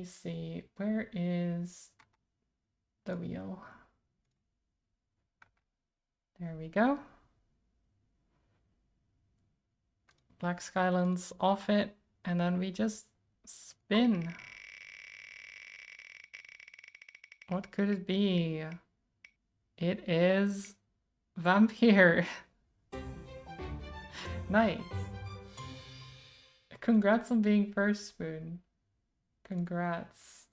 see. Where is the wheel? There we go. Black Skylands off it, and then we just spin. What could it be? It is Vampyr. Nice. Congrats on being first, Spoon. Congrats.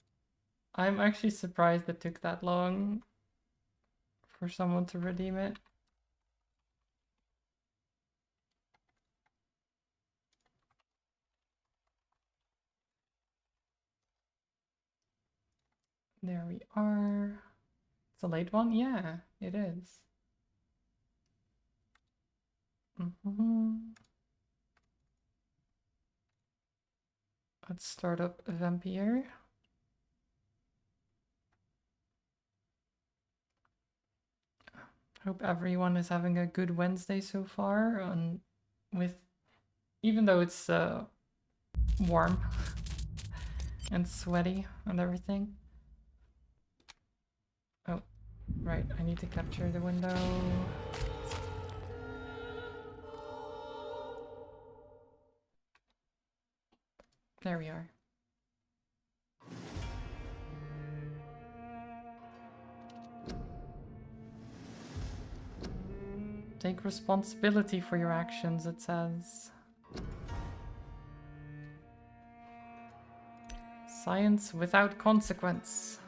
I'm actually surprised it took that long for someone to redeem it. There we are. It's a late one? Yeah, it is. Let's start up Vampyr. Hope everyone is having a good Wednesday so far, and even though it's warm and sweaty and everything. Oh, right, I need to capture the window. There we are. Take responsibility for your actions, it says. Science without consequence.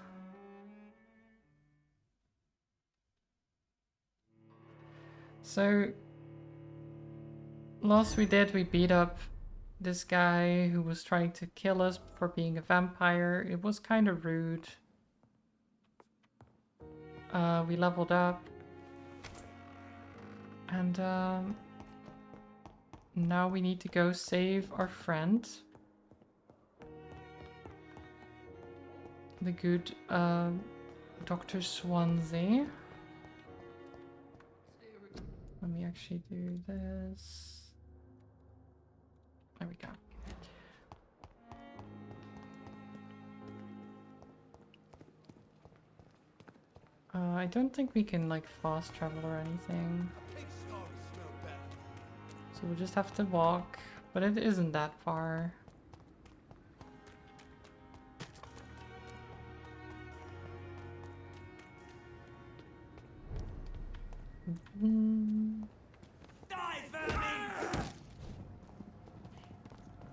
So, last we beat up this guy who was trying to kill us for being a vampire. It was kind of rude. We leveled up. And now we need to go save our friend. The good Dr. Swansea. Let me actually do this. There we go. I don't think we can like fast travel or anything. So we'll just have to walk, but it isn't that far. Die, vermin!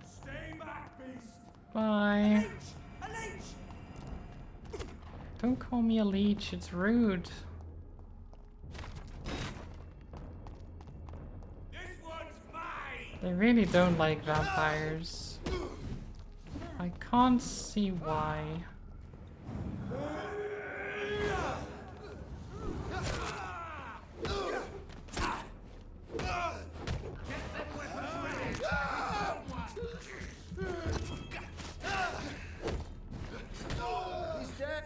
Stay back, beast! Bye. A leech! Don't call me a leech, it's rude. This one's mine! They really don't like vampires. I can't see why.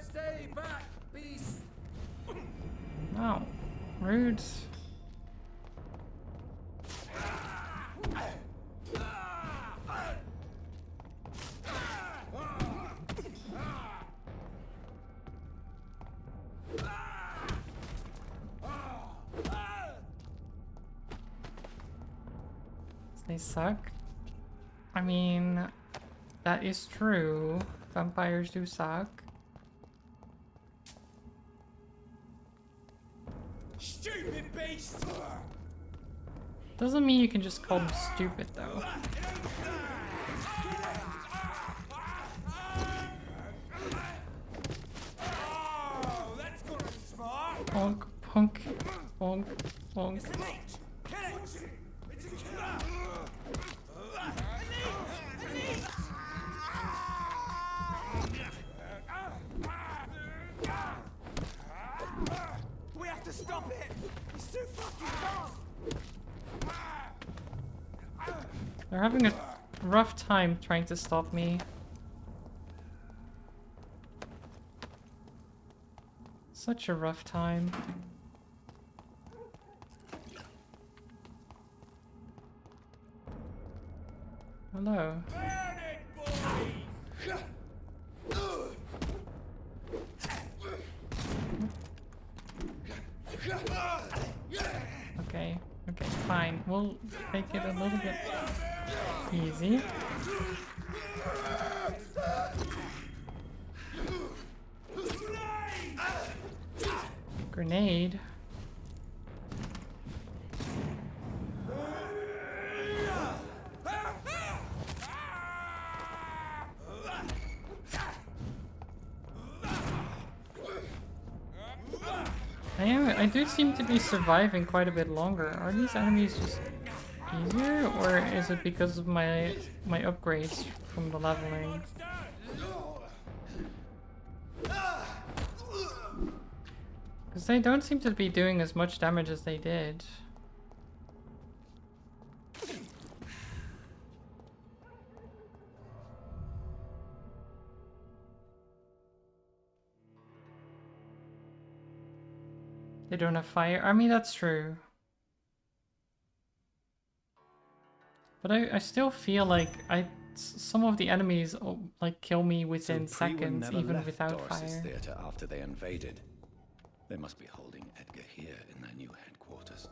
Stay back, beast! No. Rude. They suck. I mean, that is true. Vampires do suck. Stupid beast! Doesn't mean you can just call them stupid, though. Oh, that's gonna smart! Bonk, bonk, bonk, bonk. It's a leech! Kill it! It's a killer! A leech! We have to stop it! He's too fucking fast! They're having a rough time trying to stop me. Such a rough time. Hello. Burn it, boys! we'll take it a little bit easy. Grenade. I do seem to be surviving quite a bit longer. Are these enemies just easier, or is it because of my upgrades from the leveling? Because they don't seem to be doing as much damage as they did. They don't have fire. I mean, that's true. But I still feel like some of the enemies like kill me within seconds, even without fire. Theater after they invaded. They must be holding Edgar here in their new headquarters.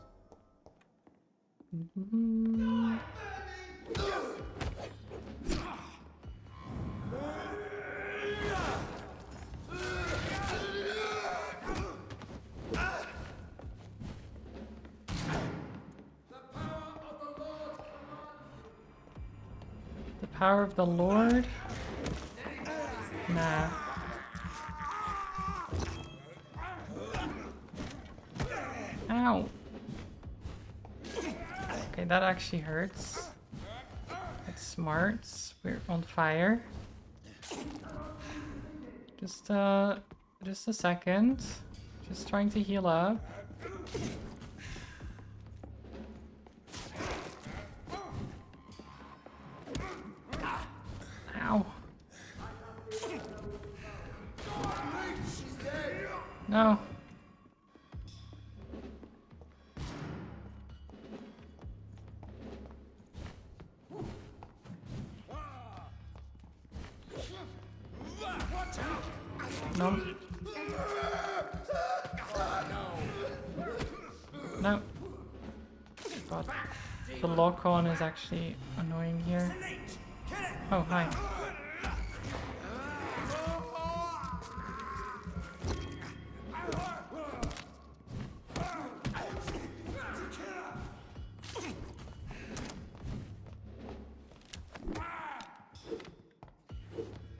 The power of the Lord? Nah. Ow. Okay, that actually hurts. That's smart. We're on fire. Just a second. Just trying to heal up. Ow. No. No. No. God. The lock on is actually annoying here. Oh, hi.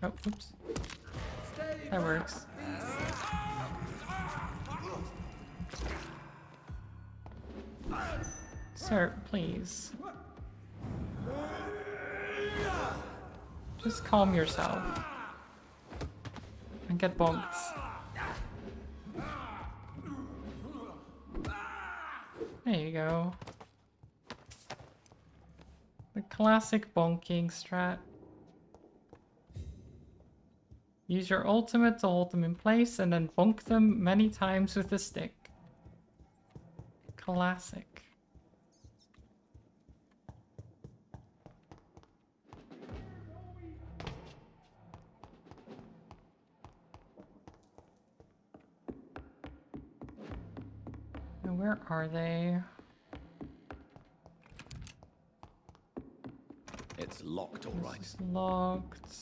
Oh, oops. That works. Sir, please. Just calm yourself. And get bonked. There you go. The classic bonking strat. Use your ultimate to hold them in place and then bonk them many times with a stick. Classic. Now where are they? It's locked, all right. This is locked.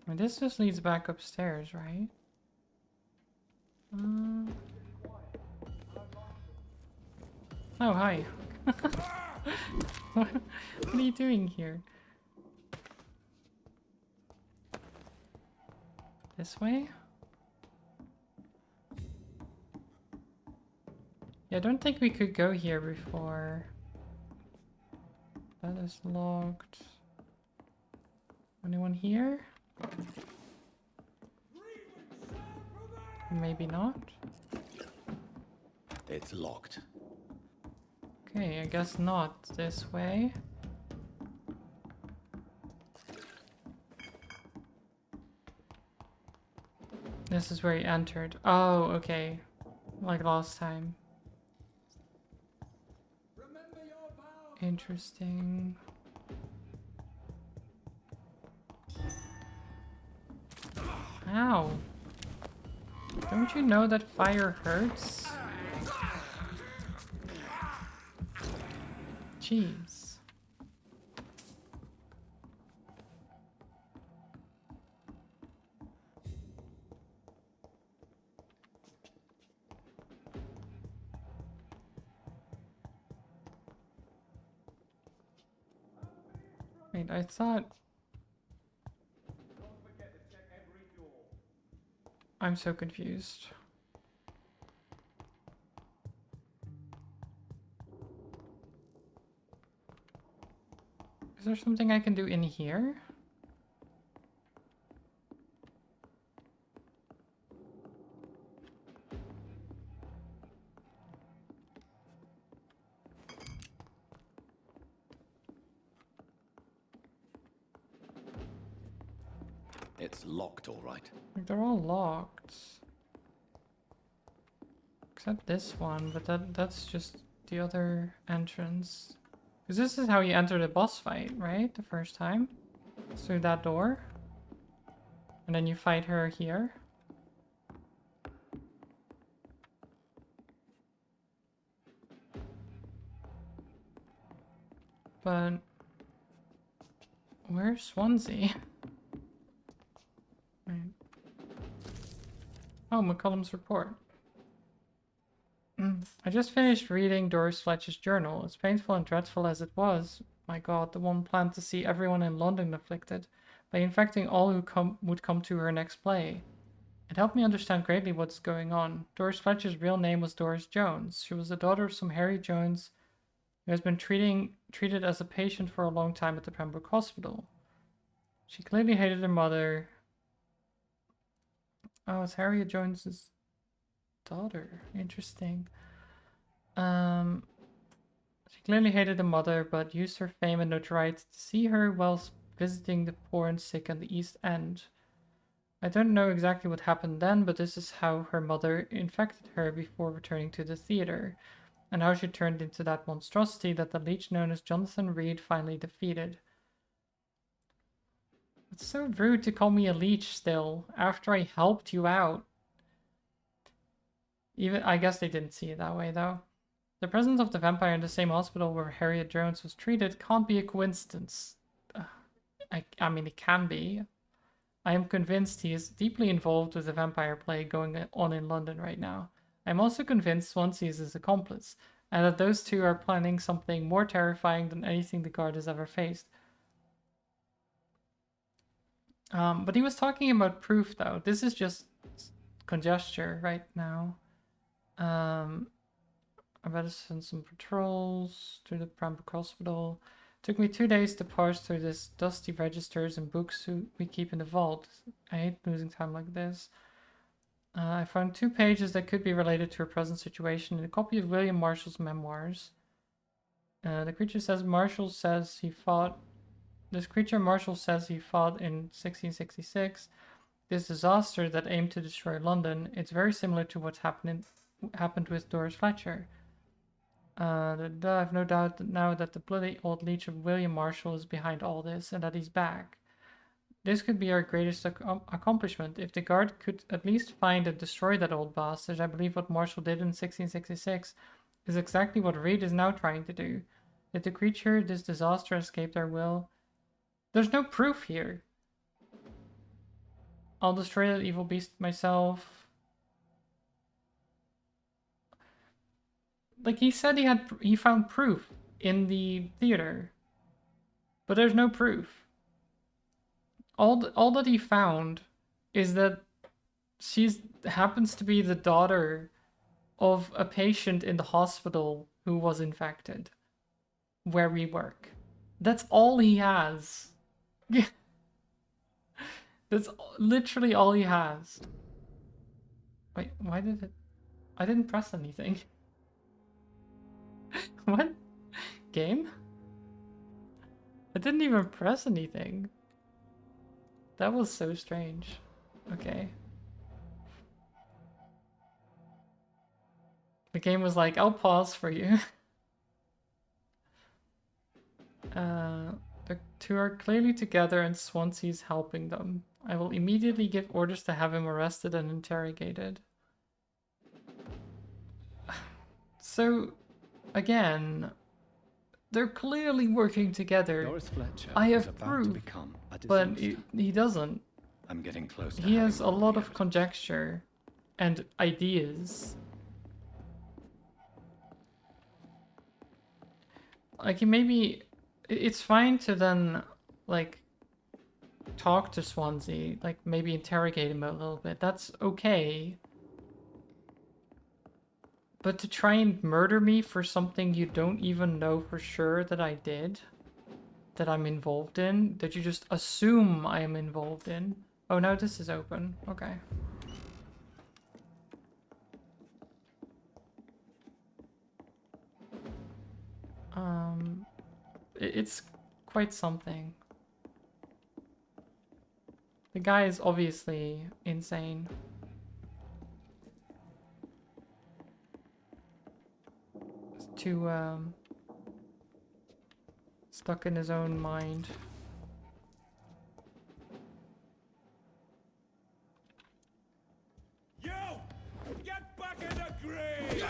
And this just leads back upstairs, right? Oh, hi. What are you doing here? This way? Yeah, I don't think we could go here before. That is locked. Anyone here? Maybe not. It's locked. Okay, I guess not this way. This is where he entered. Oh, okay. Like last time. Interesting. Ow. Don't you know that fire hurts? Jeez. Wait, I thought... I'm so confused. Is there something I can do in here? It's locked, all right. Like, they're all locked. Except this one, but that's just the other entrance. Because this is how you enter the boss fight, right? The first time? It's through that door. And then you fight her here. But... where's Swansea? Right. Oh, McCullum's report. I just finished reading Doris Fletcher's journal. As painful and dreadful as it was, my god, the woman planned to see everyone in London afflicted by infecting all who would come to her next play. It helped me understand greatly what's going on. Doris Fletcher's real name was Doris Jones. She was the daughter of some Harry Jones who has been treated as a patient for a long time at the Pembroke Hospital. She clearly hated her mother. Oh, it's Harriet Jones's daughter. Interesting. She clearly hated the mother, but used her fame and notoriety to see her whilst visiting the poor and sick at the East End. I don't know exactly what happened then, but this is how her mother infected her before returning to the theatre, and how she turned into that monstrosity that the leech known as Jonathan Reed finally defeated. It's so rude to call me a leech still, after I helped you out. Even I guess they didn't see it that way, though. The presence of the vampire in the same hospital where Harriet Jones was treated can't be a coincidence. I mean, it can be. I am convinced he is deeply involved with the vampire plague going on in London right now. I'm also convinced Swansea is his accomplice, and that those two are planning something more terrifying than anything the guard has ever faced. But he was talking about proof, though. This is just conjecture right now. I better send some patrols to the Pembroke Hospital. Took me 2 days to parse through this dusty registers and books we keep in the vault. I hate losing time like this. I found 2 pages that could be related to her present situation and a copy of William Marshall's memoirs. The creature says Marshall says he fought. This creature Marshall says he fought in 1666. This disaster that aimed to destroy London. It's very similar to what happened with Doris Fletcher. I've no doubt that now that the bloody old leech of William Marshall is behind all this and that he's back. This could be our greatest accomplishment. If the guard could at least find and destroy that old bastard, I believe what Marshall did in 1666 is exactly what Reed is now trying to do. Did the creature, this disaster, escape their will? There's no proof here. I'll destroy that evil beast myself. Like he said he found proof in the theater. But there's no proof. All that he found is that she happens to be the daughter of a patient in the hospital who was infected where we work. That's all he has. That's literally all he has. Wait, why did it... I didn't press anything. What? Game? I didn't even press anything. That was so strange. Okay. The game was like, I'll pause for you. The two are clearly together and Swansea's helping them. I will immediately give orders to have him arrested and interrogated. So, again, They're clearly working together. Doris Fletcher I is have about proof, to become a but disaster. he doesn't. I'm getting close to He having has a all lot the of evidence. conjecture and ideas. Like, maybe it's fine to then, like, talk to Swansea, like, maybe interrogate him a little bit. That's okay. But to try and murder me for something you don't even know for sure that I did, that I'm involved in, that you just assume I am involved in. Oh, now this is open. Okay. It's quite something. The guy is obviously insane. He's too, stuck in his own mind. You! Get back in the grave!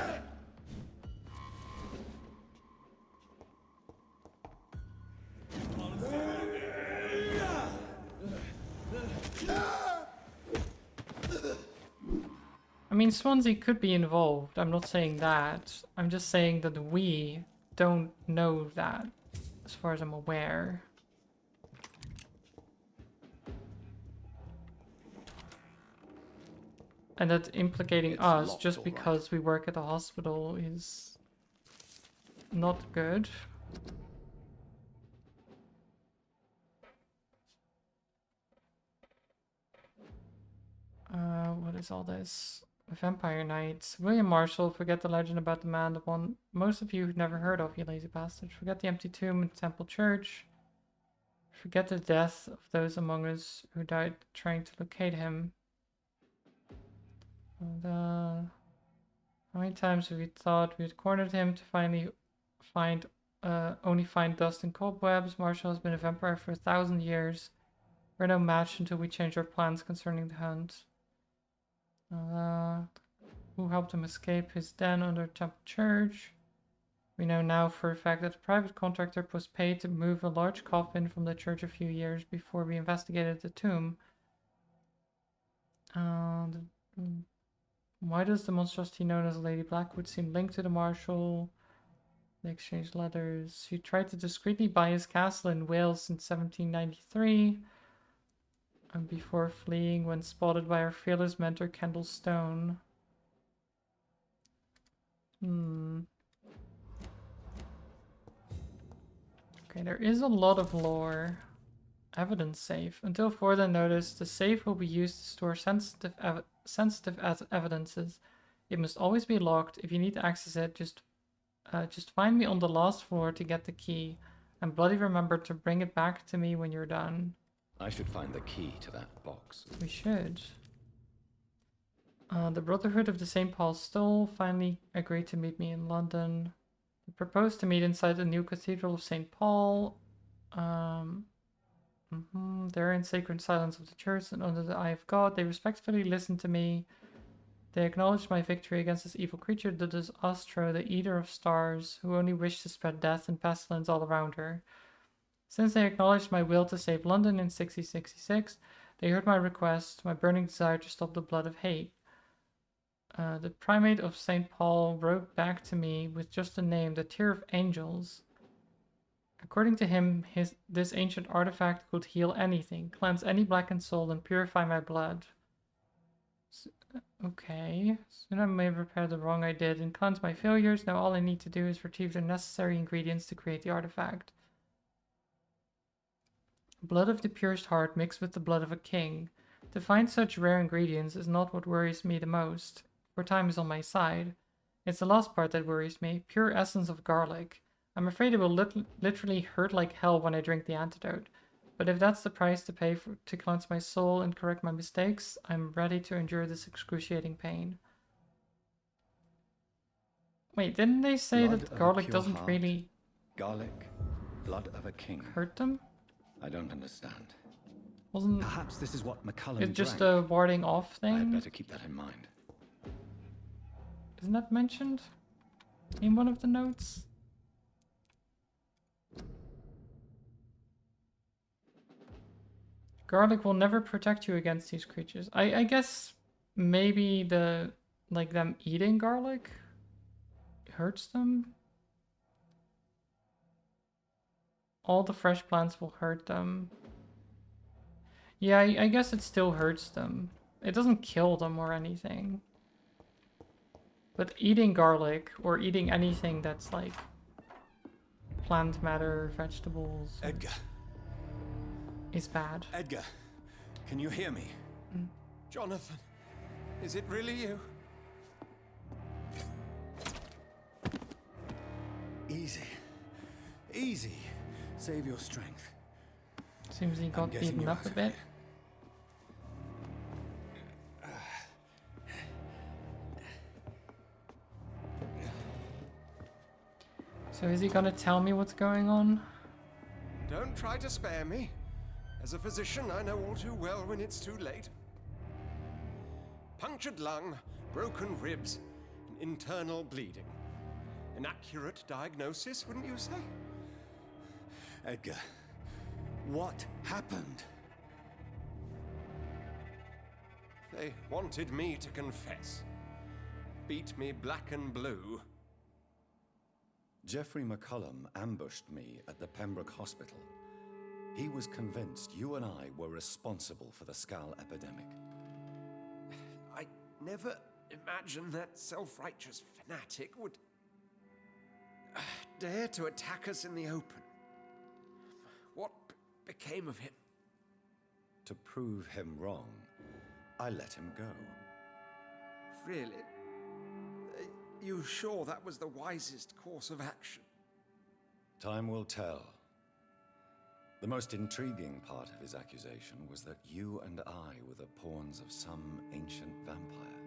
I mean, Swansea could be involved. I'm not saying that. I'm just saying that we don't know that, as far as I'm aware. And that implicating It's us locked, just all right. because we work at the hospital is not good. What is all this? Vampire Nights. William Marshall, forget the legend about the man, the one most of you never heard of, you lazy bastard. Forget the empty tomb in Temple Church. Forget the death of those among us who died trying to locate him. And, how many times have we thought we had cornered him to finally find, only find dust and cobwebs? Marshall has been a vampire for 1,000 years. We're no match until we change our plans concerning the hunt. Who helped him escape his den under Temple Church? We know now for a fact that a private contractor was paid to move a large coffin from the church a few years before we investigated the tomb. Why does the monstrosity known as Lady Blackwood seem linked to the Marshal? They exchanged letters. She tried to discreetly buy his castle in Wales in 1793. And before fleeing when spotted by her fearless mentor Kendall Stone. Okay, there is a lot of lore. Evidence safe. Until further notice, the safe will be used to store sensitive evidences. It must always be locked. If you need to access it, just find me on the last floor to get the key. And bloody remember to bring it back to me when you're done. I should find the key to that box. We should. The Brotherhood of the St. Paul's Stole finally agreed to meet me in London. They proposed to meet inside the new Cathedral of St. Paul. They're in sacred silence of the church and under the eye of God. They respectfully listened to me. They acknowledged my victory against this evil creature, the Astro, the eater of stars, who only wished to spread death and pestilence all around her. Since they acknowledged my will to save London in 1666, they heard my request, my burning desire to stop the blood of hate. The primate of St. Paul wrote back to me with just a name, the Tear of Angels. According to him, this ancient artifact could heal anything, cleanse any blackened soul, and purify my blood. Okay, soon I may repair the wrong I did and cleanse my failures. Now all I need to do is retrieve the necessary ingredients to create the artifact. Blood of the purest heart mixed with the blood of a king. To find such rare ingredients is not what worries me the most, for time is on my side. It's the last part that worries me, pure essence of garlic. I'm afraid it will literally hurt like hell when I drink the antidote. But if that's the price to pay to cleanse my soul and correct my mistakes, I'm ready to endure this excruciating pain. Wait, didn't they say Blood that of a garlic pure doesn't heart. really Garlic, blood of a king. hurt them? I don't understand. Wasn't Perhaps this is what McCullum it just drank. a warding off I had thing? better keep that in mind. Isn't that mentioned in one of the notes? Garlic will never protect you against these creatures. I guess maybe them eating garlic hurts them. All the fresh plants will hurt them. Yeah, I guess it still hurts them. It doesn't kill them or anything. But eating garlic or eating anything that's like plant matter, vegetables, Edgar. is bad. Edgar, can you hear me? Jonathan, is it really you? Easy. Easy. Save your strength. Seems he I'm got getting beaten you up out a of bit. here. So is he gonna tell me what's going on? Don't try to spare me. As a physician, I know all too well when it's too late. Punctured lung, broken ribs, and internal bleeding. An accurate diagnosis, wouldn't you say? Edgar, what happened? They wanted me to confess. Beat me black and blue. Jeffrey McCullum ambushed me at the Pembroke Hospital. He was convinced you and I were responsible for the Skal epidemic. I never imagined that self-righteous fanatic would dare to attack us in the open. What became of him? To prove him wrong, I let him go. Really? You sure that was the wisest course of action? Time will tell. The most intriguing part of his accusation was that you and I were the pawns of some ancient vampire.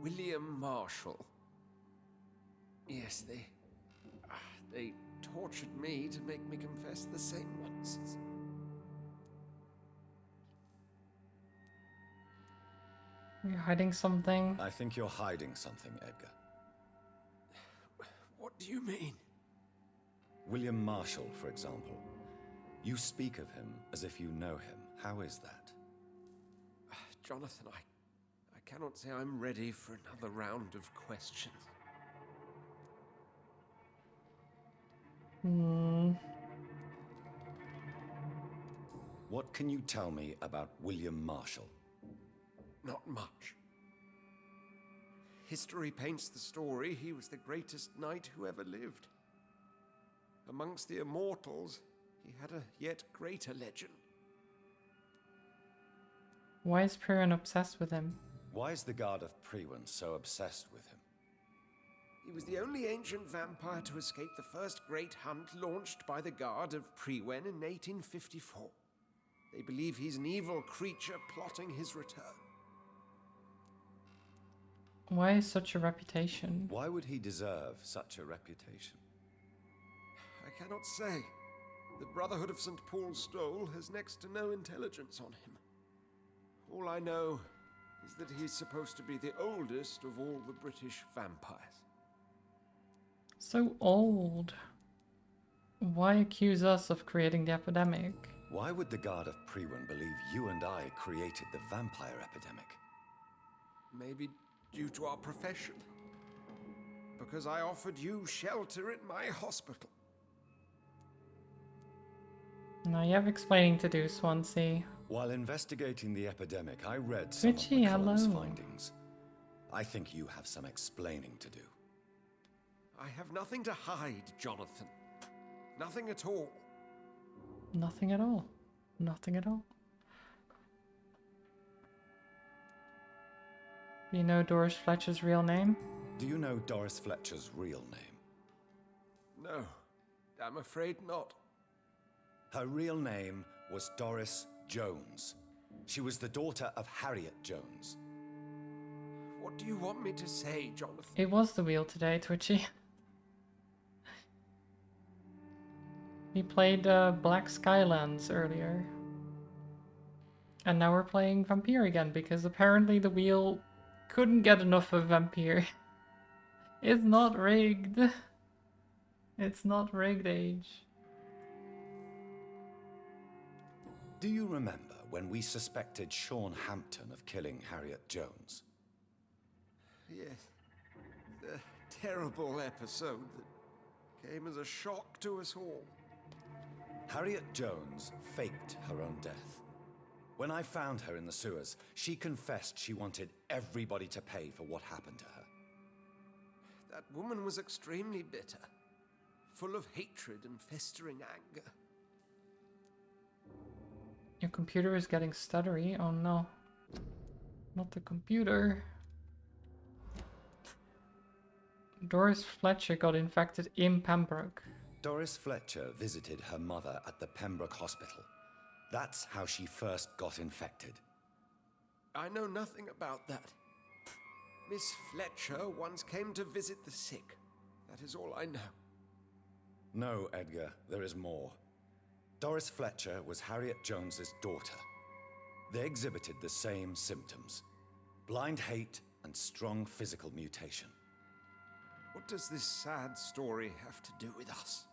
William Marshall. Yes, they tortured me to make me confess the same nonsense. Are you hiding something? I think you're hiding something, Edgar. What do you mean? William Marshall, for example. You speak of him as if you know him. How is that? Jonathan, I cannot say I'm ready for another round of questions. What can you tell me about William Marshall? Not much. History paints the story he was the greatest knight who ever lived. Amongst the immortals, he had a yet greater legend. Why is Priran obsessed with him? Why is the Guard of Priwen so obsessed with him? He was the only ancient vampire to escape the first great hunt launched by the Guard of Priwen in 1854. They believe he's an evil creature plotting his return. Why is such a reputation? Why would he deserve such a reputation? I cannot say. The Brotherhood of St. Paul's Stole has next to no intelligence on him. All I know is that he's supposed to be the oldest of all the British vampires. So old. Why accuse us of creating the epidemic? Why would the Guard of Priwen believe you and I created the vampire epidemic? Maybe due to our profession. Because I offered you shelter at my hospital. Now you have explaining to do, Swansea. While investigating the epidemic, I read some Richie, of McCullum's hello. findings. I think you have some explaining to do. I have nothing to hide, Jonathan. Nothing at all. Nothing at all. Nothing at all. You know Doris Fletcher's real name? Do you know Doris Fletcher's real name? No, I'm afraid not. Her real name was Doris Jones. She was the daughter of Harriet Jones. What do you want me to say, Jonathan? It was the wheel today, Twitchy. We played Black Skylands earlier. And now we're playing Vampyr again, because apparently the wheel couldn't get enough of Vampyr. It's not rigged. It's not rigged, Age. Do you remember when we suspected Sean Hampton of killing Harriet Jones? Yes. The terrible episode that came as a shock to us all. Harriet Jones faked her own death. When I found her in the sewers, she confessed she wanted everybody to pay for what happened to her. That woman was extremely bitter, full of hatred and festering anger. Your computer is getting stuttery. Oh no. Not the computer. Doris Fletcher got infected in Pembroke. Doris Fletcher visited her mother at the Pembroke Hospital. That's how she first got infected. I know nothing about that. Miss Fletcher once came to visit the sick. That is all I know. No, Edgar, there is more. Doris Fletcher was Harriet Jones's daughter. They exhibited the same symptoms: blind hate and strong physical mutation. What does this sad story have to do with us?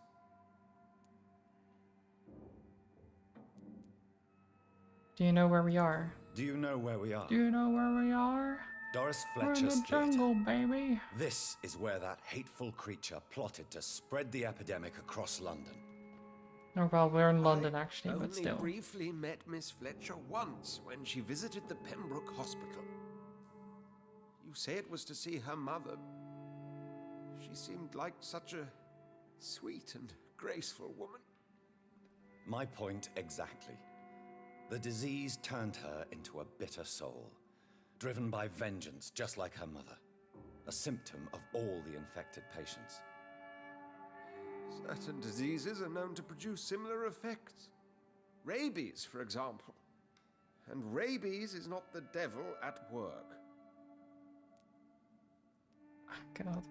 Do you know where we are? Do you know where we are? Do you know where we are? Doris We're in Fletcher's the jungle, baby. This is where that hateful creature plotted to spread the epidemic across London. Oh well, we're in London actually, I but still. only briefly met Miss Fletcher once when she visited the Pembroke Hospital. You say it was to see her mother. She seemed like such a sweet and graceful woman. My point exactly. The disease turned her into a bitter soul, driven by vengeance just like her mother. A symptom of all the infected patients. Certain diseases are known to produce similar effects. Rabies, for example. And rabies is not the devil at work. God.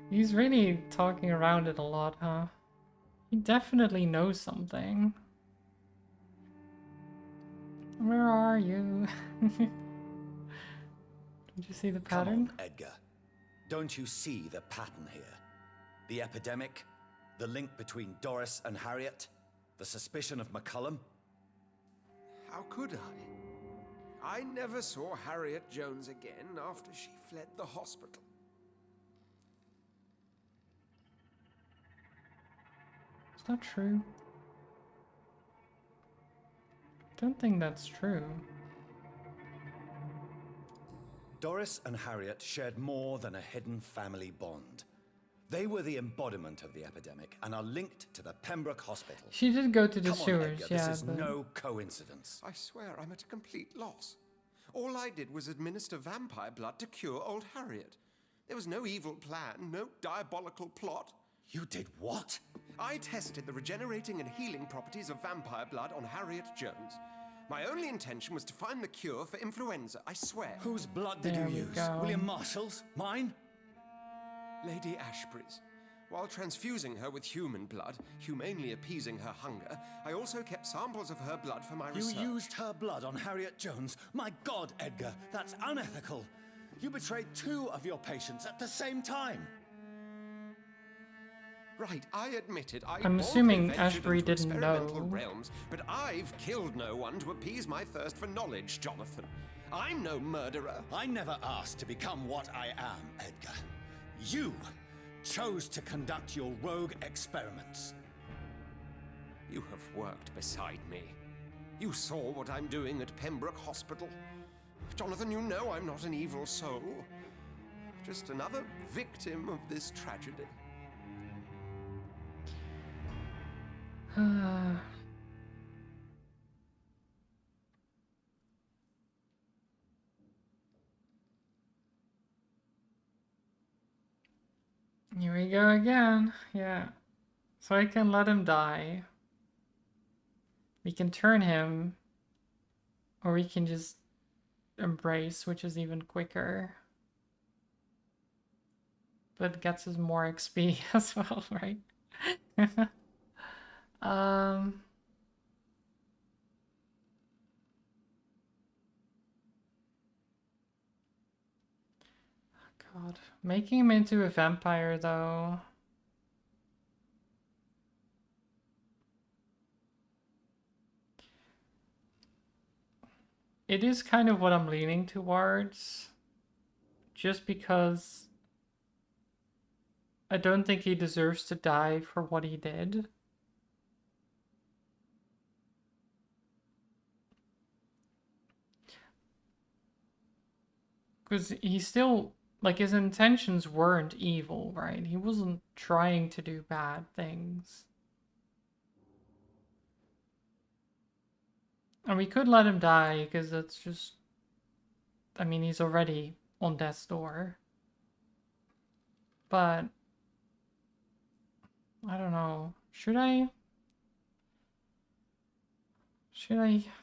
He's really talking around it a lot, huh? He definitely knows something. Where are you? Did you see the pattern? Come on, Edgar. Don't you see the pattern here? The epidemic, the link between Doris and Harriet, the suspicion of McCullum. How could I? I never saw Harriet Jones again after she fled the hospital. Is that true? Don't think that's true. Doris and Harriet shared more than a hidden family bond. They were the embodiment of the epidemic and are linked to the Pembroke Hospital. She did go to the Come on, sewers, Edgar, yeah. this is but... no coincidence. I swear I'm at a complete loss. All I did was administer vampire blood to cure old Harriet. There was no evil plan, no diabolical plot. You did what? I tested the regenerating and healing properties of vampire blood on Harriet Jones. My only intention was to find the cure for influenza, I swear. Whose blood did There you we use? go. William Marshall's? Mine? Lady Ashbury's. While transfusing her with human blood, humanely appeasing her hunger, I also kept samples of her blood for my research. You used her blood on Harriet Jones? My God, Edgar, that's unethical. You betrayed 2 of your patients at the same time. Right, I admit it. I'm assuming Ashbury into didn't experimental know. realms, but I've killed no one to appease my thirst for knowledge, Jonathan. I'm no murderer. I never asked to become what I am, Edgar. You chose to conduct your rogue experiments. You have worked beside me. You saw what I'm doing at Pembroke Hospital. Jonathan, you know I'm not an evil soul. Just another victim of this tragedy. Here we go again. Yeah. So I can let him die. We can turn him. Or we can just embrace, which is even quicker. But gets us more XP as well, right? God. Making him into a vampire, though. it is kind of what I'm leaning towards. Just because I don't think he deserves to die for what he did. Because he still, like, his intentions weren't evil, right? He wasn't trying to do bad things. And we could let him die, because that's just... I mean, he's already on death's door. But... I don't know. Should I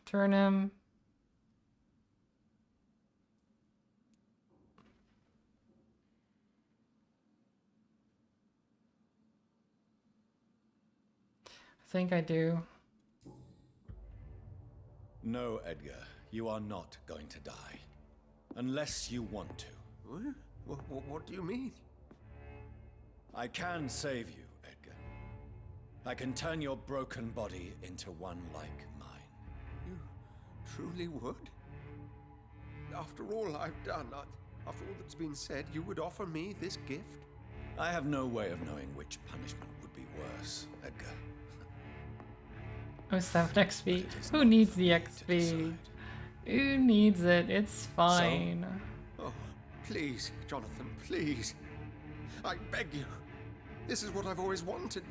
turn him? I think I do. No, Edgar, you are not going to die. Unless you want to. What do you mean? I can save you, Edgar. I can turn your broken body into one like mine. You truly would? After all I've done, after all that's been said, you would offer me this gift? I have no way of knowing which punishment would be worse, Edgar. Oh, 7 XP. Who needs the XP? Who needs it? It's fine. Oh, please, Jonathan, please. I beg you. This is what I've always wanted.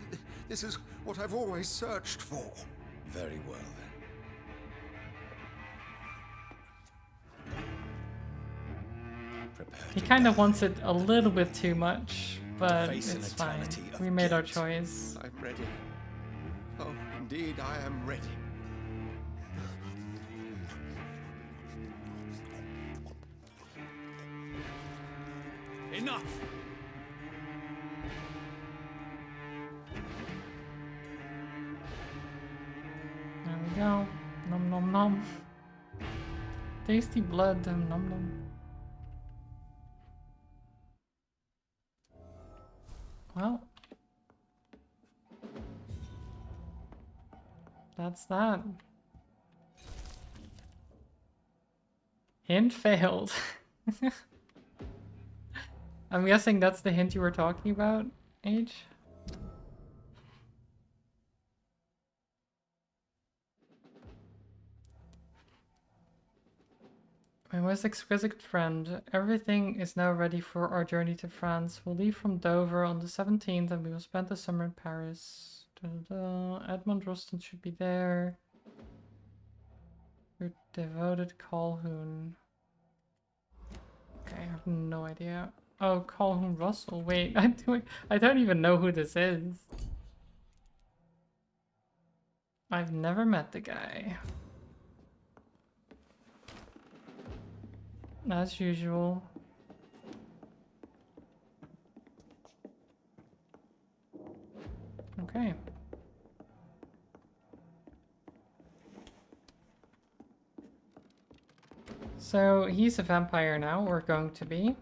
This is what I've always searched for. Very well, then. Prepare He to kind of die. wants it a little bit too much, but face an it's fine. eternity of We made our guilt. choice. I'm ready. Oh, indeed, I am ready. Enough! There we go. Nom nom nom. Tasty blood, nom nom. Well. That's that. Hint failed. I'm guessing that's the hint you were talking about, H? My most exquisite friend, everything is now ready for our journey to France. We'll leave from Dover on the 17th and we will spend the summer in Paris. Edmund Rostand should be there. Your devoted Calhoun. Okay, I have no idea. Oh, Calhoun Russell. Wait, I don't even know who this is. I've never met the guy. As usual. Okay. So he's a vampire now, or going to be.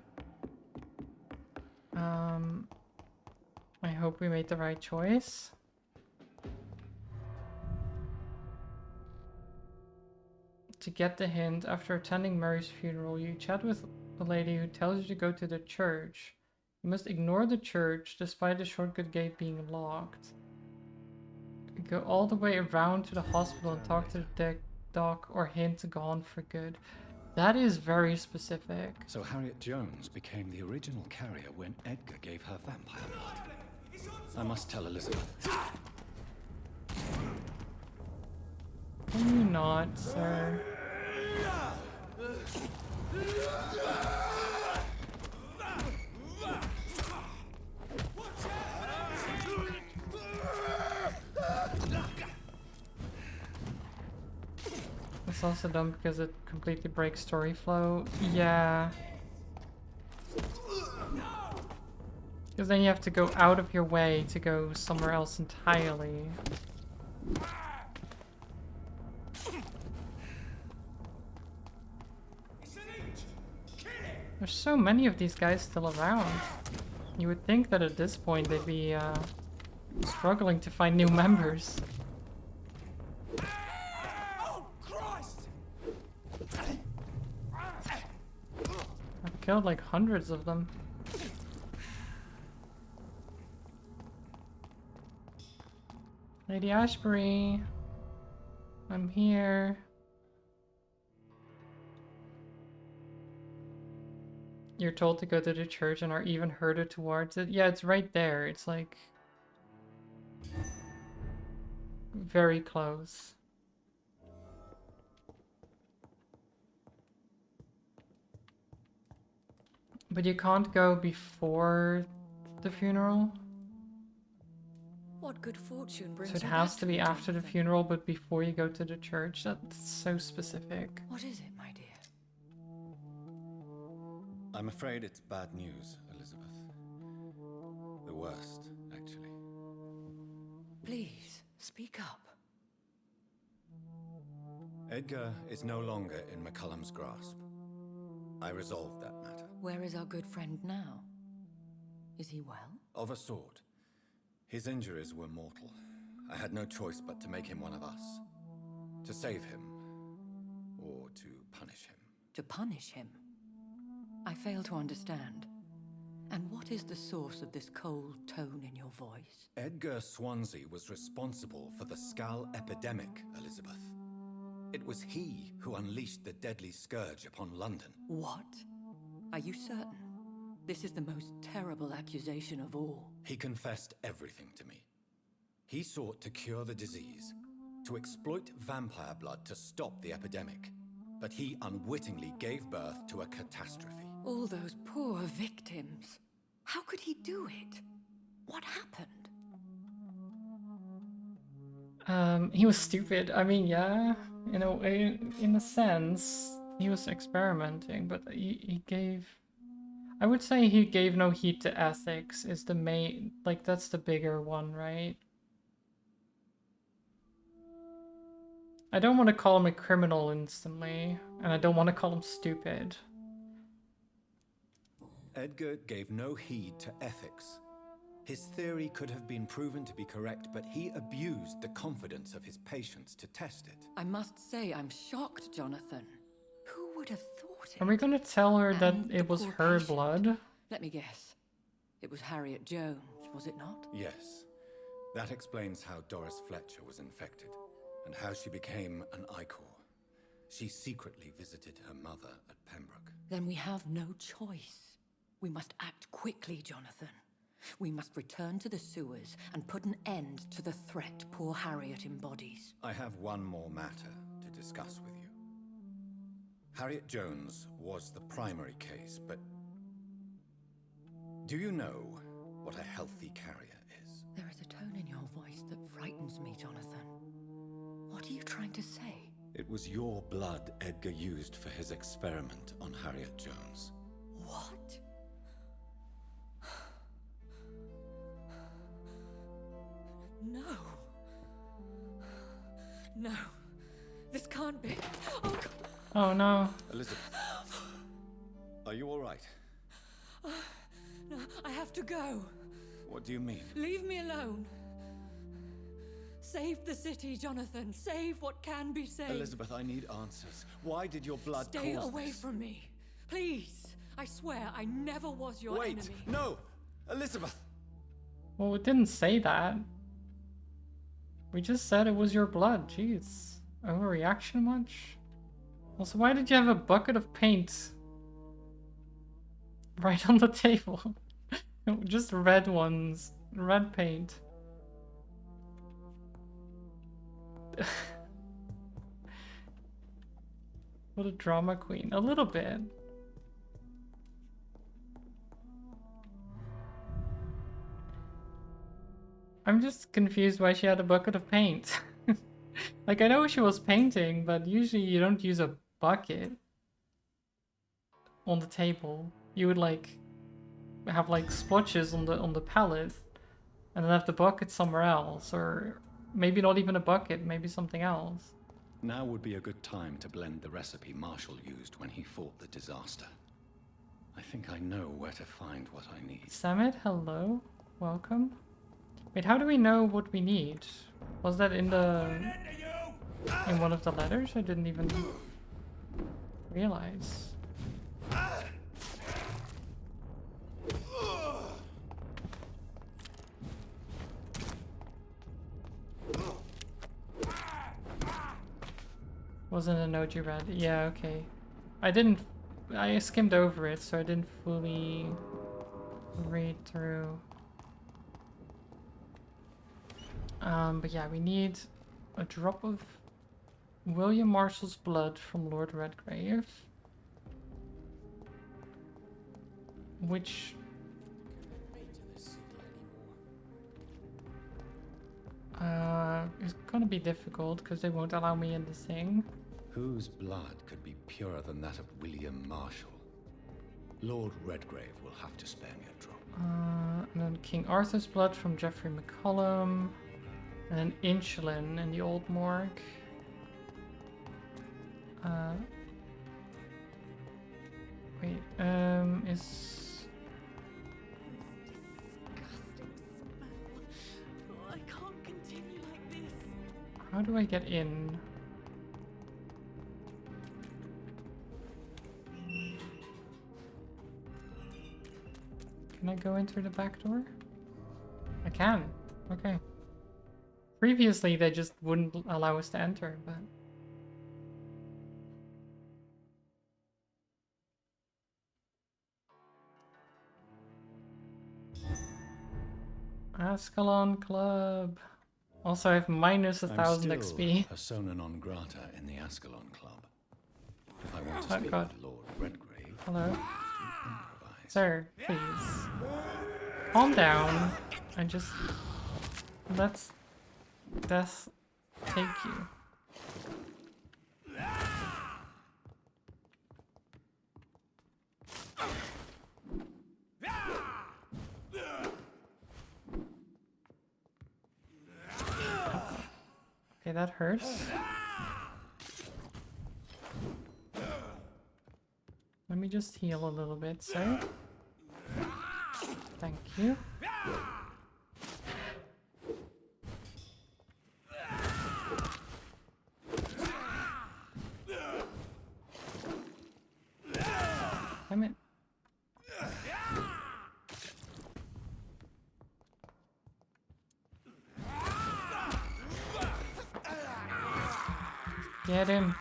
I hope we made the right choice. To get the hint, after attending Mary's funeral, you chat with a lady who tells you to go to the church. You must ignore the church, despite the shortcut gate being locked. Go all the way around to the hospital and talk to the doc, or hint gone for good. That is very specific. So Harriet Jones became the original carrier when Edgar gave her vampire blood. I must tell Elizabeth. Can you not, sir? It's also dumb because it completely breaks story flow. Yeah. Because then you have to go out of your way to go somewhere else entirely. There's so many of these guys still around. You would think that at this point they'd be struggling to find new members. Oh, Christ! killed like hundreds of them. Lady Ashbury, I'm here. You're told to go to the church and are even herded towards it. Yeah, it's right there. It's like very close. But you can't go before the funeral. What good fortune brings So it you has back to be me, after the Jonathan? funeral, but before you go to the church. That's so specific. What is it, my dear? I'm afraid it's bad news, Elizabeth. The worst, actually. Please, speak up. Edgar is no longer in McCullum's grasp. I resolved that matter. Where is our good friend now? Is he well? Of a sort. His injuries were mortal. I had no choice but to make him one of us. To save him. Or to punish him. To punish him? I fail to understand. And what is the source of this cold tone in your voice? Edgar Swansea was responsible for the Skull epidemic, Elizabeth. It was he who unleashed the deadly scourge upon London. What? Are you certain? This is the most terrible accusation of all. He confessed everything to me. He sought to cure the disease, to exploit vampire blood to stop the epidemic. But he unwittingly gave birth to a catastrophe. All those poor victims. How could he do it? What happened? He was stupid. I mean, yeah, in a way, in a sense, he was experimenting, but he gave... I would say he gave no heed to ethics is the main... Like, that's the bigger one, right? I don't want to call him a criminal instantly, and I don't want to call him stupid. Edgar gave no heed to ethics. His theory could have been proven to be correct, but he abused the confidence of his patients to test it. I must say I'm shocked, Jonathan. Who would have thought it? Are we gonna tell her that And it the was poor her patient. blood? Let me guess. It was Harriet Jones, was it not? Yes. That explains how Doris Fletcher was infected, and how she became an Icor. She secretly visited her mother at Pembroke. Then we have no choice. We must act quickly, Jonathan. We must return to the sewers and put an end to the threat poor Harriet embodies. I have one more matter to discuss with you. Harriet Jones was the primary case, but do you know what a healthy carrier is? There is a tone in your voice that frightens me, Jonathan. What are you trying to say? It was your blood Edgar used for his experiment on Harriet Jones. What? No. No. This can't be. Oh, God. Oh no. Elizabeth, are you all right? No, I have to go. What do you mean? Leave me alone. Save the city, Jonathan. Save what can be saved. Elizabeth, I need answers. Why did your blood Stay cause away this? from me. Please. I swear I never was your Wait! enemy. No! Elizabeth! Well, it didn't say that. We just said it was your blood. Jeez. Overreaction much? Also, why did you have a bucket of paint right on the table? Just red ones. Red paint. What a drama queen. A little bit. I'm just confused why she had a bucket of paint. Like, I know she was painting, but usually you don't use a bucket on the table. You would like have like splotches on the palette and then have the bucket somewhere else, or maybe not even a bucket, maybe something else. Now would be a good time to blend the recipe Marshall used when he fought the disaster. I think I know where to find what I need. Samit, hello. Welcome. Wait, how do we know what we need? Was that in one of the letters? I didn't even realize. Wasn't an OG red. Yeah, okay. I didn't... I skimmed over it, so I didn't fully read through. But yeah, we need a drop of William Marshall's blood from Lord Redgrave. Which... it's gonna be difficult because they won't allow me in the thing. Whose blood could be purer than that of William Marshall? Lord Redgrave will have to spare me a drop. And then King Arthur's blood from Geoffrey McCollum. And then insulin in the old morgue. Wait, is... Disgusting smell. Oh, I can't continue like this. How do I get in? Can I go in through the back door? I can. Okay. Previously, they just wouldn't allow us to enter, but... Ascalon Club. Also, I have minus 1,000 I'm still XP. persona non grata in the Ascalon Club. If I want to Oh, speak God. with Lord Redgrave, Hello? I have to improvise. Sir, please. Calm down. And just... Let's... Death take you. Okay, that hurts. Let me just heal a little bit, sir. Thank you. Damn it. Get him.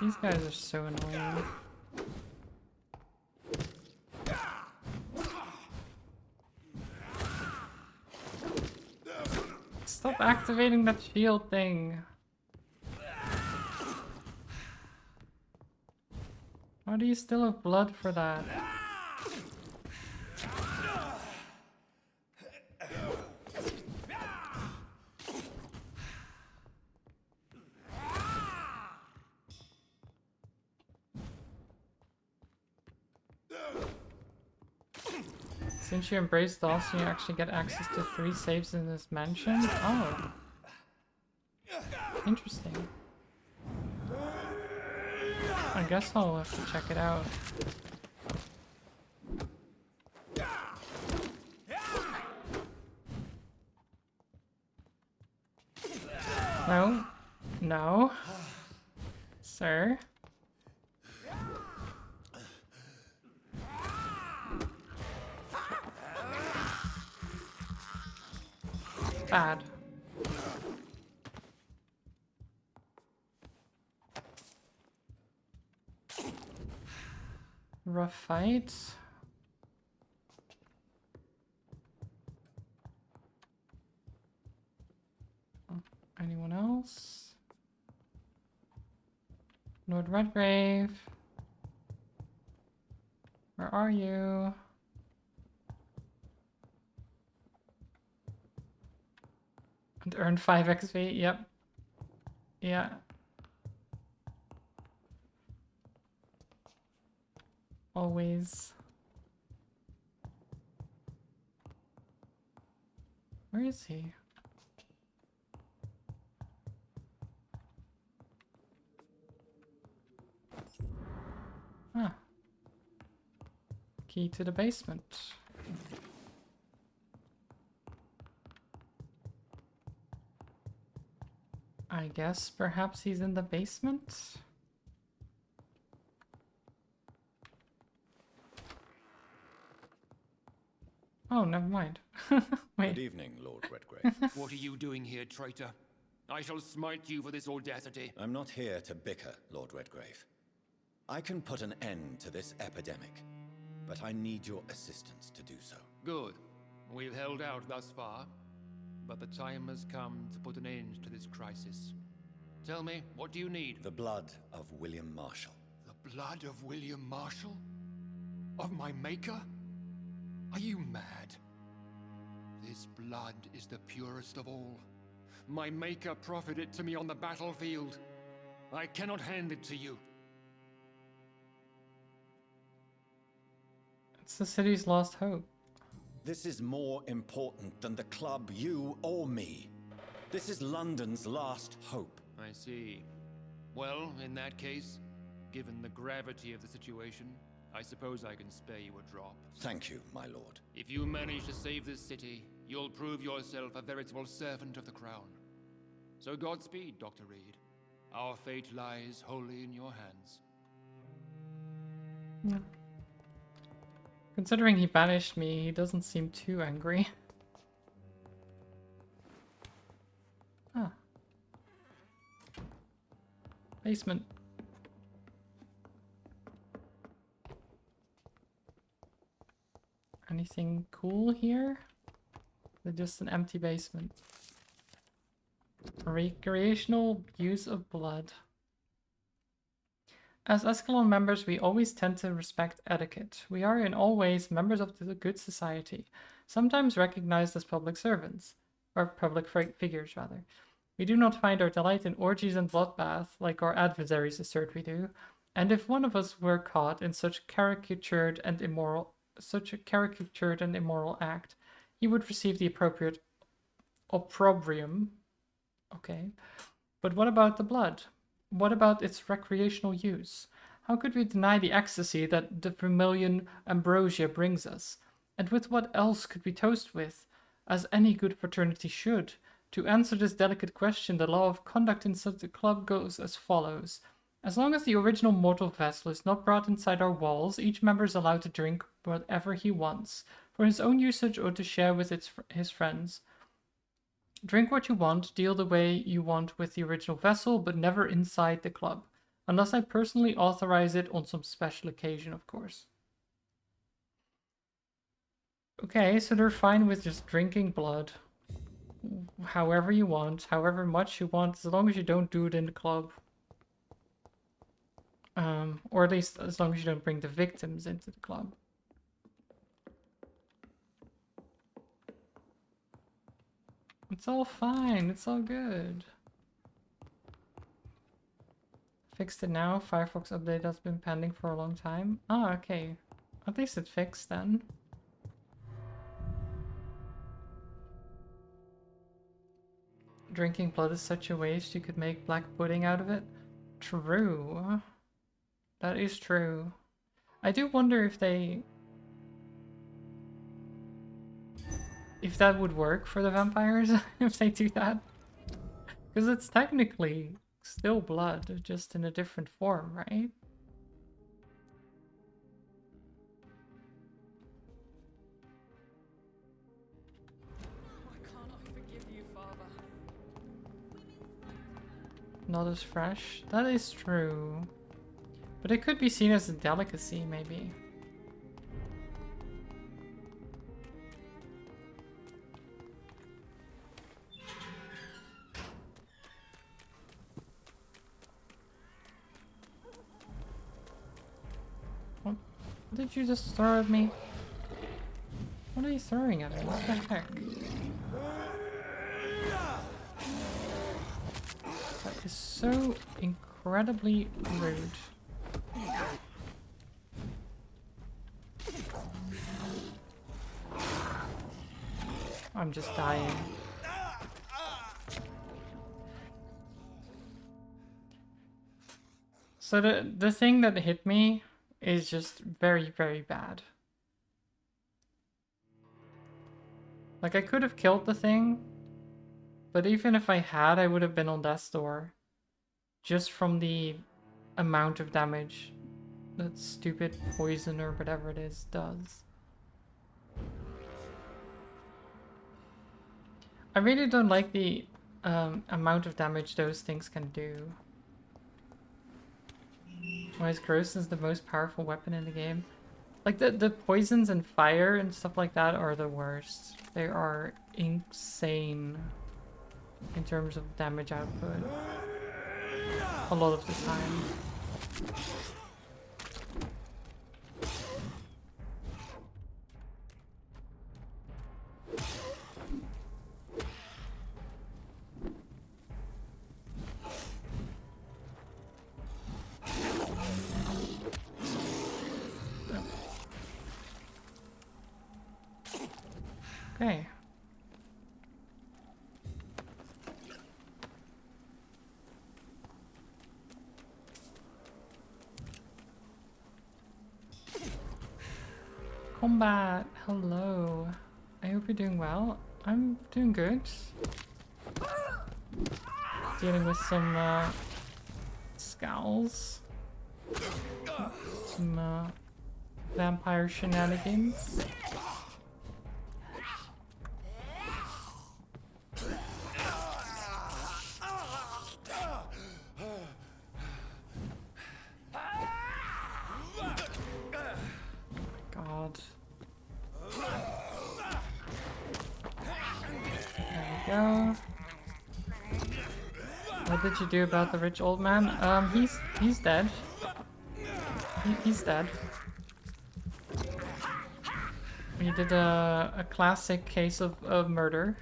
These guys are so annoying. Stop activating that shield thing. Why do you still have blood for that? Since you embrace Dawson, you actually get access to 3 saves in this mansion? Oh. Interesting. I guess I'll have to check it out. No. No. Sir. Bad. Rough fight. Anyone else? Lord Redgrave. Where are you? And earn 5 XP, yep. Yeah. Always. Where is he? Ah. Key to the basement. I guess perhaps he's in the basement? Oh, never mind. Good Wait. evening, Lord Redgrave. What are you doing here, traitor? I shall smite you for this audacity. I'm not here to bicker, Lord Redgrave. I can put an end to this epidemic, but I need your assistance to do so. Good. We've held out thus far, but the time has come to put an end to this crisis. Tell me, what do you need? The blood of William Marshall. The blood of William Marshall? Of my maker? Are you mad? This blood is the purest of all. My maker proffered it to me on the battlefield. I cannot hand it to you. It's the city's lost hope. This is more important than the club, you, or me. This is London's last hope. I see. Well, in that case, given the gravity of the situation, I suppose I can spare you a drop. Thank you, my lord. If you manage to save this city, you'll prove yourself a veritable servant of the crown. So Godspeed, Dr. Reed. Our fate lies wholly in your hands. Yeah. Considering he banished me, he doesn't seem too angry. Ah. Basement. Anything cool here? They're just an empty basement. Recreational use of blood. As Escalon members, we always tend to respect etiquette. We are in all ways members of the good society, sometimes recognized as public servants, or public figures rather. We do not find our delight in orgies and bloodbath like our adversaries assert we do, and if one of us were caught in such a caricatured and immoral act, he would receive the appropriate opprobrium. Okay, but what about the blood? What about its recreational use? How could we deny the ecstasy that the vermilion ambrosia brings us? And with what else could we toast with, as any good fraternity should? To answer this delicate question, the law of conduct in such a club goes as follows. As long as the original mortal vessel is not brought inside our walls, each member is allowed to drink whatever he wants, for his own usage or to share with his friends. Drink what you want, deal the way you want with the original vessel, but never inside the club. Unless I personally authorize it on some special occasion, of course. Okay, so they're fine with just drinking blood. However you want, however much you want, as long as you don't do it in the club. Or at least as long as you don't bring the victims into the club. It's all fine, it's all good. Fixed it now. Firefox update has been pending for a long time. Ah, okay. At least it fixed then. Drinking blood is such a waste, you could make black pudding out of it. True. That is true. I do wonder if that would work for the vampires, if they do that. Because it's technically still blood, just in a different form, right? Why can't I forgive you, Father? Not as fresh. That is true. But it could be seen as a delicacy, maybe. What did you just throw at me? What are you throwing at me? What the heck? That is so incredibly rude. I'm just dying. So the thing that hit me is just very, very bad. Like, I could have killed the thing, but even if I had, I would have been on death's door. Just from the amount of damage that stupid poison or whatever it is does. I really don't like the amount of damage those things can do. Whereas Gross is the most powerful weapon in the game. Like the poisons and fire and stuff like that are the worst. They are insane in terms of damage output. A lot of the time. Okay. Combat, hello. I hope you're doing well. I'm doing good. Dealing with some scowls. Some vampire shenanigans. God. There we go. What did you do about the rich old man? He's dead. He's dead. We did a classic case of murder.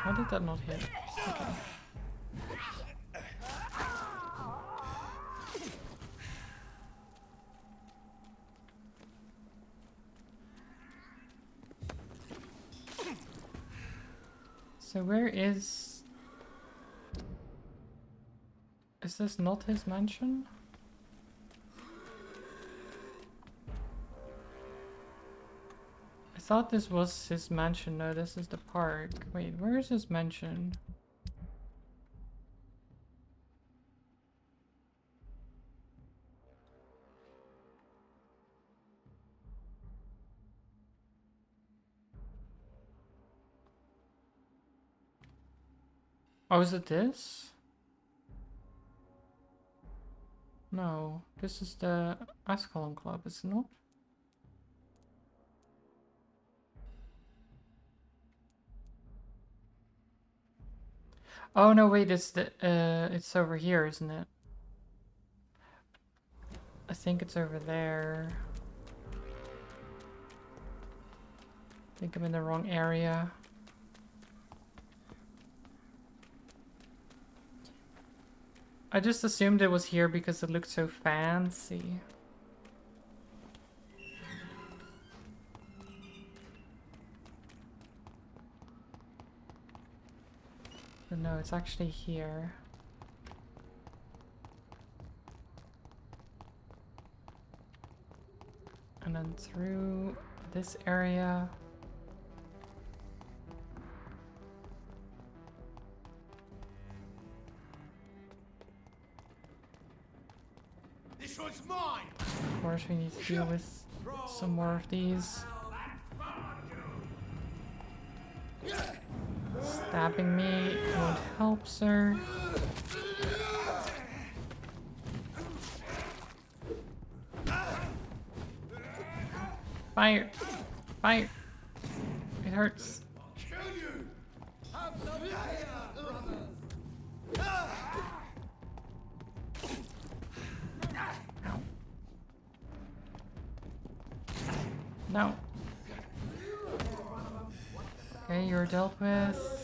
How did that not hit? Okay. So where is this not his mansion? I thought this was his mansion. No, this is the park. Wait, where is his mansion? Oh, is it this? No, this is the Ascalon Club, is it not? Oh no, wait, it's over here, isn't it? I think it's over there. I think I'm in the wrong area. I just assumed it was here because it looked so fancy. But no, it's actually here. And then through this area. This one's mine. Of course, we need to deal with some more of these. Stabbing me won't help, sir. Fire! Fire! It hurts. Ow. No. Okay, you're dealt with.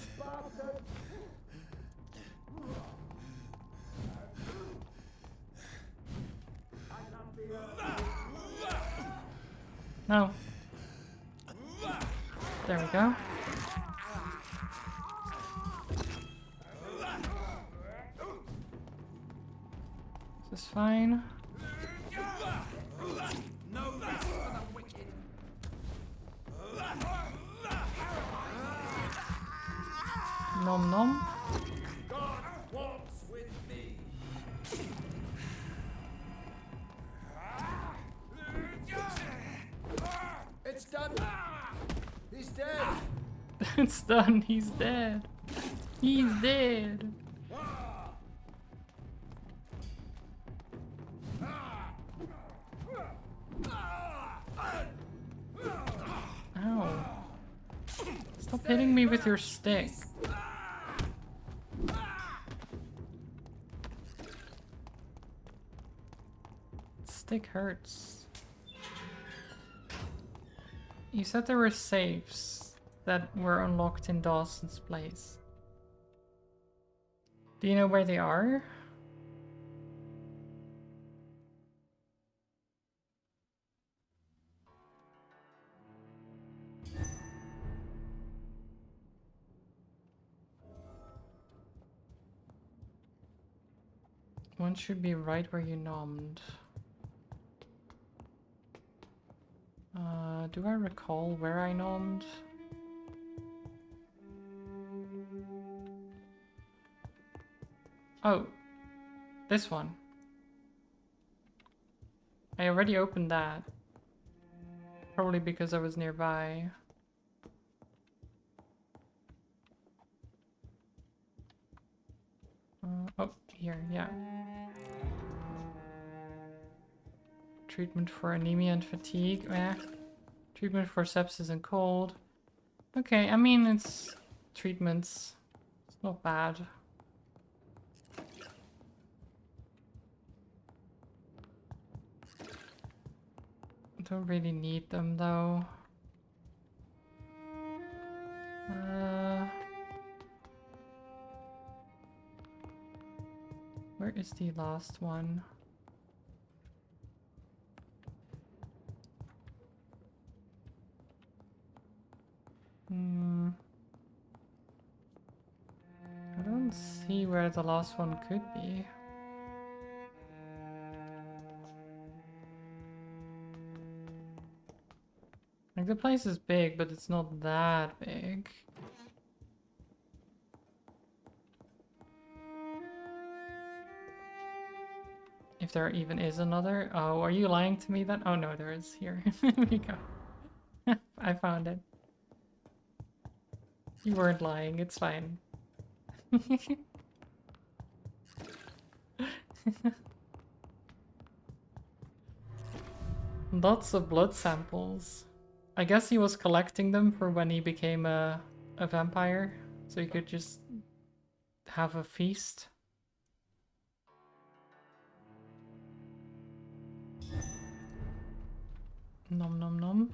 No. There we go. Is this fine? No rest for the wicked. Nom nom. God walks with me. It's done. He's dead. It's done. He's dead. He's dead. Ow. Stop hitting me with your stick. Stick hurts. You said there were safes that were unlocked in Dawson's place. Do you know where they are? One should be right where you nommed. Do I recall where I nommed? Oh, this one. I already opened that. Probably because I was nearby. Oh, here, yeah. Treatment for anemia and fatigue. Eh. Treatment for sepsis and cold. Okay, I mean, it's treatments. It's not bad. Don't really need them though. Where is the last one? I don't see where the last one could be. Like, the place is big, but it's not that big. If there even is another. Oh, are you lying to me then? Oh no, there is here. There we go. I found it. You weren't lying, it's fine. Lots of blood samples. I guess he was collecting them for when he became a vampire, so he could just have a feast. Nom nom nom.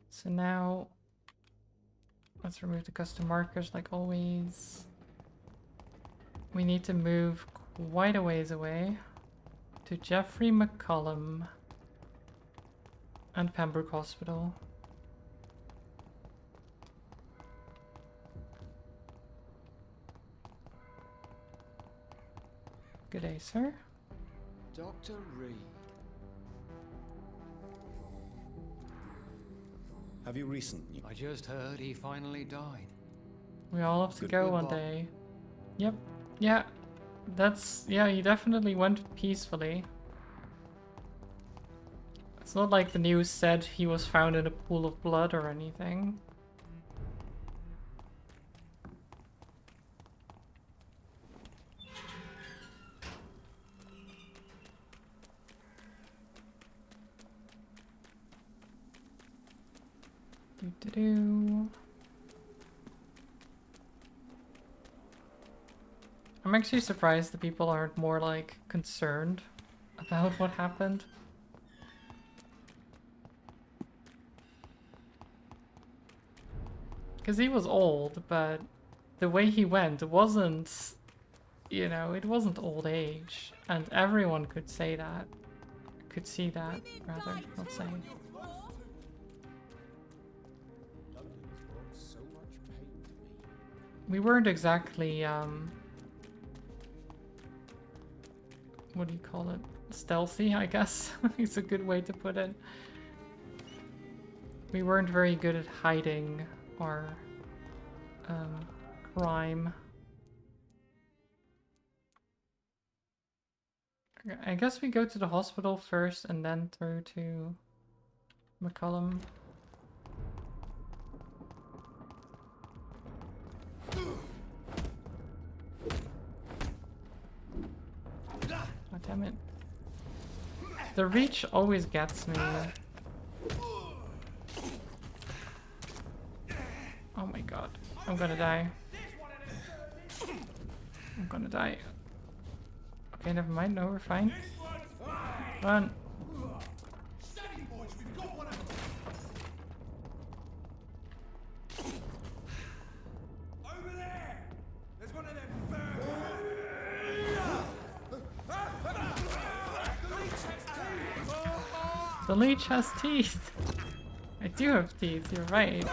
So now let's remove the custom markers like always. We need to move quite a ways away to Jeffrey McCollum and Pembroke Hospital. Good day, sir. Dr. Reed. Have you recent news? I just heard he finally died. We all have to Good. go one Goodbye. day. Yep. Yeah. Yeah, he definitely went peacefully. It's not like the news said he was found in a pool of blood or anything. Do-do-do. I'm actually surprised that people aren't more, like, concerned about what happened. Because he was old, but the way he went wasn't, you know, it wasn't old age. And everyone could say that. Could see that, rather, not say. We weren't exactly, what do you call it? stealthy, I guess. It's a good way to put it. We weren't very good at hiding our crime. I guess we go to the hospital first and then through to McCollum. Oh, damn it. The reach always gets me. Oh my god. I'm gonna die. I'm gonna die. Okay, never mind. No, we're fine. Run. Over there! There's one of them The leech has teeth. I do have teeth, you're right.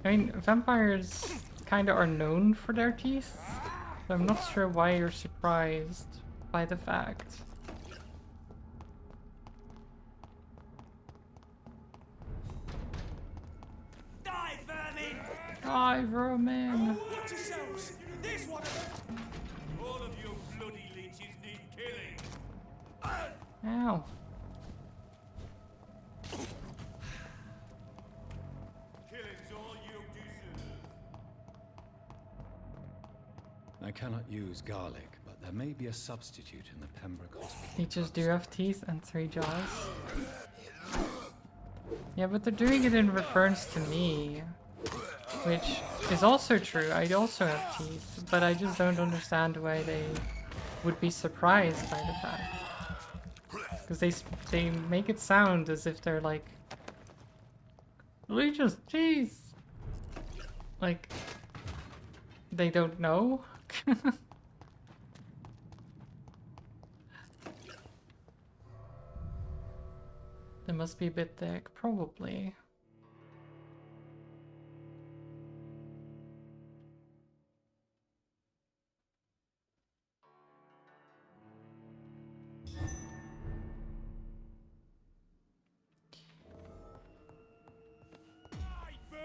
I mean, vampires kinda are known for their teeth, so I'm not sure why you're surprised by the fact. Die, vermin! Die, vermin! Watch yourselves! This one of them! All of you bloody leeches need killing! Ow. Killing's all you deserve! I cannot use garlic, but there may be a substitute in the Pembroke Hospital. Leeches do have teeth and 3 jaws. Yeah, but they're doing it in reference to me. Which is also true, I also have teeth, but I just don't understand why they would be surprised by the fact. Because they make it sound as if they're like, Leeches, jeez! Like, they don't know? They must be a bit thick, probably.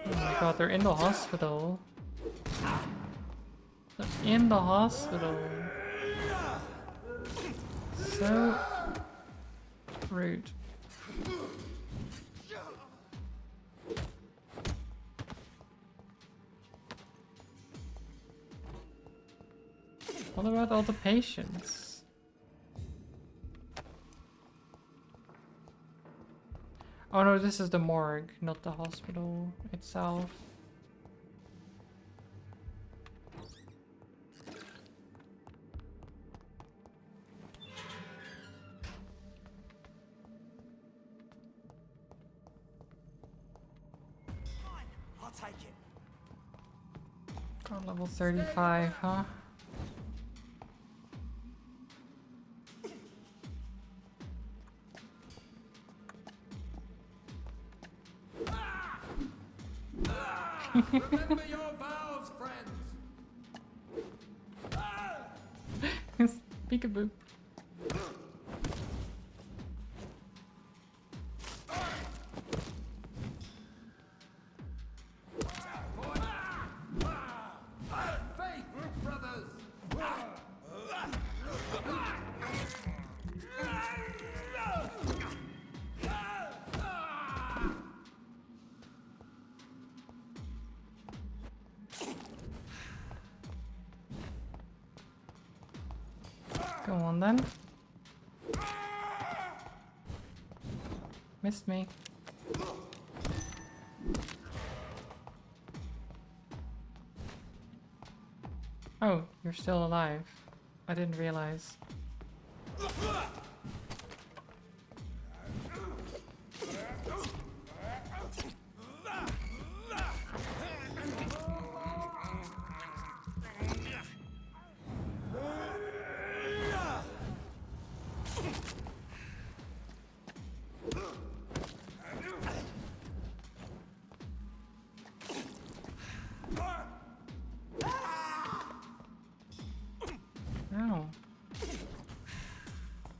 Oh my god, they're in the hospital. They're in the hospital. So rude. What about all the patients? Oh no, this is the morgue, not the hospital itself. I'll take it. Got level 35, huh? Remember your vows, friends! Peekaboo. Faith, brothers! Go on then. Missed me. Oh, you're still alive. I didn't realize. Ow.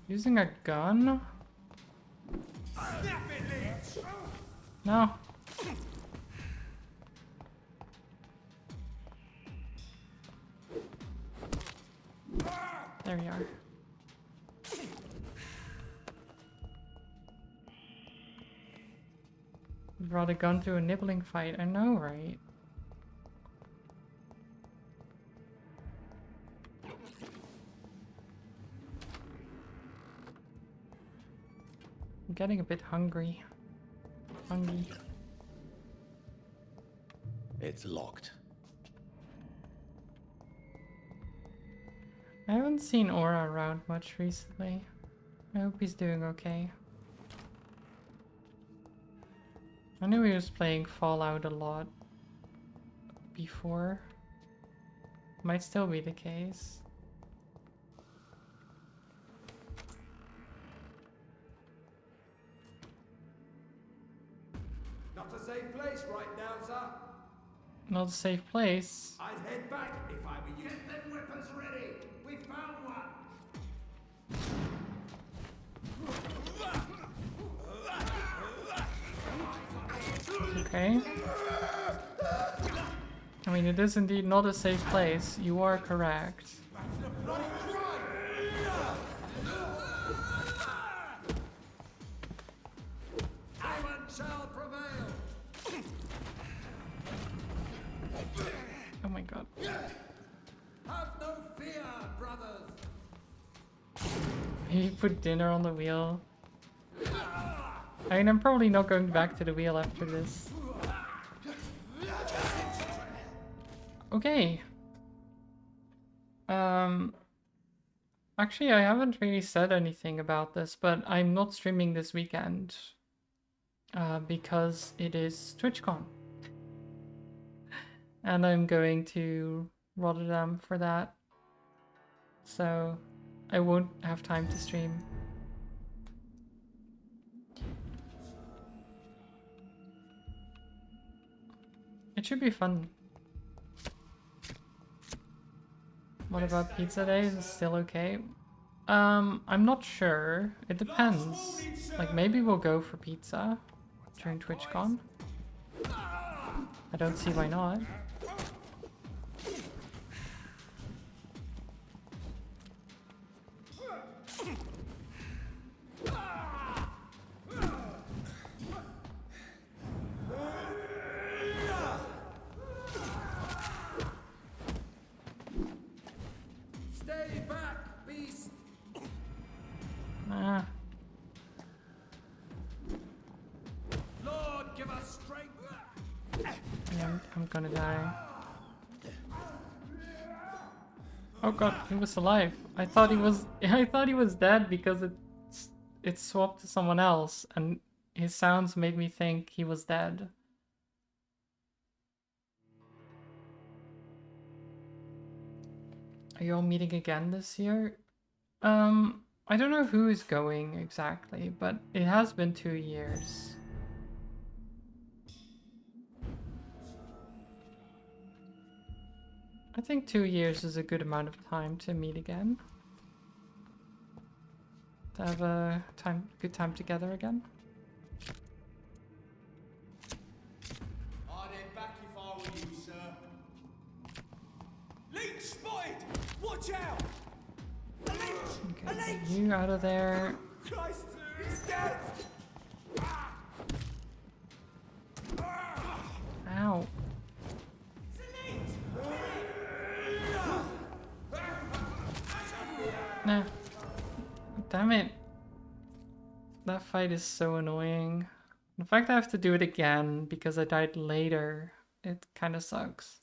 Using a gun? Snap it, Leech! No. There we are. Brought a gun to a nibbling fight. I know, right? I'm getting a bit hungry. Hungry. It's locked. I haven't seen Aura around much recently. I hope he's doing okay. I knew he was playing Fallout a lot before. Might still be the case. Not a safe place right now, sir. Not a safe place. I'd head back if I were you. Get them weapons ready. We found one. Okay. I mean, it is indeed not a safe place. You are correct. Iron shall prevail. Oh my god. Have no fear, brothers. He put dinner on the wheel. I mean, I'm probably not going back to the wheel after this. Okay. Actually, I haven't really said anything about this, but I'm not streaming this weekend. Because it is TwitchCon. And I'm going to Rotterdam for that. So, I won't have time to stream. It should be fun. What about pizza day? Is it still okay? I'm not sure. It depends. Like, maybe we'll go for pizza during TwitchCon. I don't see why not. Stay back, beast. Ah, Lord, give us strength. yeah, I'm gonna die. Oh god, he was alive. I thought he was dead because it swapped to someone else and his sounds made me think he was dead. Are you all meeting again this year? I don't know who is going exactly, but it has been 2 years. I think 2 years is a good amount of time to meet again. To have a good time together again. I'd head back if I were you, sir. Leech spotted! Watch out! A leech! A Okay, leech! get you out of there. Christ, he's dead! Ow. Nah. Damn it. That fight is so annoying. The fact I have to do it again because I died later, it kind of sucks.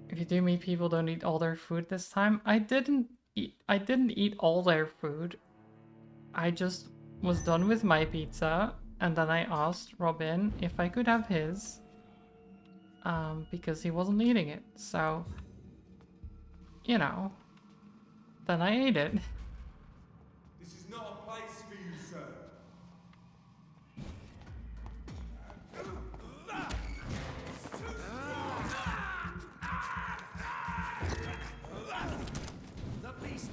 If you do meet people, don't eat all their food this time. I didn't eat all their food. I just was done with my pizza and then I asked Robin if I could have his. Because he wasn't eating it. So, you know, then I ate it. This is not a place for you, sir. The beast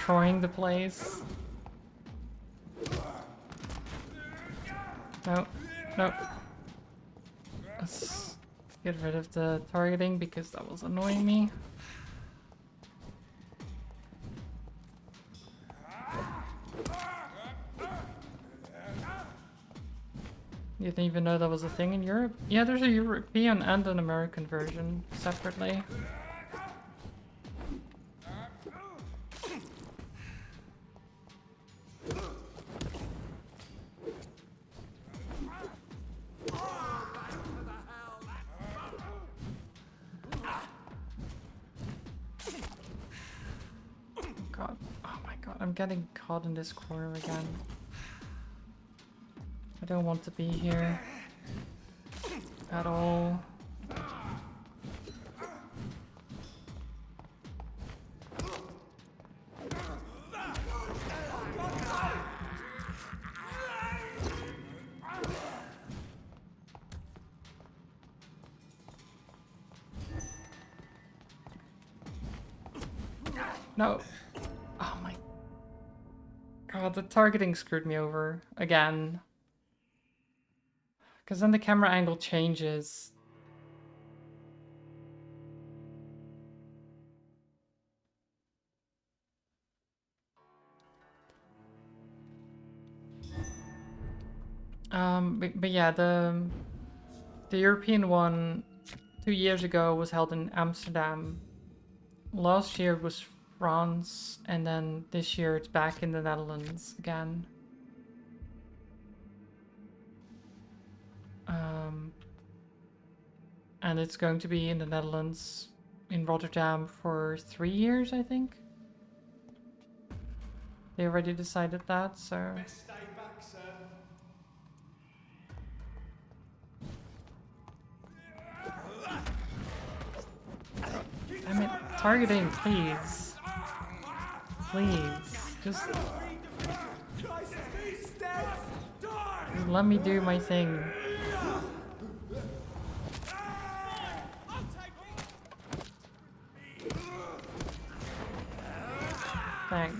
destroying the place. No, no. Let's get rid of the targeting because that was annoying me. You didn't even know that was a thing in Europe? Yeah, there's a European and an American version separately. God, oh my god, I'm getting caught in this corner again. I don't want to be here at all. No. Oh my god, the targeting screwed me over again. Because then the camera angle changes. But yeah, the European one 2 years ago was held in Amsterdam. Last year was France, and then this year it's back in the Netherlands again. And it's going to be in the Netherlands, in Rotterdam, for 3 years, I think. They already decided that, so... Best stay back, sir. I mean, targeting, please. Please, just let me do my thing. Thanks.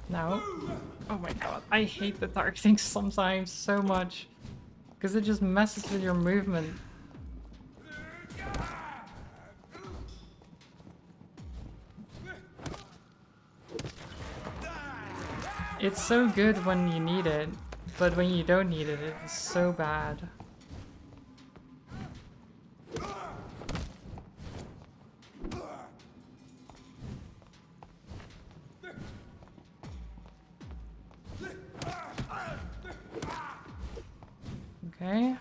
No. Oh my god, I hate the targeting sometimes so much. Because it just messes with your movement. It's so good when you need it, but when you don't need it, it's so bad. Okay.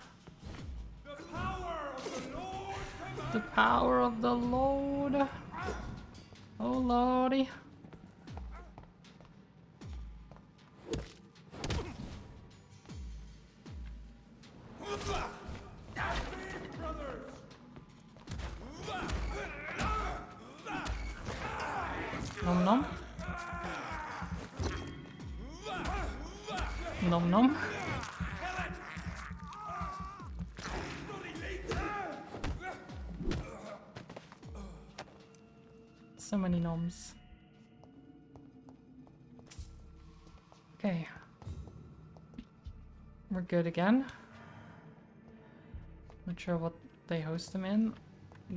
The power of the Lord. Oh lordy. Nom nom. Nom nom. So many noms. Okay. We're good again. Not sure what they host them in.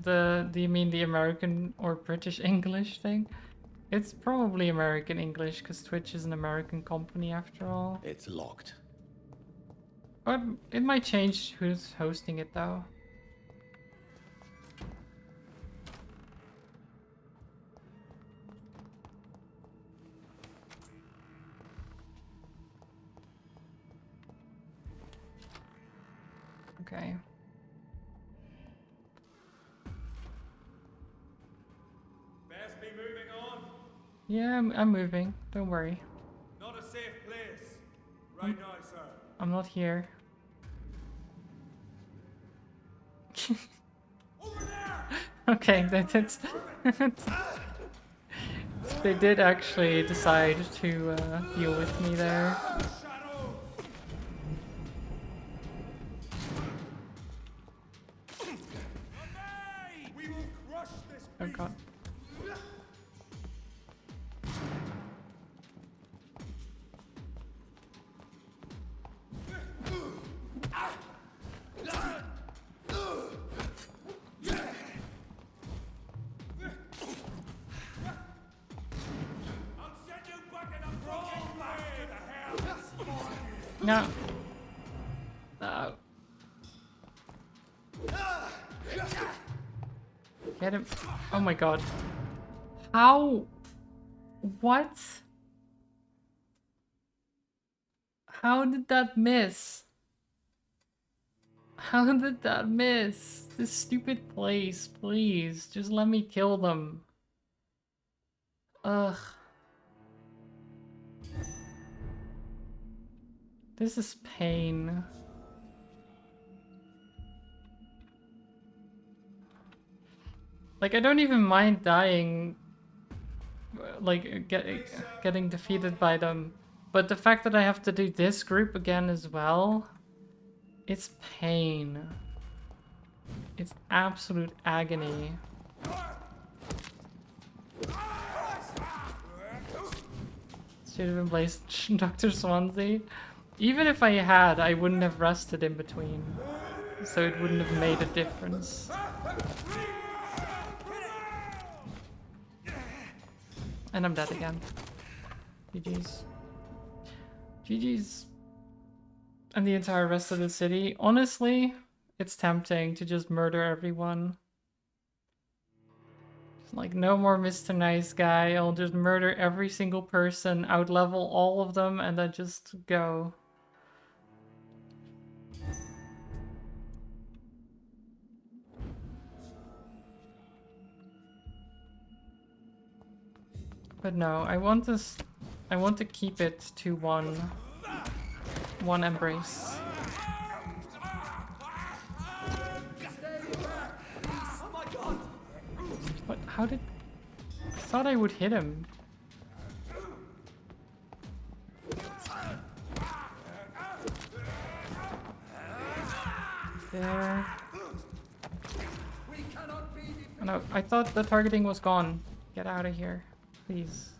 Do you mean the American or British English thing? It's probably American English because Twitch is an American company after all. It's locked. But it might change who's hosting it though. Okay. Best be moving on. Yeah, I'm moving. Don't worry. Not a safe place. Right now, sir. I'm not here. Over there! Okay, that's they did actually decide to deal with me there. Shadow! Crush this Oh beast. god. I'll send you back in a broken way, the hell. No. No. Get him. Oh my god. How? What? How did that miss? How did that miss? This stupid place, please. Just let me kill them. Ugh. This is pain. Like, I don't even mind dying, like, getting defeated by them. But the fact that I have to do this group again as well, it's pain. It's absolute agony. Should have been placed Dr. Swansea. Even if I had, I wouldn't have rested in between. So it wouldn't have made a difference. And I'm dead again. GG's. GG's. And the entire rest of the city. Honestly, it's tempting to just murder everyone. It's like, no more Mr. Nice Guy. I'll just murder every single person, outlevel all of them, and then just go. But no, I want this. I want to keep it to one embrace. What? How did? I thought I would hit him. There. Oh, no, I thought the targeting was gone. Get out of here, please.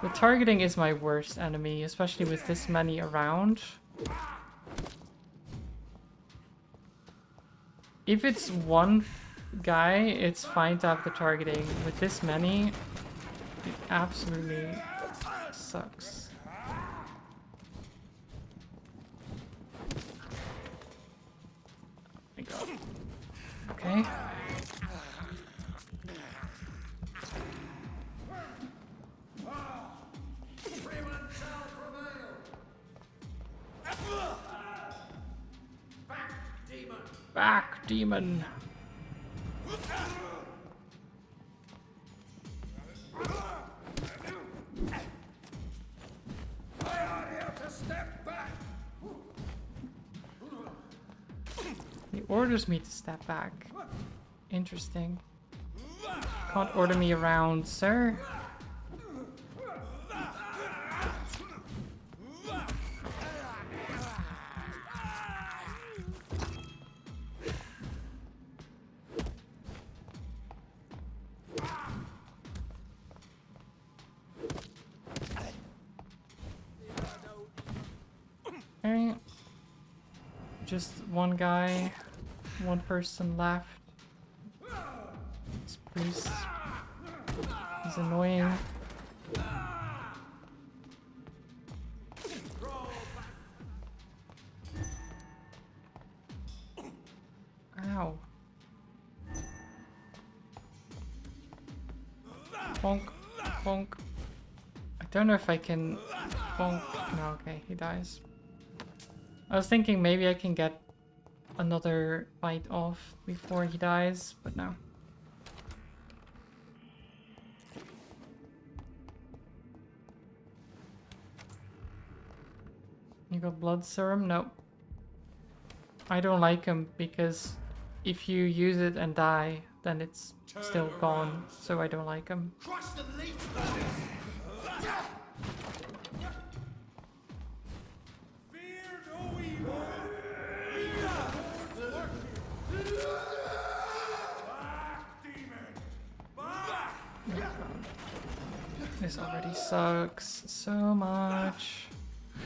The targeting is my worst enemy, especially with this many around. If it's one guy, it's fine to have the targeting. With this many, it absolutely sucks. Oh my god. Okay. Back, demon! He orders me to step back. Interesting. Can't order me around, sir. Okay. Just one guy, one person left. This priest is annoying. Ow. Bonk, bonk. I don't know if I can bonk. No, okay, he dies. I was thinking maybe I can get another bite off before he dies, but no. You got blood serum? No. I don't like him because if you use it and die, then it's still gone, so I don't like him. Crush the leech. Fear This already sucks so much. Oh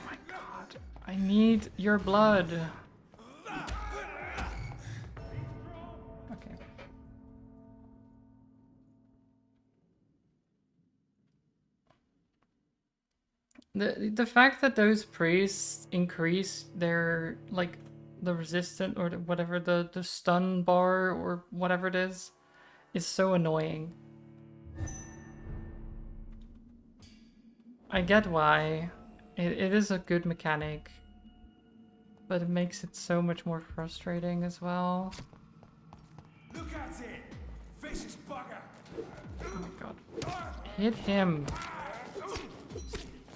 my god. I need your blood. Okay. The fact that those priests increase their like the resistant or whatever the stun bar or whatever it is so annoying. I get why. It is a good mechanic, but it makes it so much more frustrating as well. Look at it! Vicious bugger! Oh my god. Hit him!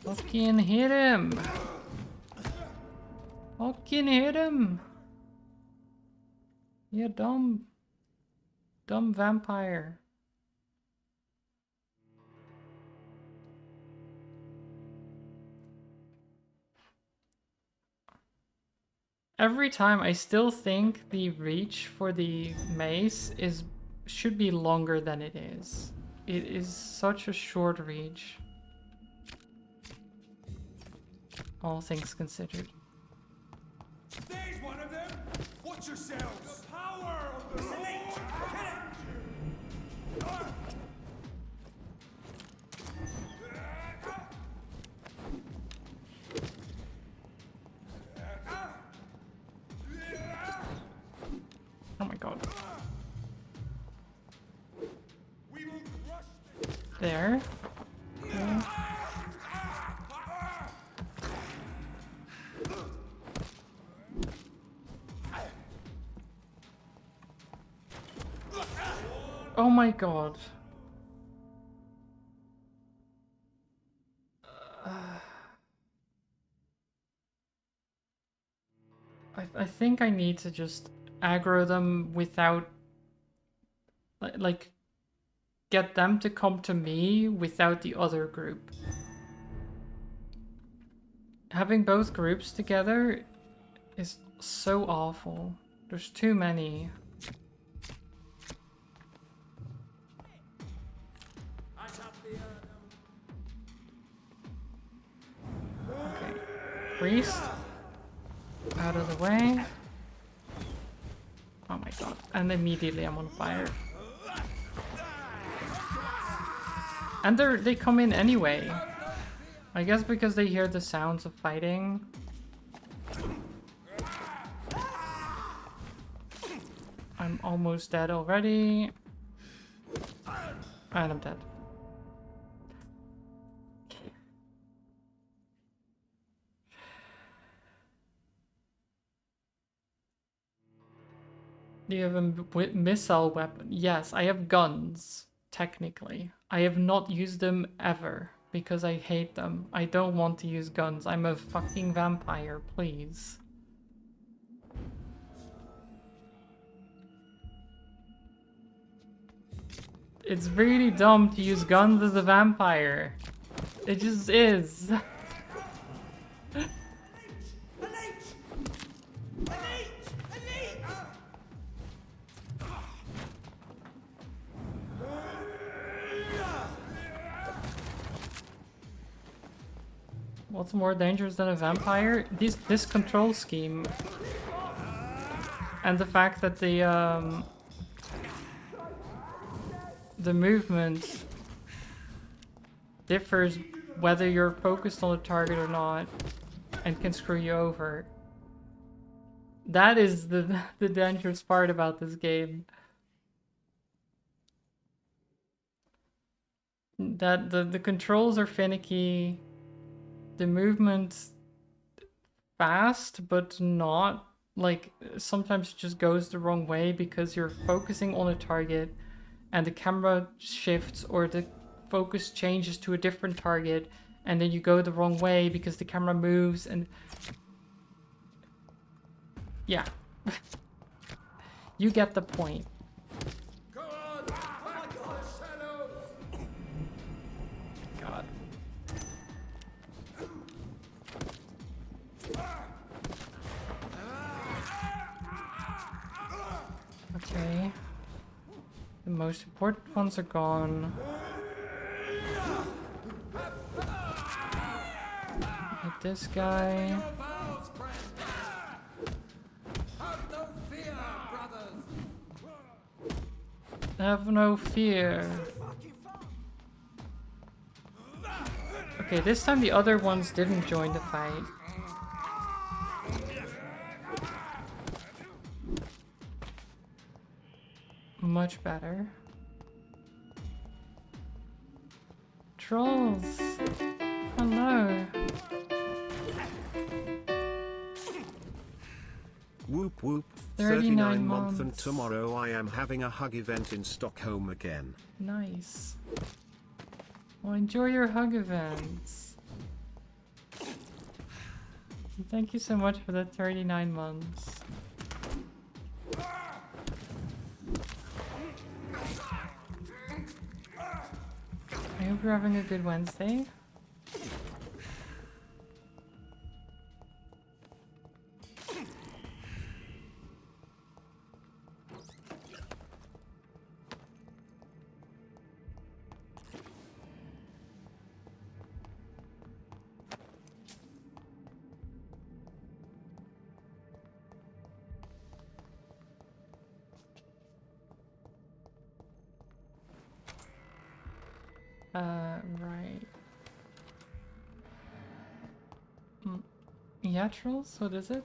Fucking hit him! Fucking hit him! You dumb vampire. Every time I still think the reach for the mace should be longer than it is. It is such a short reach. All things considered. There's one of them! Watch yourselves! The power of the leech! Hit it! Oh my god. We will crush this! There. Oh my god. I think I need to just aggro them without like get them to come to me without the other group. Having both groups together is so awful. There's too many. Okay. Priest. Out of the way. Oh my god. And immediately I'm on fire. And they come in anyway. I guess because they hear the sounds of fighting. I'm almost dead already. And I'm dead. Do you have a missile weapon? Yes, I have guns, technically. I have not used them ever, because I hate them. I don't want to use guns. I'm a fucking vampire, please. It's really dumb to use guns as a vampire. It just is. What's more dangerous than a vampire? This control scheme. And the fact that the movement differs whether you're focused on a target or not and can screw you over. That is the dangerous part about this game. That the controls are finicky. The movement fast, but not like sometimes it just goes the wrong way because you're focusing on a target and the camera shifts or the focus changes to a different target and then you go the wrong way because the camera moves and yeah. You get the point. God. most important ones are gone. Hit this guy. Have no fear. Okay, this time the other ones didn't join the fight. Much better. Trolls! Hello! Whoop whoop. 39 month and months. tomorrow I am having a hug event in Stockholm again. Nice. Well, enjoy your hug events. Thank you so much for the 39 months. I hope you're having a good Wednesday. Right. Theatrals? What is it?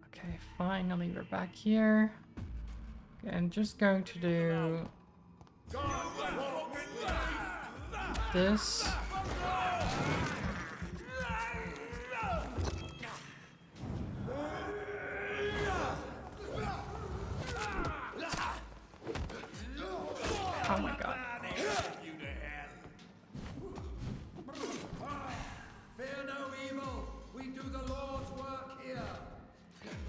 Okay, finally we're back here. Okay, I'm just going to do this. Oh my god. Fear no evil. We do the Lord's work here.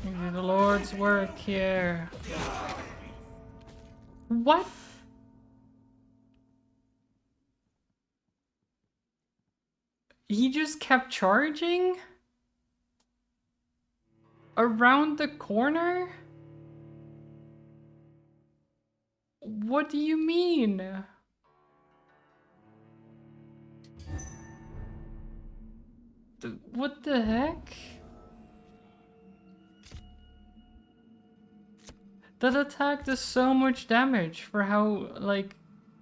We do the Lord's work here. What? He just kept charging? Around the corner? What do you mean? What the heck? That attack does so much damage for how, like,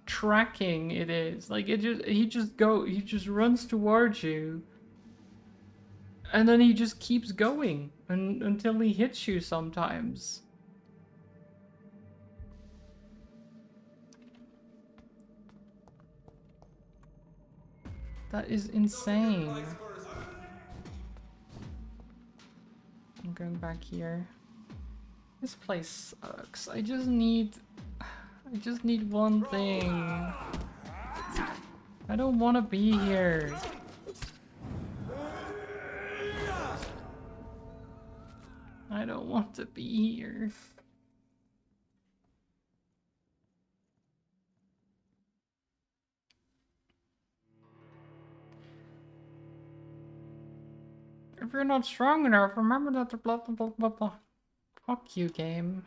tracking it is. Like, he just runs towards you. And then he just keeps going until he hits you sometimes. That is insane. I'm going back here. This place sucks. I just need one thing. I don't want to be here. I don't want to be here. If you're not strong enough, remember that the blah blah blah blah blah. Fuck you, game.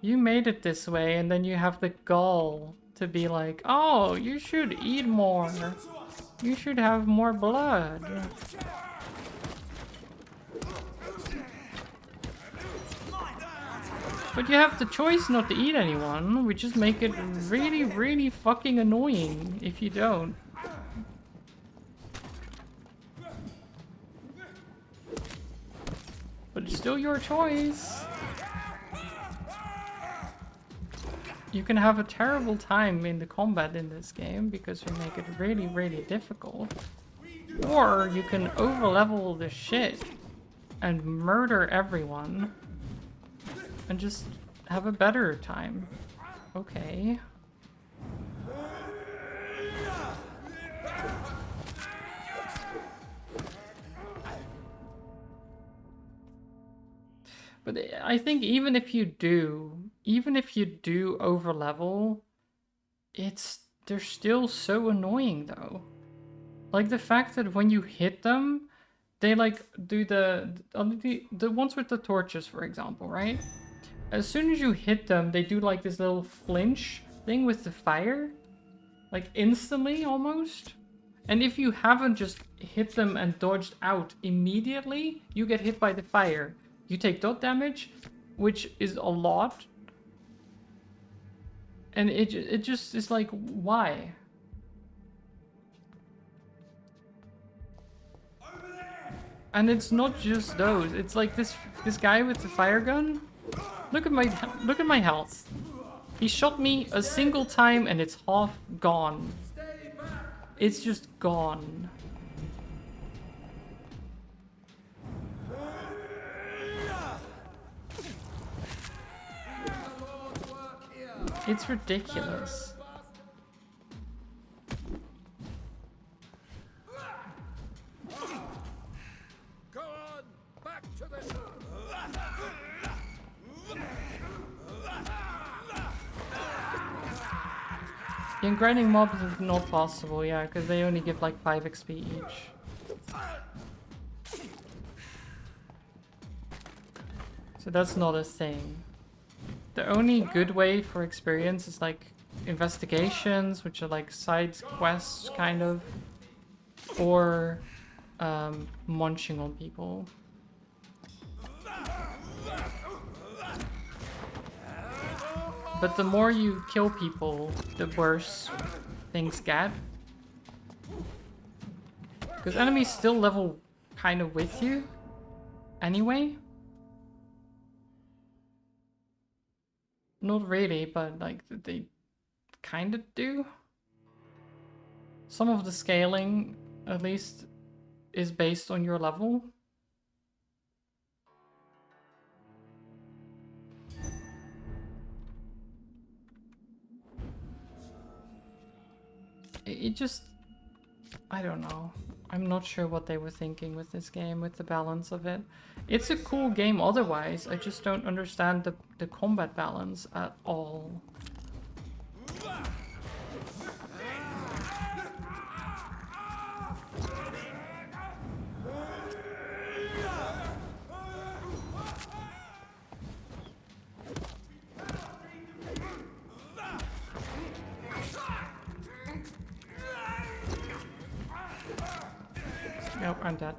You made it this way, and then you have the gall to be like, oh, you should eat more. You should have more blood. But you have the choice not to eat anyone. We just make it really, really fucking annoying if you don't. But it's still your choice. You can have a terrible time in the combat in this game because you make it really, really difficult. Or you can overlevel the shit and murder everyone and just have a better time. Okay. But I think even if you do overlevel, they're still so annoying though. Like the fact that when you hit them, they like do the ones with the torches, for example, right? As soon as you hit them, they do like this little flinch thing with the fire, like instantly almost. And if you haven't just hit them and dodged out immediately, you get hit by the fire. You take dot damage, which is a lot. And it just is like, why? And it's not just those. It's like this guy with the fire gun. Look at my health. He shot me a single time and it's half gone. It's just gone. It's ridiculous. Go on, back to the Yeah, grinding mobs is not possible, yeah, because they only give like 5 XP each. So that's not a thing. The only good way for experience is like investigations, which are like side quests, kind of, or munching on people. But the more you kill people, the worse things get. Because enemies still level kind of with you anyway. Not really, but like they kind of do. Some of the scaling, at least, is based on your level. It just... I don't know. I'm not sure what they were thinking with this game, with the balance of it. It's a cool game otherwise, I just don't understand the combat balance at all. Nope, I'm dead.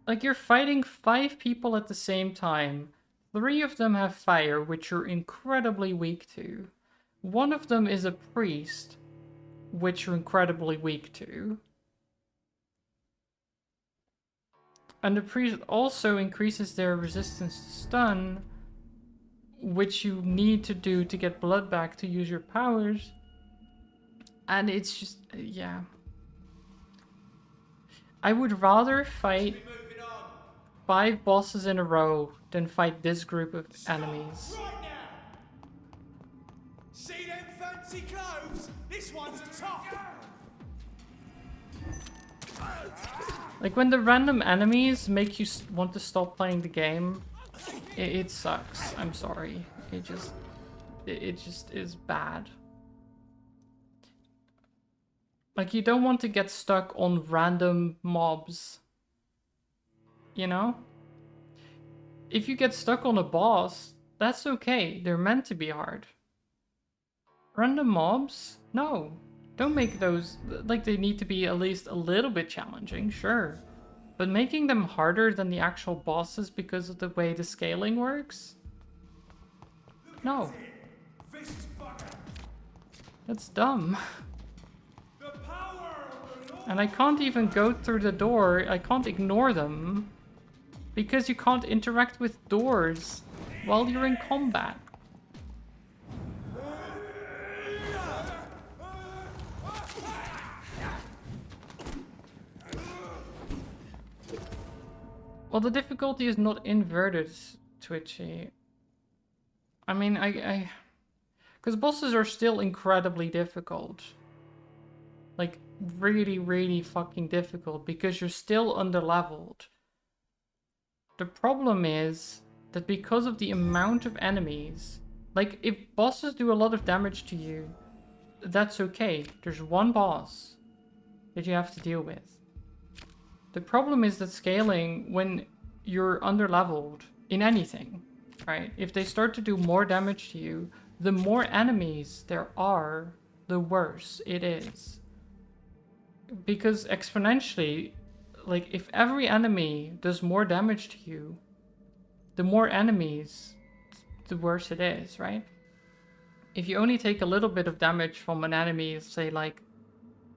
Like, you're fighting 5 people at the same time. 3 of them have fire, which you're incredibly weak to. 1 of them is a priest, which you're incredibly weak to. And the priest also increases their resistance to stun, which you need to do to get blood back to use your powers. And it's just, yeah. I would rather fight 5 bosses in a row than fight this group of enemies. Right now! See them fancy clothes? This one's a tough. Like, when the random enemies make you want to stop playing the game, it sucks. I'm sorry. It just is bad. Like, you don't want to get stuck on random mobs. You know? If you get stuck on a boss, that's okay. They're meant to be hard. Random mobs? No. Don't make those... Like, they need to be at least a little bit challenging, sure. But making them harder than the actual bosses because of the way the scaling works? No. That's dumb. And I can't even go through the door. I can't ignore them. Because you can't interact with doors while you're in combat. Well, the difficulty is not inverted, Twitchy. I mean, because bosses are still incredibly difficult. Like, really, really fucking difficult because you're still underleveled. The problem is that because of the amount of enemies, like, if bosses do a lot of damage to you, that's okay. There's one boss that you have to deal with. The problem is that scaling, when you're underleveled in anything, right? If they start to do more damage to you, the more enemies there are, the worse it is. Because exponentially, like if every enemy does more damage to you, the more enemies, the worse it is, right? If you only take a little bit of damage from an enemy, say like,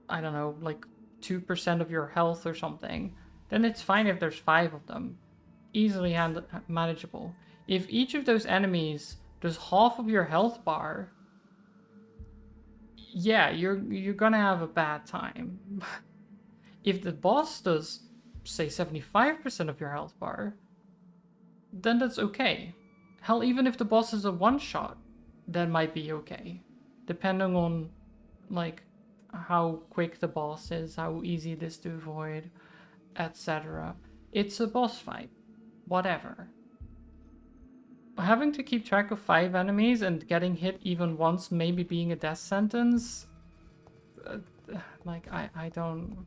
I don't know, like 2% of your health or something, then it's fine if there's 5 of them. Easily manageable. If each of those enemies does half of your health bar, yeah, you're gonna have a bad time. If the boss does, say, 75% of your health bar, then that's okay. Hell, even if the boss is a one-shot, that might be okay. Depending on, like, how quick the boss is, how easy it is to avoid, etc. It's a boss fight. Whatever. Having to keep track of 5 enemies and getting hit even once maybe being a death sentence, like, I don't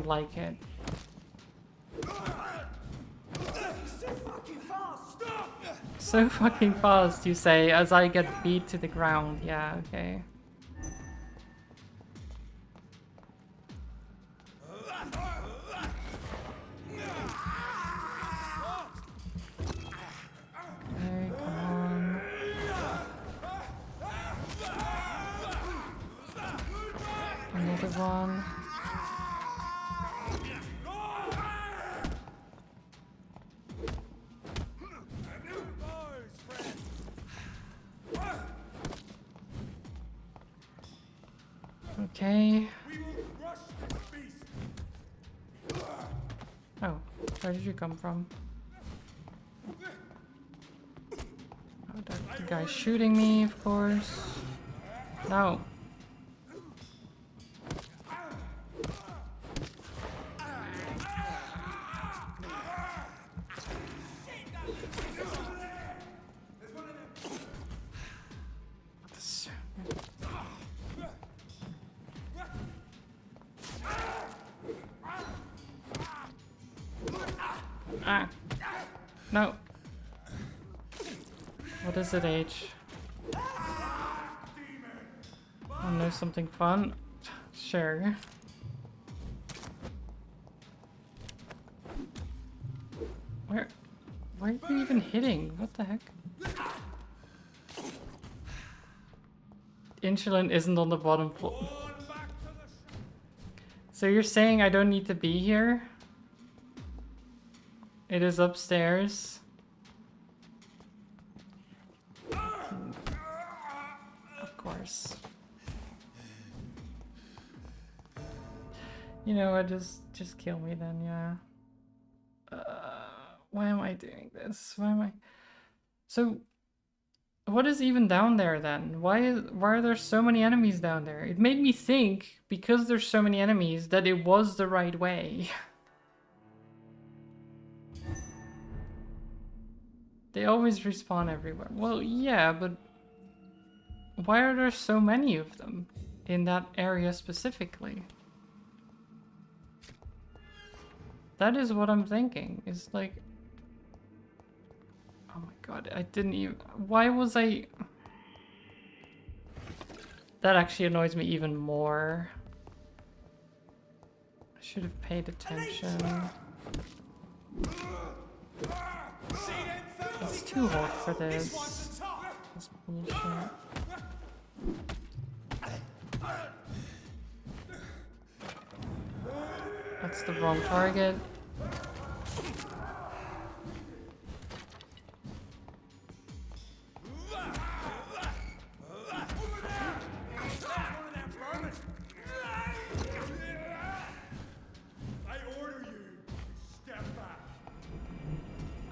like it. So fucking fast, you say, as I get beat to the ground. Yeah, okay. Okay, come on. Another one. Okay. Oh, where did you come from? Oh, the guy's shooting me, of course. No. Ah. No. What is it, H? Oh, no, something fun? Sure. Where are you even hitting? What the heck? Insulin isn't on the bottom floor. So you're saying I don't need to be here? It is upstairs. Of course. You know what, just kill me then, yeah. Why am I doing this? Why am I... So, what is even down there then? Why are there so many enemies down there? It made me think, because there's so many enemies, that it was the right way. They always respawn everywhere. Well, yeah, but why are there so many of them in that area specifically? That is what I'm thinking. It's like... Oh my god, I didn't even... Why was I... That actually annoys me even more. I should have paid attention. It's too hard for this. This bullshit. That's the wrong target.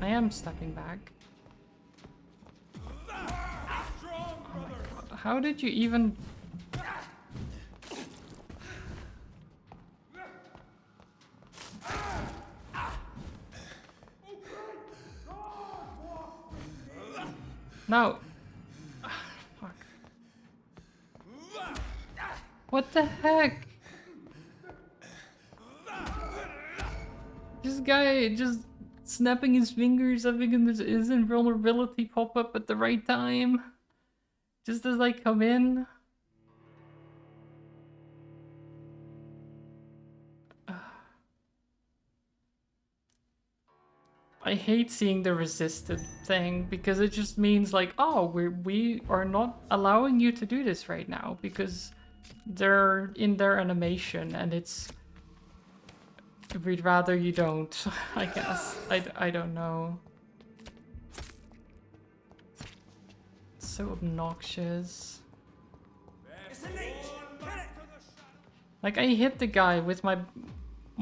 I am stepping back. Oh my god, how did you even... No! Fuck. What the heck? guy just snapping his fingers, having his invulnerability pop up at the right time. Just as I come in. I hate seeing the resisted thing because it just means like, oh, we are not allowing you to do this right now because they're in their animation and it's we'd rather you don't. I guess I don't know. It's so obnoxious. Like I hit the guy with my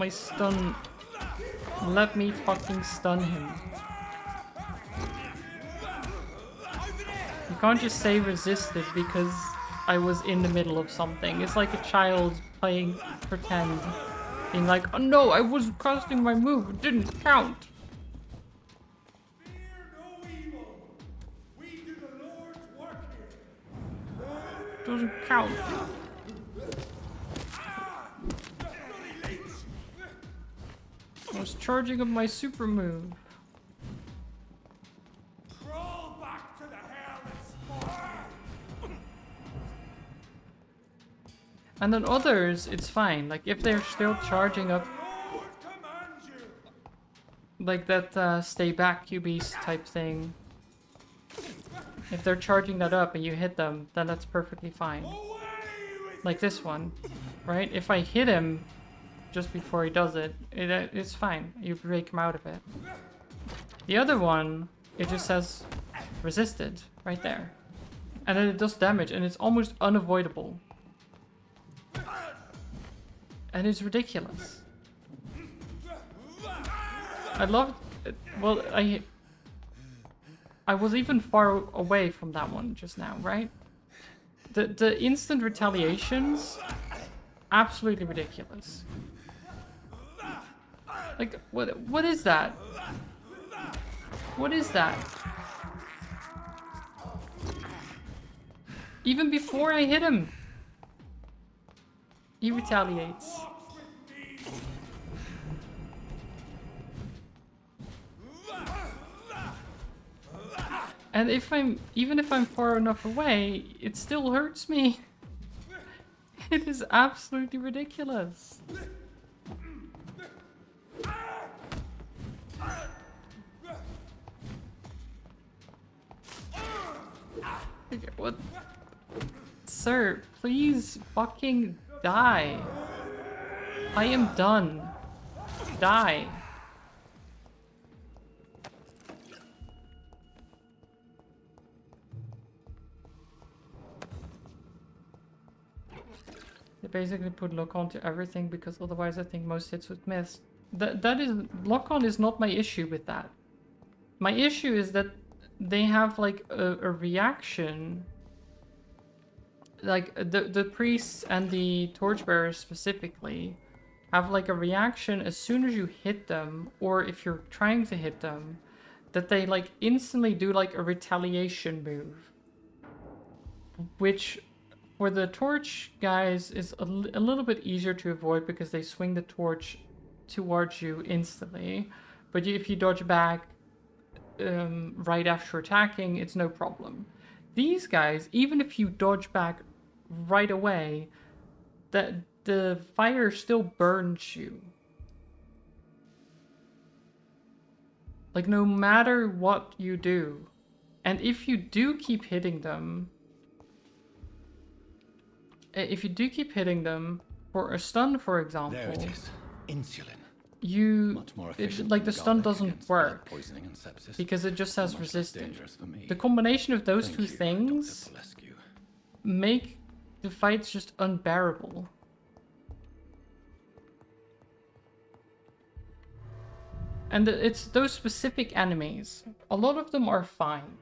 stun. Let me fucking stun him. You can't just say resisted because I was in the middle of something. It's like a child playing pretend. Being like, oh no, I was casting my move, it didn't count. Fear no evil. We do the Lord's work here. Doesn't count. I was charging up my super move. Crawl back to the hell that spawned you. And then others, it's fine. Like if they're still charging up Lord commands you. like that stay back you beast type thing. If they're charging that up and you hit them, then that's perfectly fine. Like this one, right? If I hit him just before he does it, it's fine. You break him out of it. The other one, it just says resisted right there. And then it does damage and it's almost unavoidable. And it's ridiculous. I love it. Well, I was even far away from that one just now, right? The instant retaliations, absolutely ridiculous. Like, what is that? What is that? Even before I hit him, he retaliates. And even if I'm far enough away, it still hurts me. It is absolutely ridiculous. What? Sir, please fucking die. I am done. Die. They basically put lock-on to everything because otherwise I think most hits would miss. That is, lock-on is not my issue with that. My issue is that they have like a reaction. Like the priests and the torchbearers specifically have like a reaction as soon as you hit them, or if you're trying to hit them, that they like instantly do like a retaliation move, which for the torch guys is a little bit easier to avoid because they swing the torch towards you instantly. But if you dodge back right after attacking, it's no problem. These guys, even if you dodge back right away, the fire still burns you. Like no matter what you do. And if you do keep hitting them, for a stun, for example, There it is. Insulin. Much more efficient like the than stun garlic doesn't against blood work poisoning and sepsis. because it just says Much less resistant. dangerous for me. The combination of those Thank two you, things Dr. Polescu. make the fights just unbearable. And it's those specific enemies. A lot of them are fine.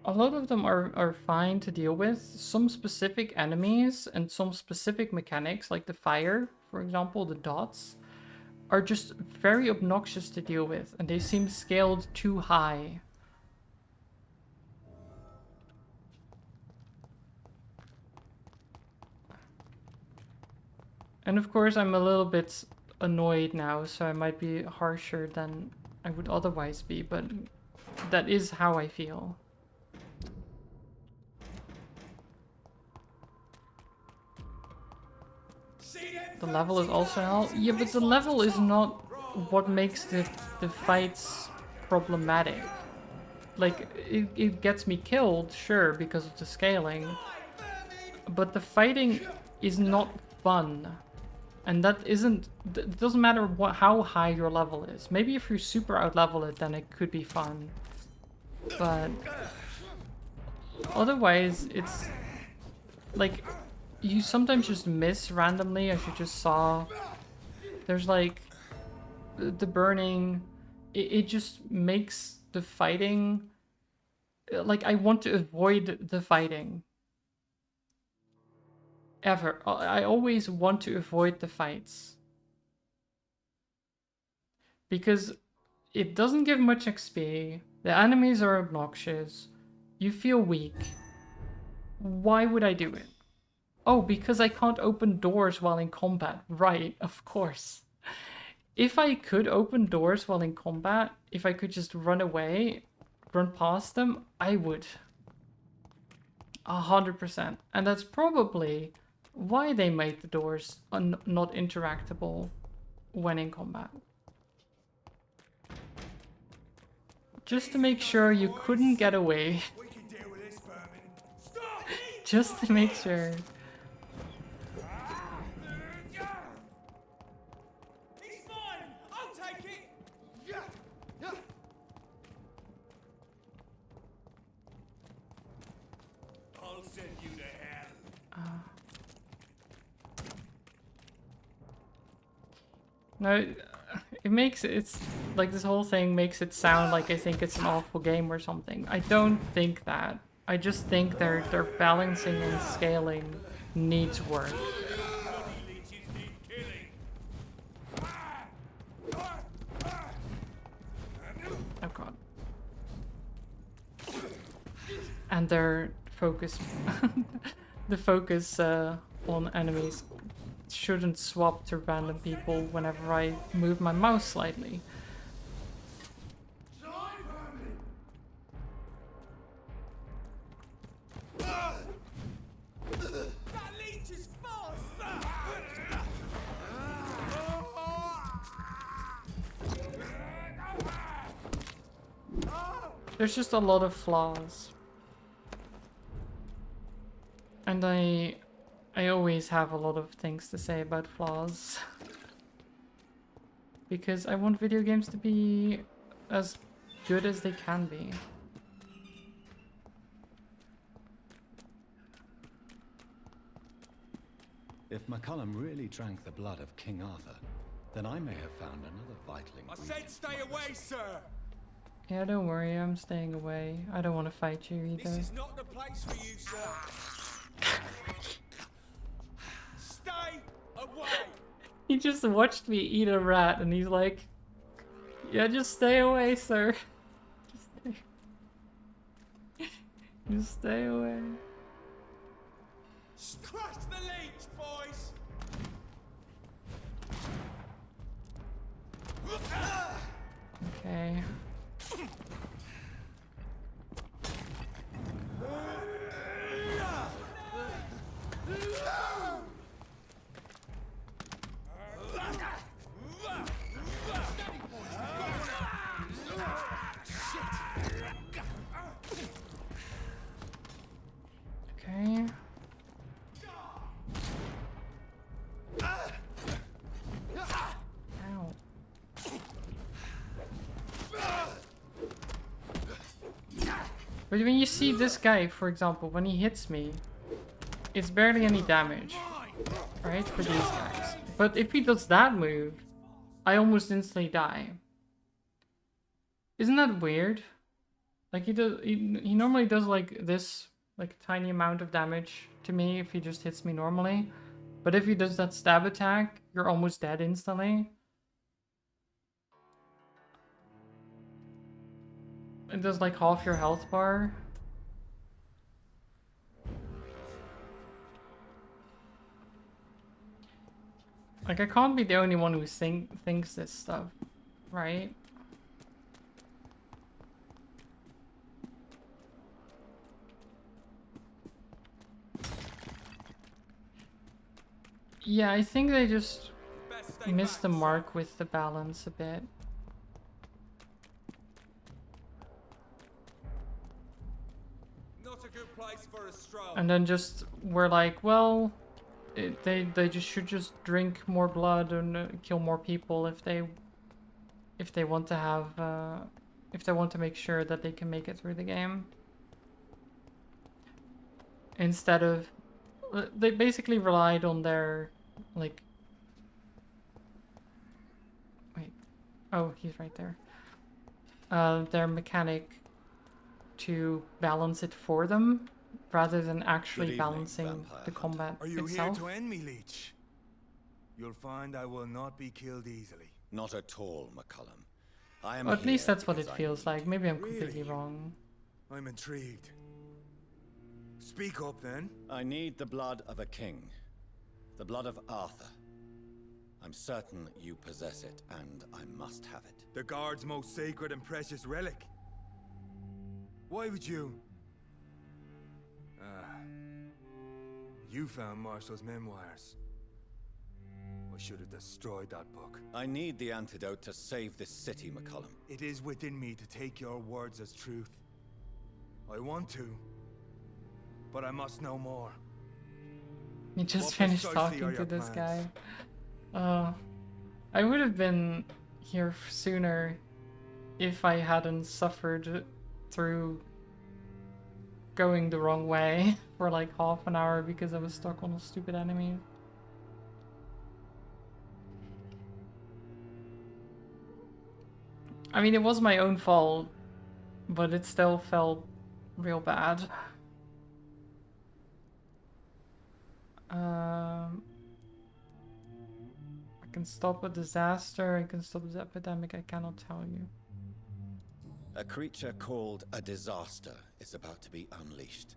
A lot of them are fine to deal with. Some specific enemies and some specific mechanics, like the fire, for example, the dots, are just very obnoxious to deal with, and they seem scaled too high. And of course, I'm a little bit annoyed now, so I might be harsher than I would otherwise be, but that is how I feel. The level is also hell. Yeah, but the level is not what makes the fights problematic. Like, it gets me killed, sure, because of the scaling. But the fighting is not fun. And that isn't... It doesn't matter how high your level is. Maybe if you super out-level it, then it could be fun. But... otherwise, it's... like... you sometimes just miss randomly, as you just saw. There's like... the burning... It just makes the fighting... like, I want to avoid the fighting. Ever. I always want to avoid the fights. Because it doesn't give much XP. The enemies are obnoxious. You feel weak. Why would I do it? Oh, because I can't open doors while in combat. Right, of course. If I could open doors while in combat, if I could just run away, run past them, I would. 100%. And that's probably why they made the doors not interactable when in combat. Just to make sure you couldn't get away. We can deal with this, vermin. Stop! Just to make sure. He's mine! I'll take it! I'll send you to hell. No, it makes it's like this whole thing makes it sound like I think it's an awful game or something. I don't think that. I just think their balancing and scaling needs work. Oh god. And their focus the focus on enemies shouldn't swap to random people whenever I move my mouse slightly. That leech is fast! There's just a lot of flaws. And I always have a lot of things to say about flaws. Because I want video games to be as good as they can be. If McCullum really drank the blood of King Arthur, then I may have found another vital I ingredient. said stay away, sir! Yeah, don't worry, I'm staying away. I don't want to fight you either. This is not the place for you, sir. Stay away! He just watched me eat a rat and he's like, yeah, just stay away, sir. Just stay away. Crush the leech, boys! Okay. Okay. Ow. But when you see this guy, for example, when he hits me, it's barely any damage, right, for these guys. But if he does that move, I almost instantly die. Isn't that weird? Like he normally does like this, like a tiny amount of damage to me if he just hits me normally. But if he does that stab attack, you're almost dead instantly. It does like half your health bar. Like, I can't be the only one who thinks this stuff, right? Yeah, I think they just Best stay missed the back, mark with the balance a bit. Not a good place for a stroll. And then just were like, well, they just should just drink more blood and kill more people if they want to have if they want to make sure that they can make it through the game. Instead of they basically relied on their like wait, oh, he's right there. Their mechanic to balance it for them rather than actually evening, balancing Vampire the Hunter. combat Are you itself. here to end me, Leech? You'll find I will not be killed easily. Not at all, McCullum. I am Or at least here that's what it because I feels need like. you. Maybe I'm completely Really? wrong. I'm intrigued. Speak up, then. I need the blood of a king. The blood of Arthur. I'm certain you possess it, and I must have it. The guard's most sacred and precious relic. Why would you? Ah. You found Marshall's memoirs. I should have destroyed that book. I need the antidote to save this city, McCullum. It is within me to take your words as truth. I want to, but I must know more. You just What finished precisely talking are to your this guy. plans? I would have been here sooner if I hadn't suffered through going the wrong way for like half an hour because I was stuck on a stupid enemy. I mean, it was my own fault, but it still felt real bad. I can stop a disaster, I can stop this epidemic, I cannot tell you. A creature called a disaster is about to be unleashed.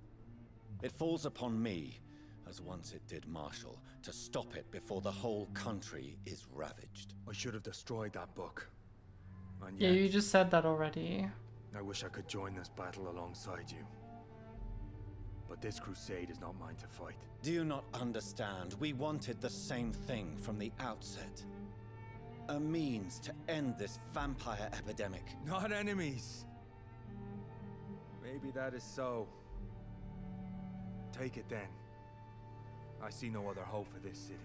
It falls upon me, as once it did Marshall, to stop it before the whole country is ravaged. I should have destroyed that book. And Yeah, yet, you just said that already. I wish I could join this battle alongside you. But this crusade is not mine to fight. Do you not understand? We wanted the same thing from the outset. A means to end this vampire epidemic. Not enemies. Maybe that is so. Take it then. I see no other hope for this city.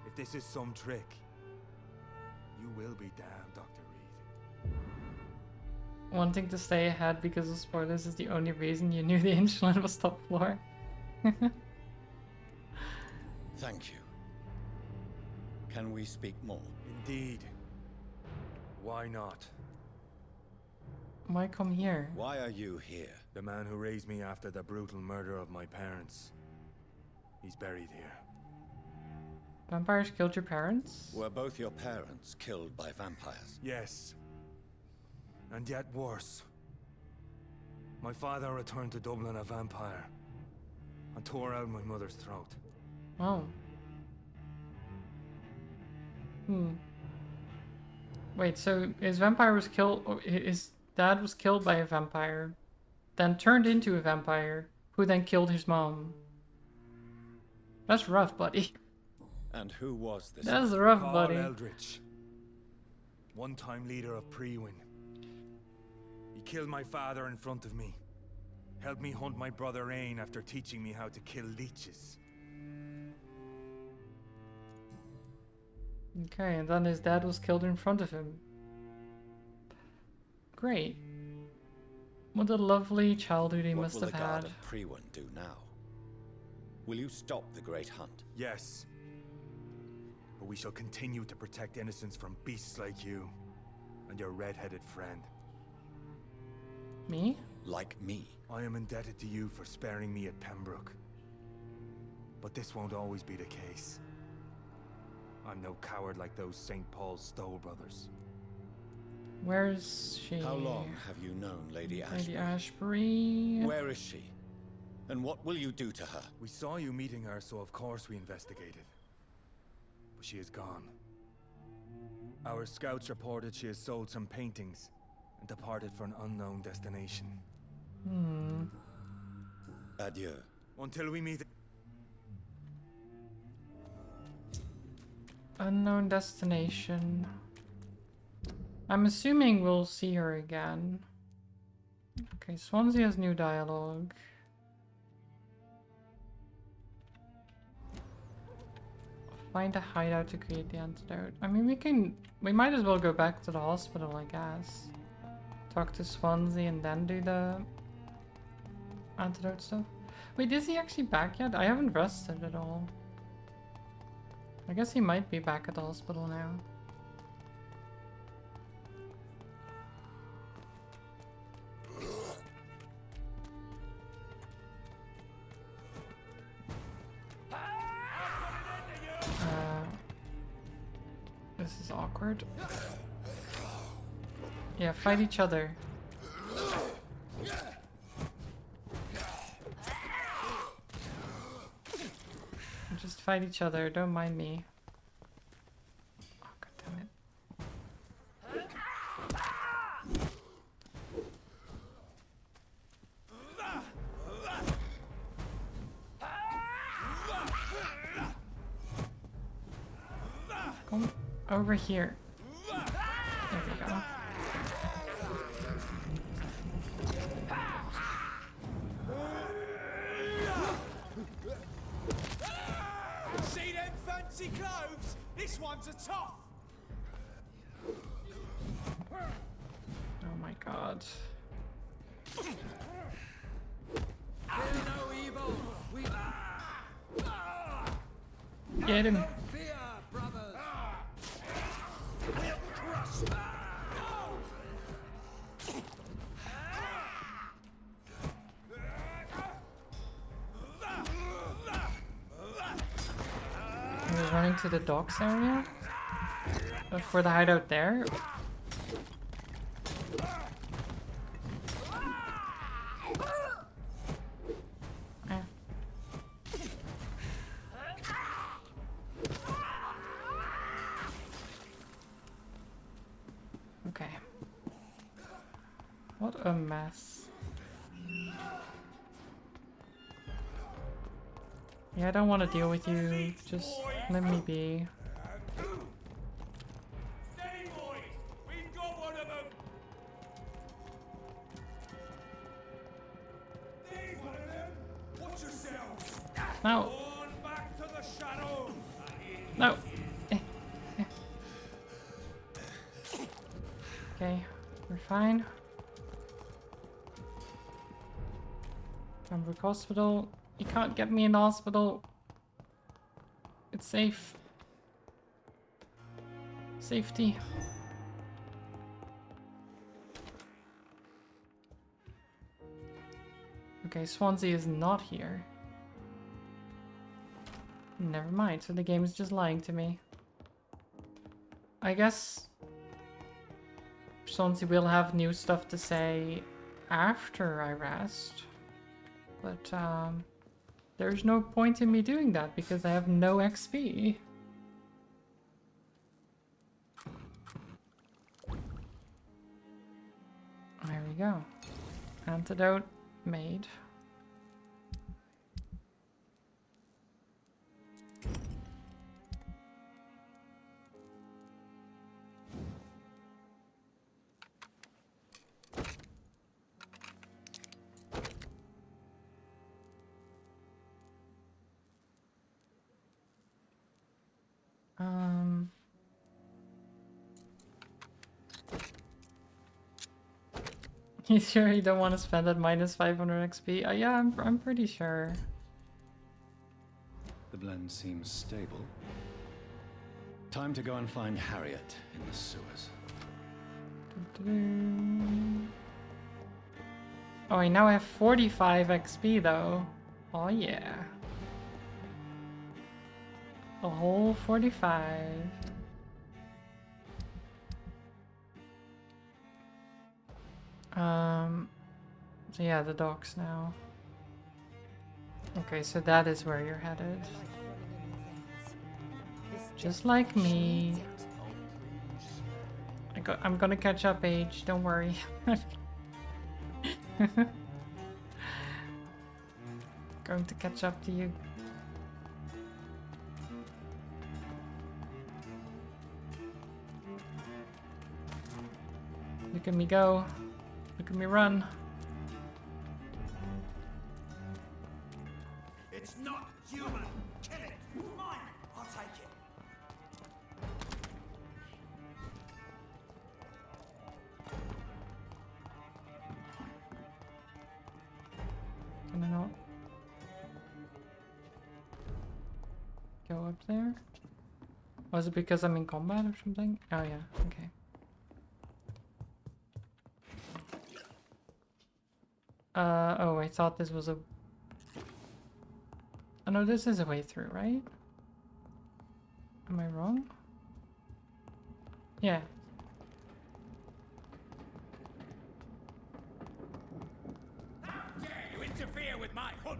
If this is some trick, you will be damned, Dr. Reed. Wanting to stay ahead because of spoilers is the only reason you knew the insulin was top floor. Thank you. Can we speak more? Indeed. Why not? Why come here? Why are you here? The man who raised me after the brutal murder of my parents. He's buried here. Vampires killed your parents? Were both your parents killed by vampires? Yes. And yet worse. My father returned to Dublin a vampire and tore out my mother's throat. Oh. Wait, so his vampire was killed, or his dad was killed by a vampire, then turned into a vampire, who then killed his mom. That's rough, buddy. And who was this? That's rough, Carl buddy. Eldritch, one-time leader of Prewin. He killed my father in front of me. Helped me hunt my brother Ain after teaching me how to kill leeches. Okay, and then his dad was killed in front of him. Great. What a lovely childhood he What must will have the guard had. of Prewin do now? Will you stop the Great Hunt? Yes. But we shall continue to protect innocents from beasts like you and your red-headed friend. Me? Like me? I am indebted to you for sparing me at Pembroke. But this won't always be the case. I'm no coward like those St. Paul's Stowe brothers. Where's she? How long have you known Lady Ashbury? Lady Ashbury. Where is she? And what will you do to her? We saw you meeting her, so of course we investigated. but she is gone. Our scouts reported she has sold some paintings and departed for an unknown destination. Hmm. Adieu. Until we meet. Unknown destination. I'm assuming we'll see her again. Okay, Swansea has new dialogue. Find a hideout to create the antidote. I mean, we might as well go back to the hospital, I guess. Talk to Swansea and then do the antidote stuff. Wait, is he actually back yet? I haven't rested at all. I guess he might be back at the hospital now. This is awkward. Yeah, fight each other. Just fight each other, don't mind me. Oh, God damn it. Come over here. There we go. See them fancy clothes? This one's a top. Oh my god. No evil. We Get him. fear, brothers. We'll crush. We're running to the docks area? For the hideout there? Eh. Okay. What a mess. Yeah, I don't want to deal with you. Just let me be. Steady, boys. We've got one of them. There's one of them. Watch yourselves. No. On back to the shadow. No. Okay, we're fine. Pembroke Hospital. You can't get me in the hospital. It's safe. Safety. Okay, Swansea is not here. Never mind, so the game is just lying to me. I guess Swansea will have new stuff to say after I rest. But, there's no point in me doing that because I have no XP. There we go. Antidote made. You sure you don't want to spend that minus 500 XP? Yeah, I'm pretty sure. The blend seems stable. Time to go and find Harriet in the sewers. Oh, I now have 45 XP though. Oh yeah. A whole 45. So yeah, the docks now. Okay, so that is where you're headed. Just like me. I'm gonna catch up, Age. Don't worry. Going to catch up to you. Look at me go. Look at me run. It's not human. Kill it. Mine. I'll take it. Can I not go up there? Was it because I'm in combat or something? Oh yeah, okay. Oh, I thought this was a... Oh no, this is a way through, right? Am I wrong? Yeah. How dare you interfere with my hunt?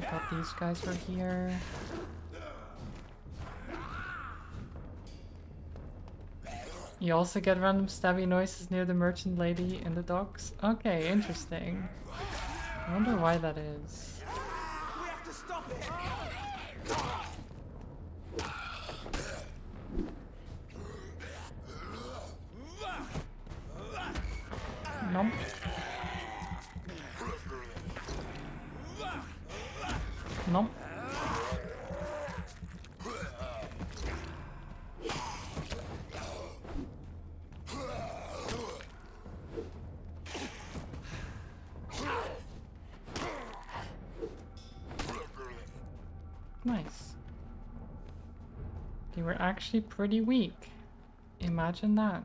Thought these guys were here. You also get random stabby noises near the merchant lady in the docks. Okay, interesting. I wonder why that is. We have to stop it. Nope. Nope. Nice. They were actually pretty weak. Imagine that.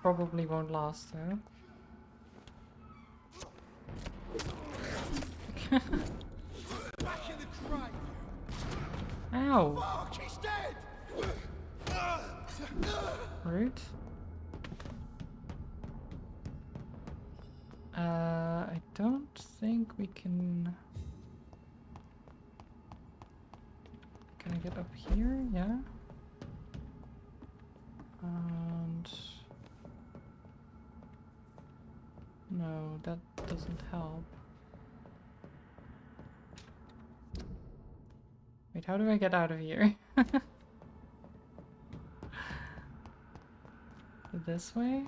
Probably won't last though. Back in the train. Ow! Fuck, he's dead. Rude. I don't think we can... Can I get up here? Yeah. And... No, that doesn't help. Wait, how do I get out of here? This way?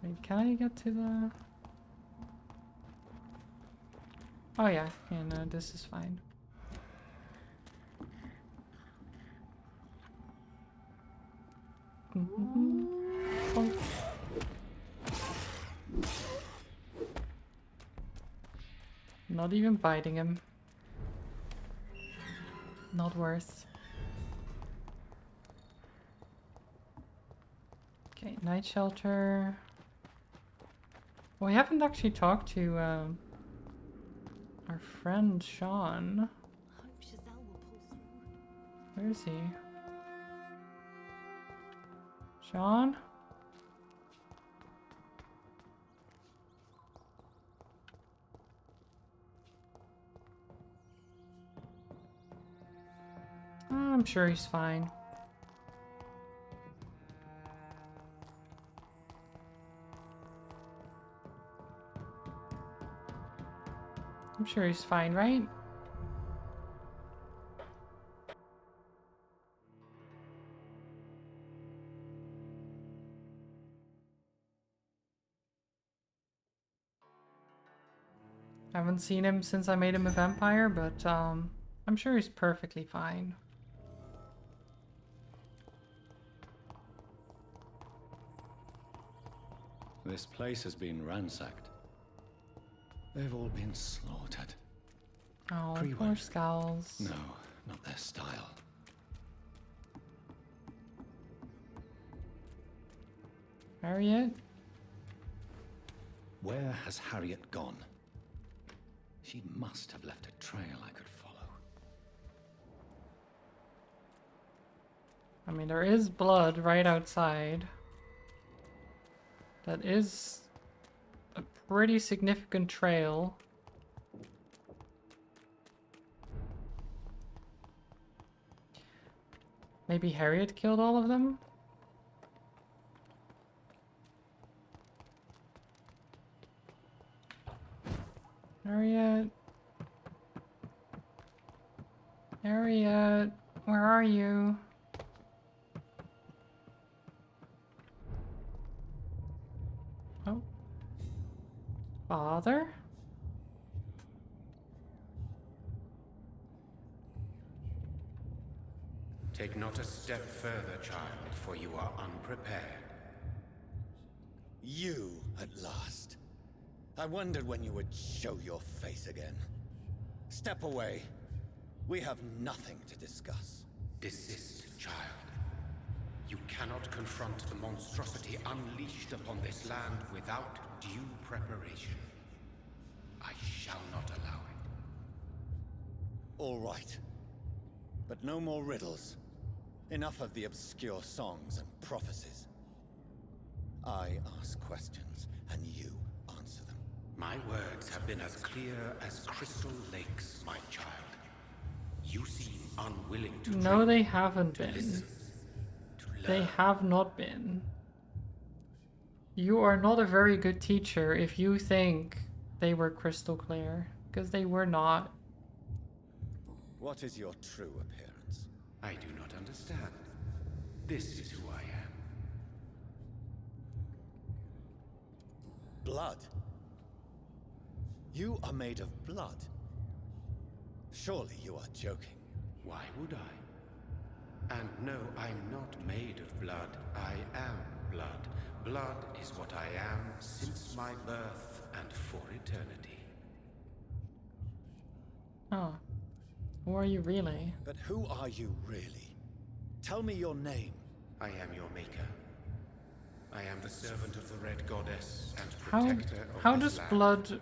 Wait, can I get to the... Oh yeah, yeah, no, this is fine. Bonk. Not even biting him. Not worth. Okay, night shelter. Well, we haven't actually talked to our friend Sean. Hope Giselle will pull through. Where is he? Sean? I'm sure he's fine. I'm sure he's fine, right? I haven't seen him since I made him a vampire, but I'm sure he's perfectly fine. This place has been ransacked. They've all been slaughtered. Oh, Pre-wed. poor Skulls. No, not their style. Harriet? Where has Harriet gone? She must have left a trail I could follow. I mean, there is blood right outside. That is a pretty significant trail. Maybe Harriet killed all of them? Harriet? Harriet, where are you? Oh. Father? Take not a step further, child, for you are unprepared. You, at last. I wondered when you would show your face again. Step away. We have nothing to discuss. Desist, child. You cannot confront the monstrosity unleashed upon this land without due preparation. I shall not allow it. All right. But no more riddles. Enough of the obscure songs and prophecies. I ask questions, and you answer them. My words have been as clear as crystal lakes, my child. You seem unwilling to No, drink, they haven't to been. listen, to They learn. have not been. You are not a very good teacher if you think they were crystal clear, because they were not. What is your true appearance? I do not understand. This is who I am. Blood? You are made of blood. Surely you are joking. Why would I? And no, I'm not made of blood. I am blood. Blood is what I am since my birth and for eternity. Oh. Who are you really? But who are you really? Tell me your name. I am your maker. I am the servant of the Red Goddess and How protector of how this does land. blood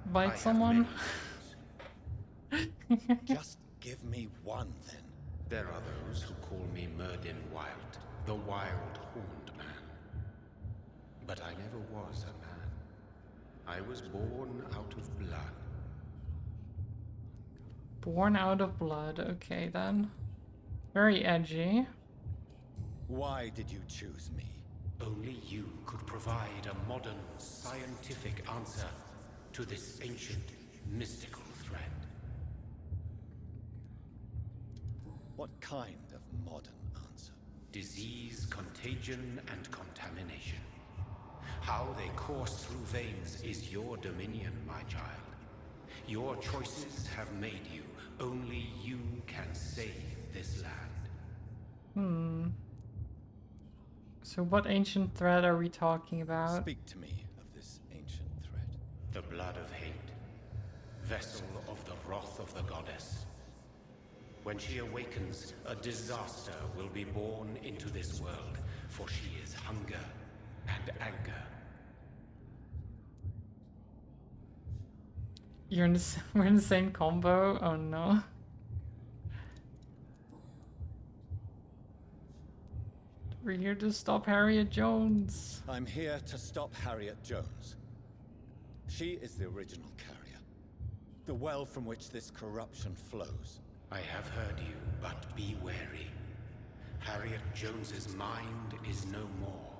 I bite have someone? many names. Just give me one, then. There are those who call me Merdin Wild, the Wild Horned Man. But I never was a man. I was born out of blood. Born out of blood. Okay, then. Very edgy. Why did you choose me? Only you could provide a modern, scientific answer to this ancient, mystical threat. What kind of modern answer? Disease, contagion, and contamination. How they course through veins is your dominion, my child. Your choices have made you. Only you can save this land. So what ancient thread are we talking about? Speak to me of this ancient threat. The blood of hate. Vessel of the wrath of the goddess. When she awakens, a disaster will be born into this world, for she is hunger and anger. You're in the, we're in the same combo? Oh no. We're here to stop Harriet Jones. I'm here to stop Harriet Jones. She is the original carrier. The well from which this corruption flows. I have heard you, but be wary. Harriet Jones's mind is no more.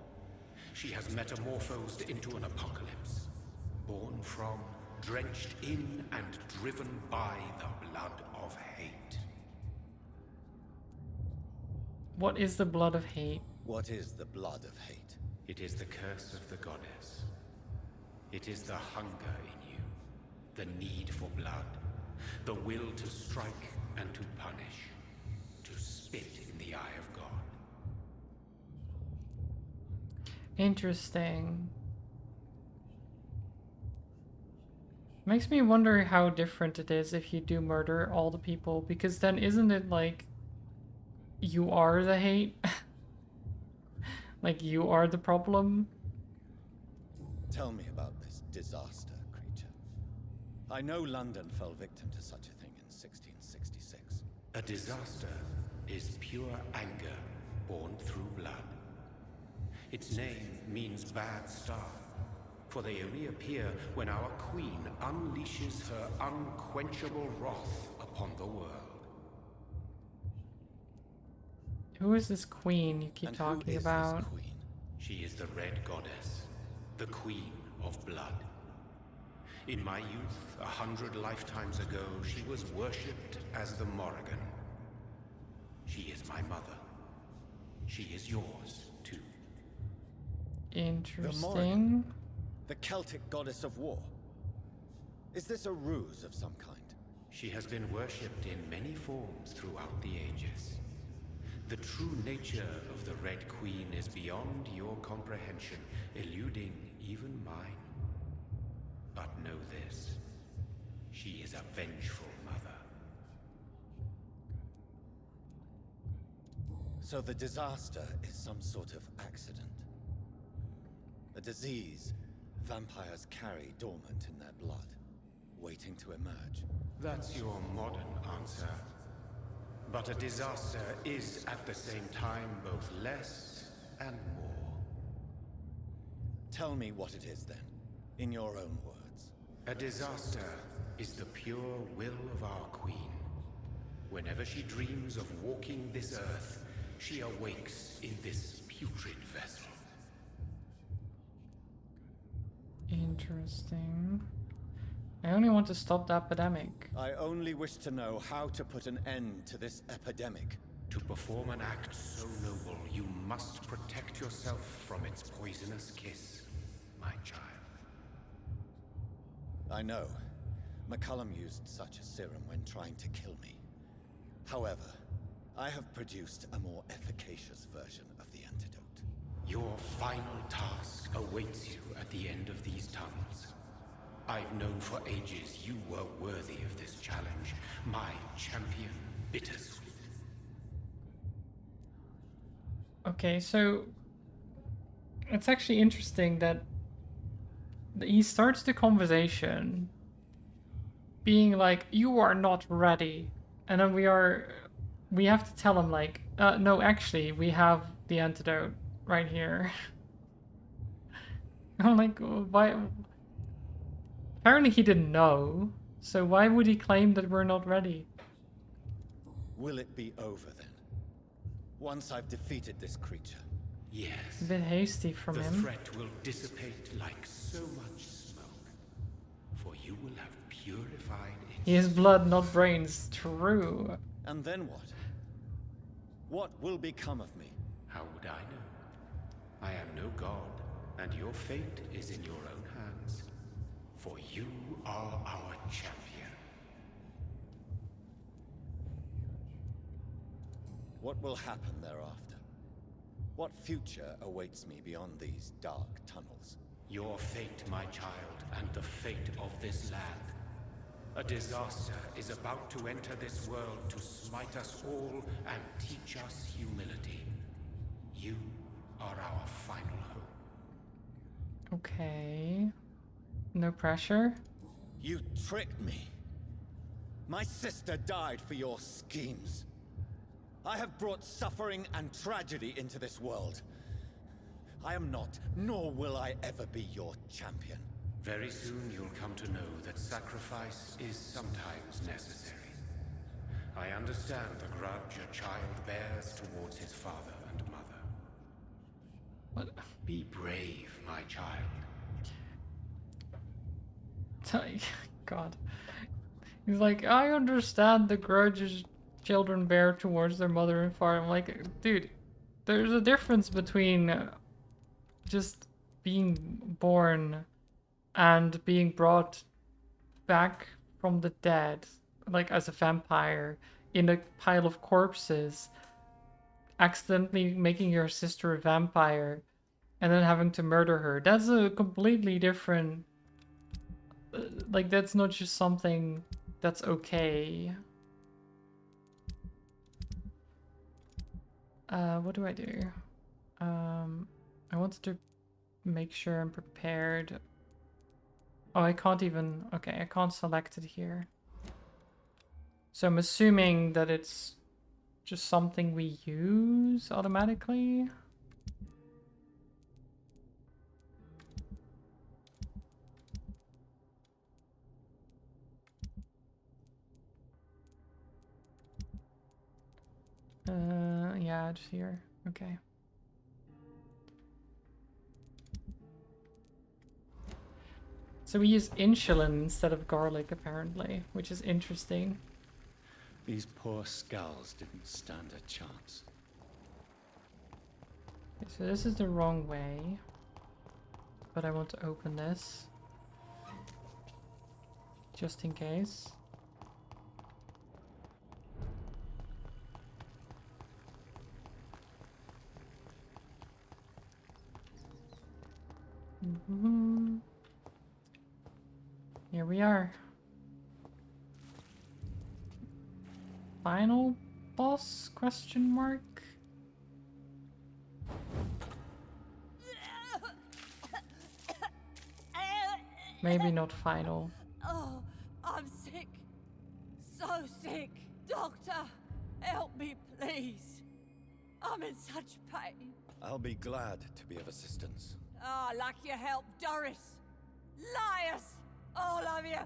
She has metamorphosed into an apocalypse. Born from, drenched in, and driven by the blood of hate. What is the blood of hate? What is the blood of hate? It is the curse of the goddess. It is the hunger in you, the need for blood, the will to strike and to punish, to spit in the eye of God. Interesting. Makes me wonder how different it is if you do murder all the people, because then isn't it like you are the hate? Like you are the problem? Tell me about this disaster, creature. I know London fell victim to such a thing in 1666. A disaster is pure anger born through blood. Its name means bad star, for they only appear when our queen unleashes her unquenchable wrath upon the world. Who is this queen you keep talking about? This queen? She is the Red Goddess, the Queen of Blood. In my youth, 100 lifetimes ago, she was worshipped as the Morrigan. She is my mother. She is yours, too. Interesting. The Celtic goddess of war. Is this a ruse of some kind? She has been worshipped in many forms throughout the ages. The true nature of the Red Queen is beyond your comprehension, eluding even mine. But know this, she is a vengeful mother. So the disaster is some sort of accident. A disease vampires carry dormant in their blood, waiting to emerge. That's your modern answer. But a disaster is at the same time both less and more. Tell me what it is then, in your own words. A disaster is the pure will of our queen. Whenever she dreams of walking this earth, she awakes in this putrid vessel. Interesting. I only want to stop the epidemic. I only wish to know how to put an end to this epidemic. To perform an act so noble, you must protect yourself from its poisonous kiss, my child. I know. McCullum used such a serum when trying to kill me. However, I have produced a more efficacious version of the antidote. Your final task awaits you at the end of these tunnels. I've known for ages you were worthy of this challenge, my champion, Bittersweet. Okay, so it's actually interesting that he starts the conversation being like, "You are not ready," and then we have to tell him like, "No, actually, we have the antidote right here." I'm like, why? Apparently he didn't know, so why would he claim that we're not ready? Will it be over then? Once I've defeated this creature? Yes. A bit hasty from him. The threat will dissipate like so much smoke, for you will have purified its... He has blood, not brains. True. And then what? What will become of me? How would I know? I am no god, and your fate is in your own hands. For you are our champion. What will happen thereafter? What future awaits me beyond these dark tunnels? Your fate, my child, and the fate of this land. A disaster is about to enter this world to smite us all and teach us humility. You are our final hope. Okay. No pressure? You tricked me. My sister died for your schemes. I have brought suffering and tragedy into this world. I am not, nor will I ever be your champion. Very soon you'll come to know that sacrifice is sometimes necessary. I understand the grudge a child bears towards his father and mother. What? Be brave, my child. God. He's like, I understand the grudges children bear towards their mother and father. I'm like, dude, there's a difference between just being born and being brought back from the dead, like as a vampire, in a pile of corpses, accidentally making your sister a vampire, and then having to murder her. That's a completely different... like, that's not just something that's okay. What do I do? I wanted to make sure I'm prepared. Oh, I can't even... okay, I can't select it here. So I'm assuming that it's just something we use automatically. Yeah, just here. Okay. So we use insulin instead of garlic, apparently, which is interesting. These poor skulls didn't stand a chance. Okay, so this is the wrong way, but I want to open this just in case. Here we are. Final boss? Question mark? Maybe not final. Oh, I'm sick. So sick. Doctor, help me, please. I'm in such pain. I'll be glad to be of assistance. Ah, like your help, Doris. Liars, all of you.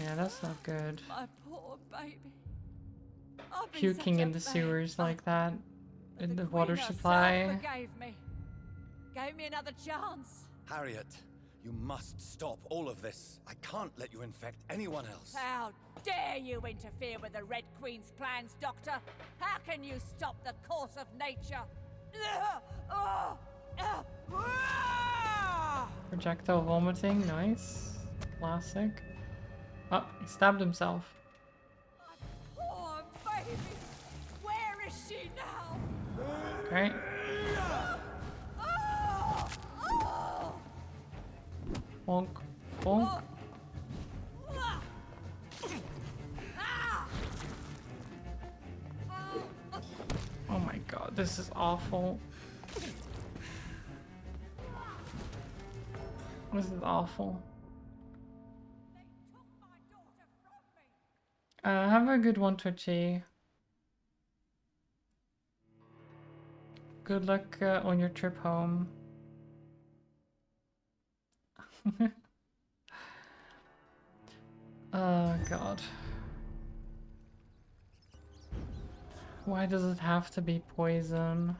Yeah, that's not good. My poor baby. I've been Puking such a in the bad sewers mother, like that. but In the Queen water herself supply. forgave me. Gave me another chance. Harriet, you must stop all of this. I can't let you infect anyone else. How dare you interfere with the Red Queen's plans, Doctor? How can you stop the course of nature? Projectile vomiting, nice. Classic. Oh, he stabbed himself. Poor baby. Where is she now? Great. Bonk. Bonk. Oh my god, this is awful. This is awful. Have a good one, Twitchy. Good luck on your trip home. Oh god. Why does it have to be poison?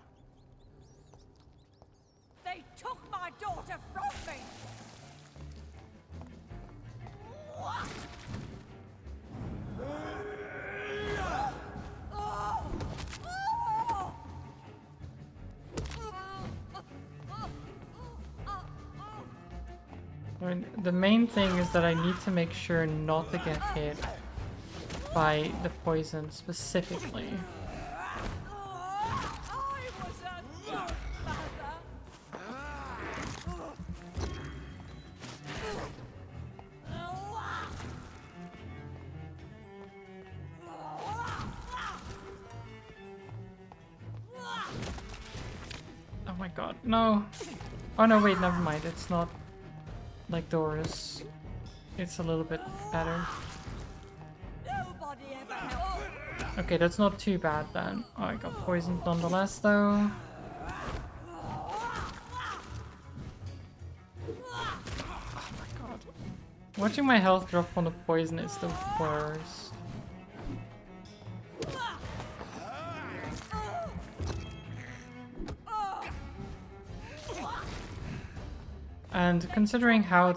They took my daughter from me. I mean, the main thing is that I need to make sure not to get hit by the poison specifically. I was a good mother. Oh my god, no. Oh no, wait, never mind. It's not like Doris. It's a little bit better. Nobody ever helped. Okay, that's not too bad then. Oh, I got poisoned nonetheless though. Oh my god. Watching my health drop on the poison is the worst. And considering how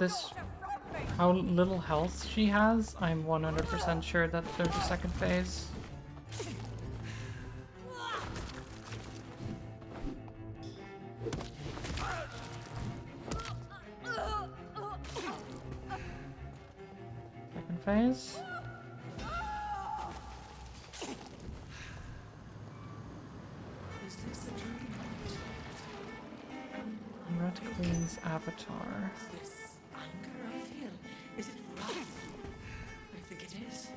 little health she has, I'm 100% sure that there's a second phase. Second phase. Red Queen's avatar. This anger I feel, is it wrath? I think it is.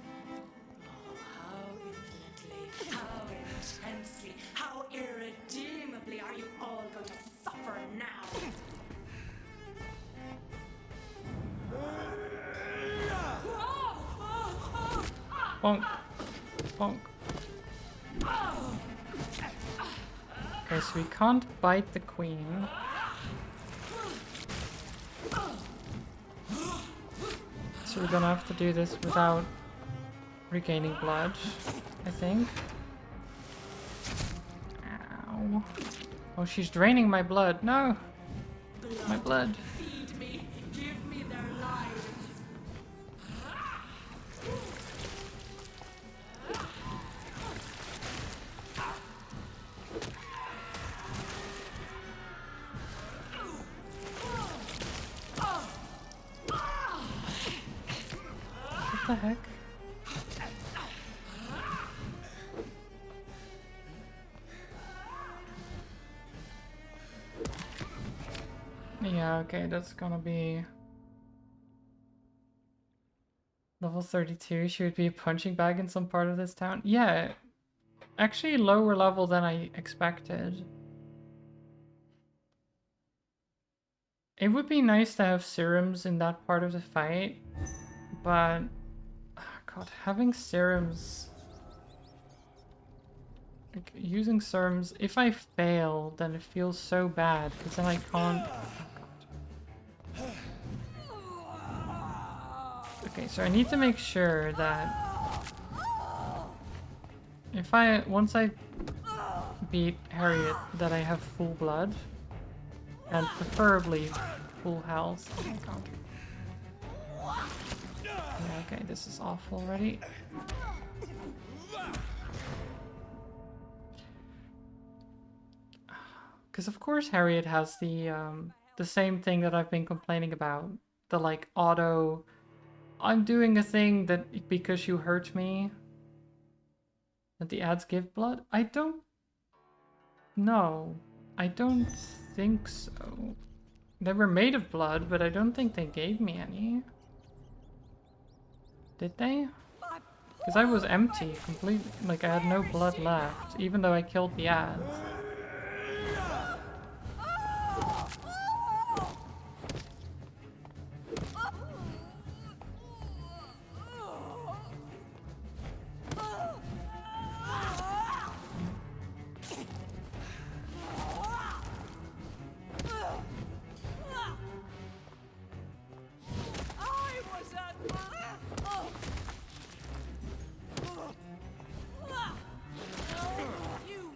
Oh, how infinitely, how intensely, how irredeemably are you all going to suffer now? Bonk. Bonk. Okay, so we can't bite the queen. So we're gonna have to do this without regaining blood, I think. Ow. Oh, she's draining my blood. No! My blood. Feed me. Give me their lives. What the heck? Yeah, okay, that's gonna be level 32. She would be a punching bag in some part of this town. Yeah, actually lower level than I expected. It would be nice to have serums in that part of the fight, but oh God, having serums, like, using serums, if I fail, then it feels so bad because then I can't. Okay, so I need to make sure that if once I beat Harriet, that I have full blood and preferably full health. Oh my God. Yeah, okay, this is awful already. Because of course Harriet has the same thing that I've been complaining about, the like auto. I'm doing a thing that because you hurt me, that the ads give blood? I don't know. I don't think so. They were made of blood, but I don't think they gave me any. Did they? Because I was empty completely. Like I had no blood left, even though I killed the ads.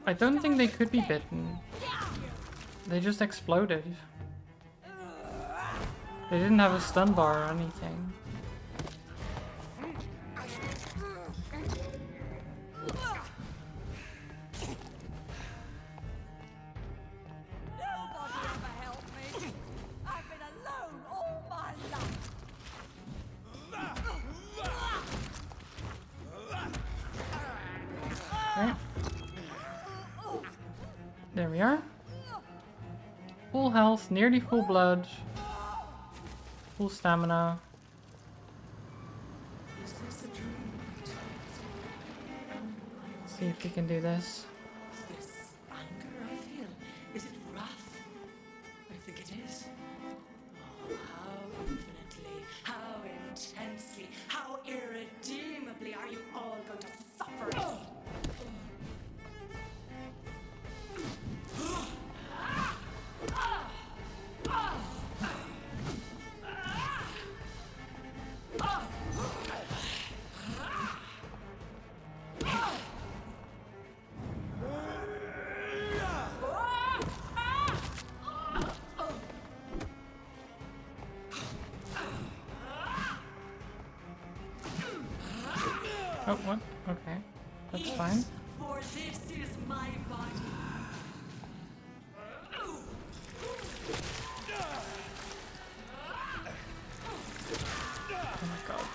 I don't think they could be bitten. They just exploded. They didn't have a stun bar or anything. Okay. There we are. Full health, nearly full blood, full stamina. Is this a dream? See if we can do this. This anger I feel, is it wrath? I think it is. Oh, how infinitely, how intensely, how irredeemably are you all going to suffer? Oh, what? Okay. That's fine. For this is my body. Oh my God.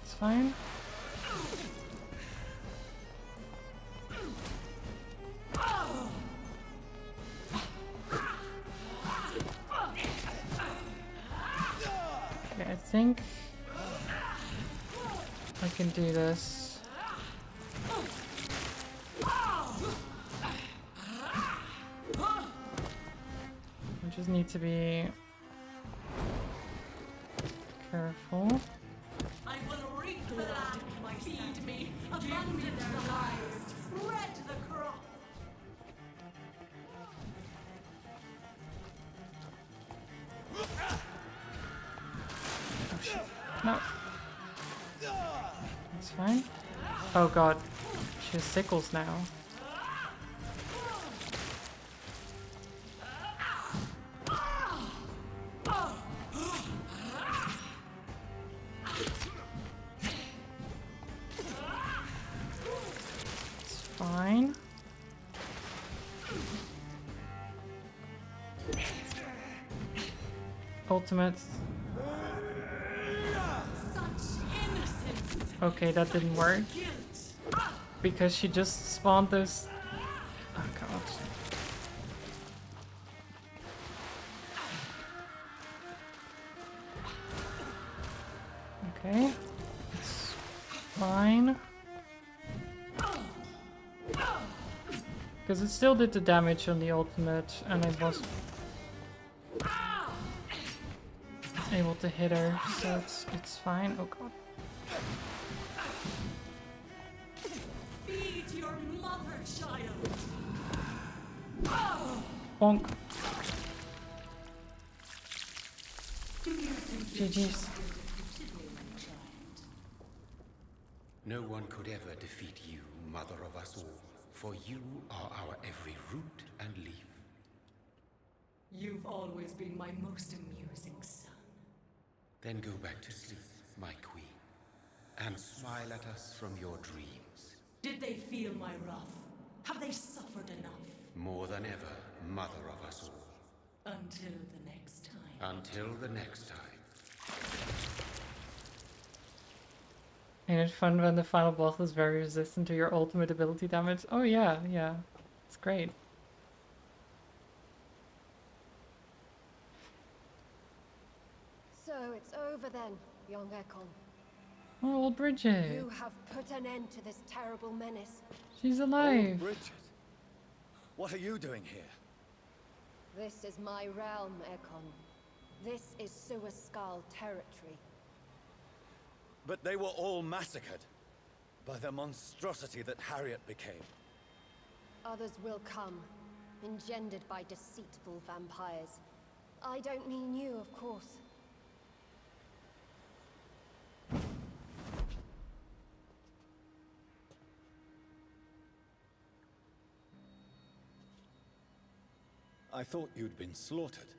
It's fine. Okay, I think I can do this. I just need to be careful. I will reap the land, feed me, abandon their lives, spread the crop. Oh shit. No. That's fine. Oh god. She has sickles now. It's fine. Ultimate. Okay, that didn't work. Because she just spawned this. Oh god. Okay. It's fine. Because it still did the damage on the ultimate, and I was able to hit her, so it's fine. Oh god. Feed your mother, child. Bonk. GG's. No one could ever defeat you, mother of us all, for you are our every root and leaf. You've always been my most amusing son. Then go back to sleep, my queen, and smile at us from your dreams. Did they feel my wrath? Have they suffered enough? More than ever, mother of us all. Until the next time. Until the next time. Ain't it fun when the final boss is very resistant to your ultimate ability damage? Oh yeah, yeah. It's great. So it's over then, young Ekon. Oh, old Bridget. You have put an end to this terrible menace. She's alive. Old Bridget. What are you doing here? This is my realm, Ekon. This is Suascal territory. But they were all massacred by the monstrosity that Harriet became. Others will come, engendered by deceitful vampires. I don't mean you, of course. I thought you'd been slaughtered,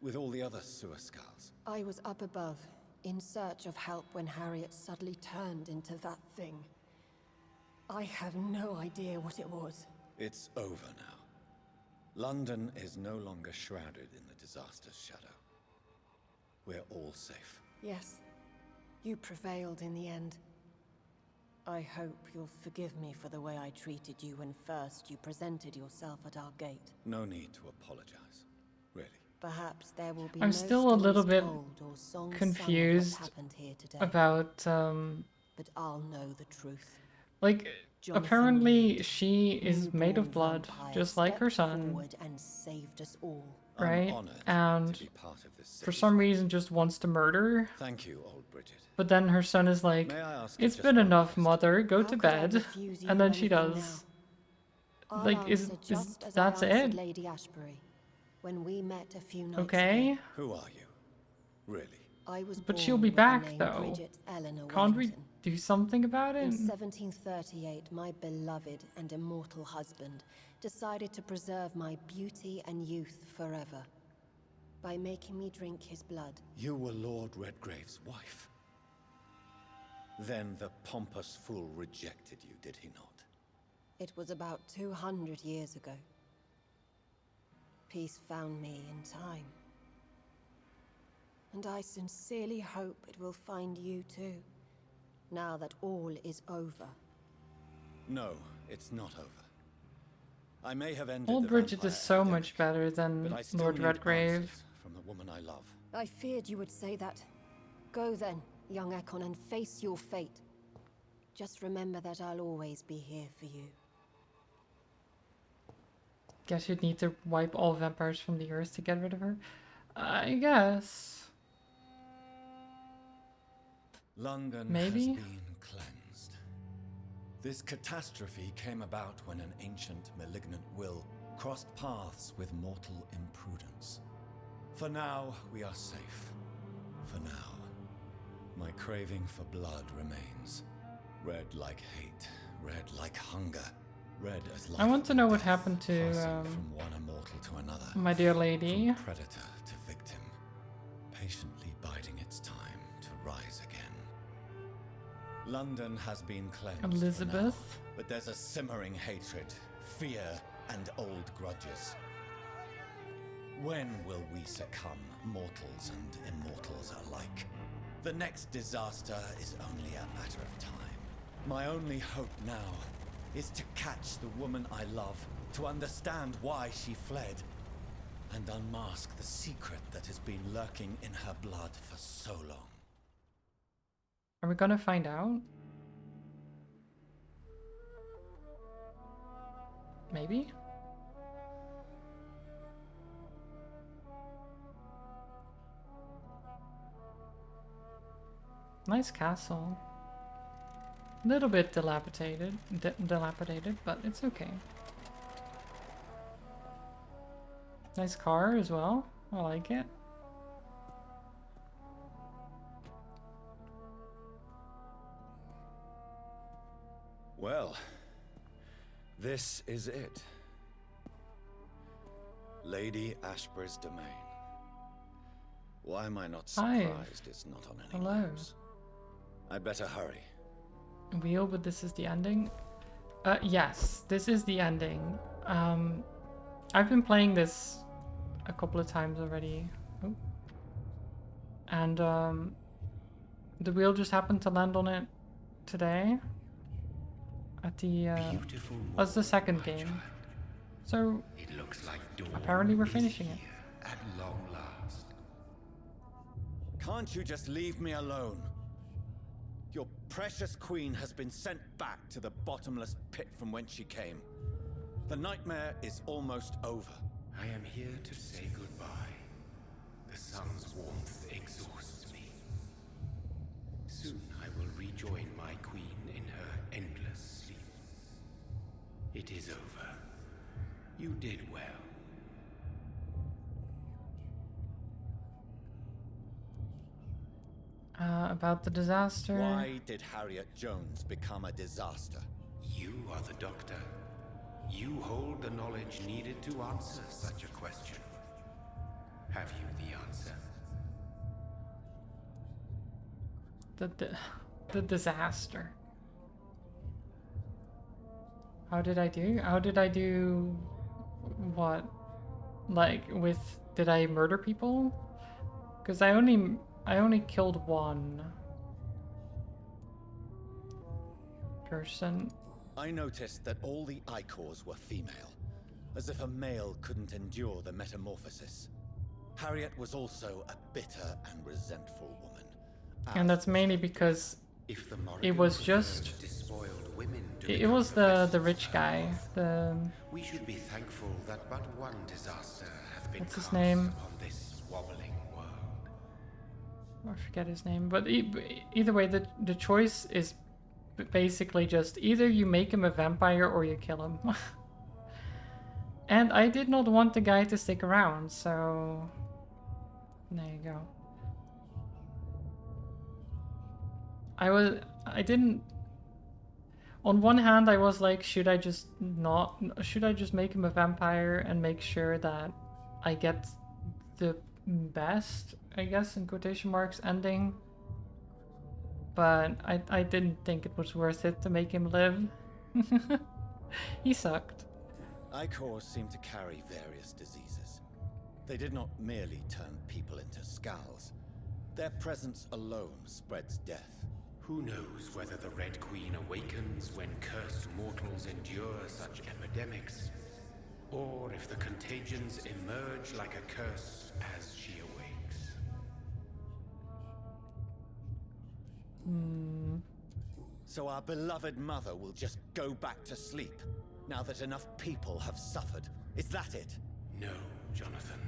with all the other Suascals. I was up above, in search of help when Harriet suddenly turned into that thing. I have no idea what it was. It's over now. London is no longer shrouded in the disaster's shadow. We're all safe. Yes, you prevailed in the end. I hope you'll forgive me for the way I treated you when first you presented yourself at our gate. No need to apologize, really. Perhaps there will be I'm no still a little stories bit told or songs sung of confused what's happened here today. about But I'll know the truth. like Jonathan apparently Reed, she is made of newborn blood, vampire, just like her stepped son, forward and saved us all. right? I'm honored And to be part of this for city. some reason just wants to murder. Thank you, old Bridget. But then her son is like, May I ask it's just been one enough, question? mother, go How to could I bed. refuse you And then she anything does. now? I'll Like, is answer just as that's I answered it? Lady Ashbury when we met a few nights Okay. ago. Who are you? Really? I was But she'll born be with the back, name though. Bridget Eleanor Can't we Wellington. do something about In it? 1738, my beloved and immortal husband decided to preserve my beauty and youth forever by making me drink his blood. You were Lord Redgrave's wife. Then the pompous fool rejected you, did he not? It was about 200 years ago. Peace found me in time. And I sincerely hope it will find you too, now that all is over. No, it's not over. I may have ended Old the Bridget vampire is so epidemic, much better than but I still Lord need Redgrave. answers from the woman I love. I feared you would say that. Go then, young Ekon, and face your fate. Just remember that I'll always be here for you. Guess you'd need to wipe all vampires from the earth to get rid of her. I guess. London Maybe? has been cleansed. This catastrophe came about when an ancient malignant will crossed paths with mortal imprudence. For now, we are safe. For now. My craving for blood remains. Red like hate, red like hunger, red as life. I want to know what happened to from one immortal to another. my dear lady. From predator to victim, patiently biding its time to rise again. London has been cleansed for now, Elizabeth. but there's a simmering hatred, fear, and old grudges. When will we succumb, mortals and immortals alike? The next disaster is only a matter of time. My only hope now is to catch the woman I love, to understand why she fled, and unmask the secret that has been lurking in her blood for so long. Are we gonna find out? Maybe? Nice castle. A little bit dilapidated, but it's okay. Nice car as well. I like it. Well, this is it. Lady Ashbur's domain. Why am I not surprised it's not on any maps? I'd better hurry. Wheel, but this is the ending? Yes, this is the ending. I've been playing this a couple of times already. Oh. And the wheel just happened to land on it today. At the was the second game. So it looks like apparently we're finishing it. At long last. Can't you just leave me alone? Your precious queen has been sent back to the bottomless pit from whence she came. The nightmare is almost over. I am here to say goodbye. The sun's warmth exhausts me. Soon I will rejoin my queen in her endless sleep. It is over. You did well. About the disaster. Why did Harriet Jones become a disaster? You are the doctor. You hold the knowledge needed to answer such a question. Have you the answer? The disaster. How did I do? How did I do what? Like with did I murder people? Because I only killed one person. I noticed that all the Icors were female, as if a male couldn't endure the metamorphosis. Harriet was also a bitter and resentful woman. And that's mainly because it was just it was the rich guy. We should be thankful that but one disaster hath been what's his cast name? upon this wobbling world. I forget his name, but either way, the choice is basically just either you make him a vampire or you kill him. And I did not want the guy to stick around, so there you go. I didn't. On one hand, I was like, should I just make him a vampire and make sure that I get the best, I guess, in quotation marks, ending? But I didn't think it was worth it to make him live. He sucked. Icors seem to carry various diseases. They did not merely turn people into skulls. Their presence alone spreads death. Who knows whether the Red Queen awakens when cursed mortals endure such epidemics, or if the contagions emerge like a curse as she awakes. So our beloved mother will just go back to sleep, now that enough people have suffered. Is that it? No, Jonathan.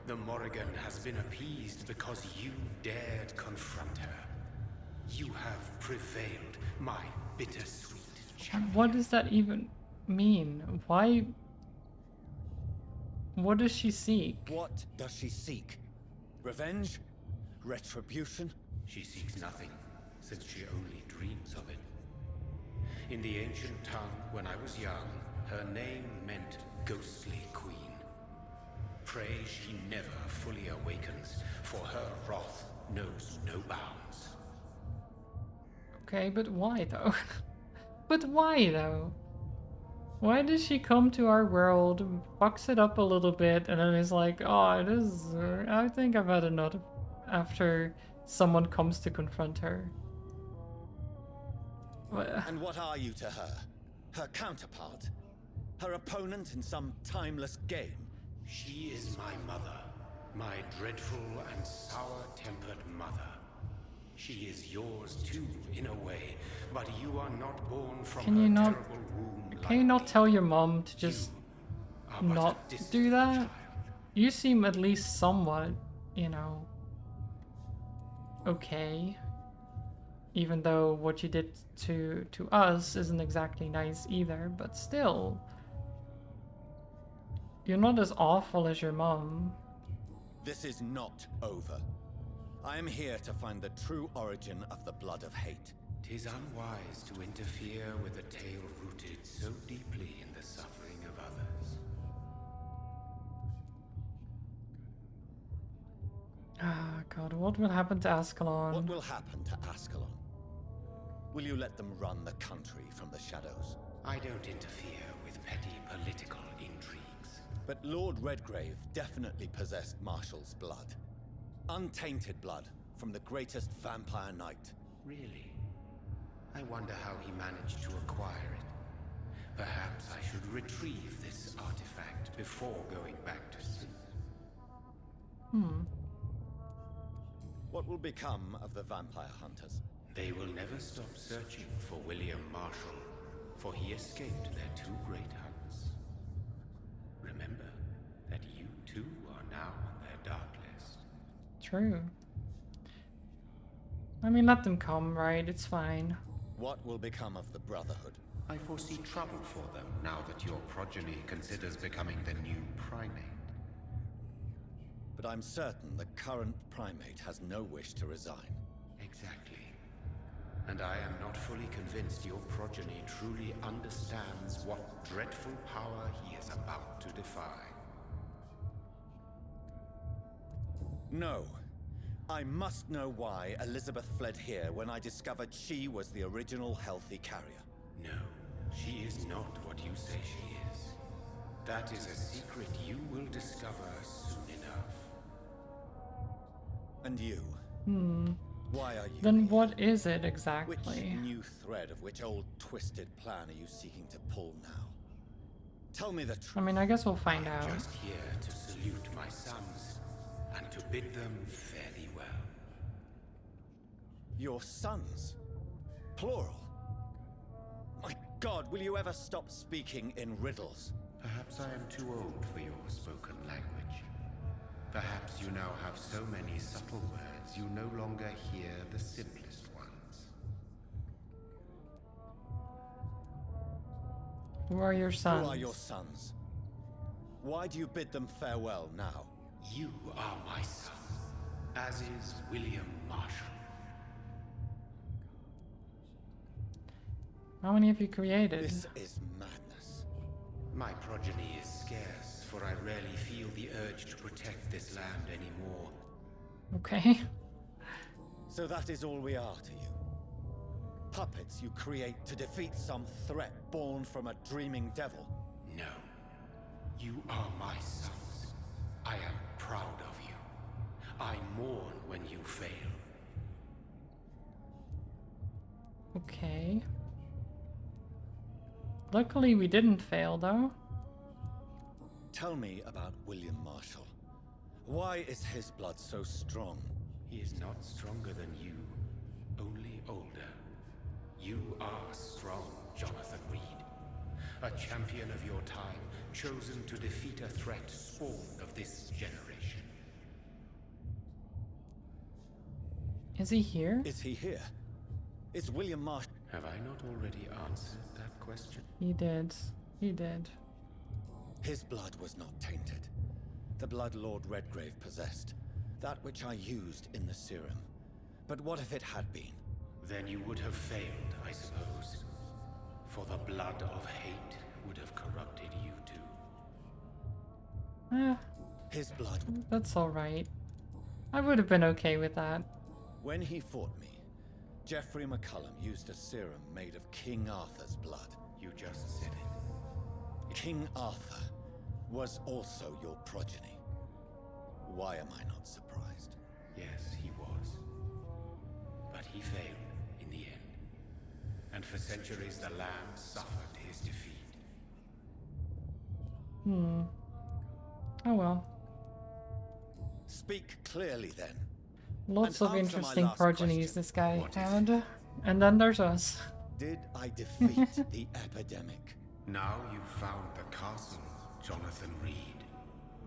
The Morrigan has been appeased because you dared confront her. You have prevailed, my bittersweet champion. What does that even mean? Why? What does she seek? What does she seek? Revenge? Retribution? She seeks nothing, since she only dreams of it. In the ancient tongue, when I was young, her name meant ghostly queen. Pray she never fully awakens, for her wrath knows no bounds. Okay, but why though? But why though? Why does she come to our world, fucks it up a little bit, and then is like, oh, I think I've had enough after someone comes to confront her? And what are you to her? Her counterpart? Her opponent in some timeless game? She is my mother, my dreadful and sour-tempered mother. She is yours too, in a way, but you are not born from Can you her not? terrible womb. Can you not tell your mom to just not do that? You seem at least somewhat, you know, okay. Even though what you did to us isn't exactly nice either, but still. You're not as awful as your mom. This is not over. I am here to find the true origin of the blood of hate. 'Tis unwise to interfere with a tale rooted so deeply in the suffering of others. Ah, God, what will happen to Ascalon? What will happen to Ascalon? Will you let them run the country from the shadows? I don't interfere with petty political intrigues. But Lord Redgrave definitely possessed Marshall's blood. Untainted blood from the greatest vampire knight. Really? I wonder how he managed to acquire it. Perhaps I should retrieve this artifact before going back to sleep. What will become of the vampire hunters? They will never stop searching for William Marshall, for he escaped their two great hunts. Remember that you too are now on their dark list. True. I mean, let them come, right? It's fine. What will become of the Brotherhood? I foresee trouble for them now that your progeny considers becoming the new primate. But I'm certain the current primate has no wish to resign. Exactly. And I am not fully convinced your progeny truly understands what dreadful power he is about to defy. No. I must know why Elizabeth fled here when I discovered she was the original healthy carrier. No, she is not what you say she is. That is a secret you will discover soon enough. And you? Why are you Then here? what is it exactly? Which new thread of which old twisted plan are you seeking to pull now? Tell me the truth. I mean, I guess we'll find I'm out. just here to salute my sons and to bid them fare thee well. Your sons? Plural? My God, will you ever stop speaking in riddles? Perhaps I am too old for your spoken language. Perhaps you now have so many subtle words you no longer hear the simplest ones. Who are your sons? Who are your sons? Why do you bid them farewell now? You are my son, as is William Marshall. How many have you created? This is madness. My progeny is scarce, for I rarely feel the urge to protect this land anymore. Okay. So that is all we are to you? Puppets you create to defeat some threat born from a dreaming devil? No. You are my sons. I am proud of you. I mourn when you fail. Okay. Luckily we didn't fail though. Tell me about William Marshall. Why is his blood so strong? He is not stronger than you, only older. You are strong, Jonathan Reed. A champion of your time, chosen to defeat a threat spawned of this generation. Is he here? Is he here? It's William Marsh. Have I not already answered that question? He did. He did. His blood was not tainted. The blood Lord Redgrave possessed. That which I used in the serum. But what if it had been? Then you would have failed, I suppose. For the blood of hate would have corrupted you too. His blood. That's alright. I would have been okay with that. When he fought me, Geoffrey McCullum used a serum made of King Arthur's blood. You just said it. King Arthur was also your progeny. Why am I not surprised? Yes, he was. But he failed in the end. And for centuries the land suffered his defeat. Oh well. Speak clearly then. Lots And of answer my interesting last progenies question. this guy What is had. And then there's us. Did I defeat the epidemic? Now you've found the castle, Jonathan Reed.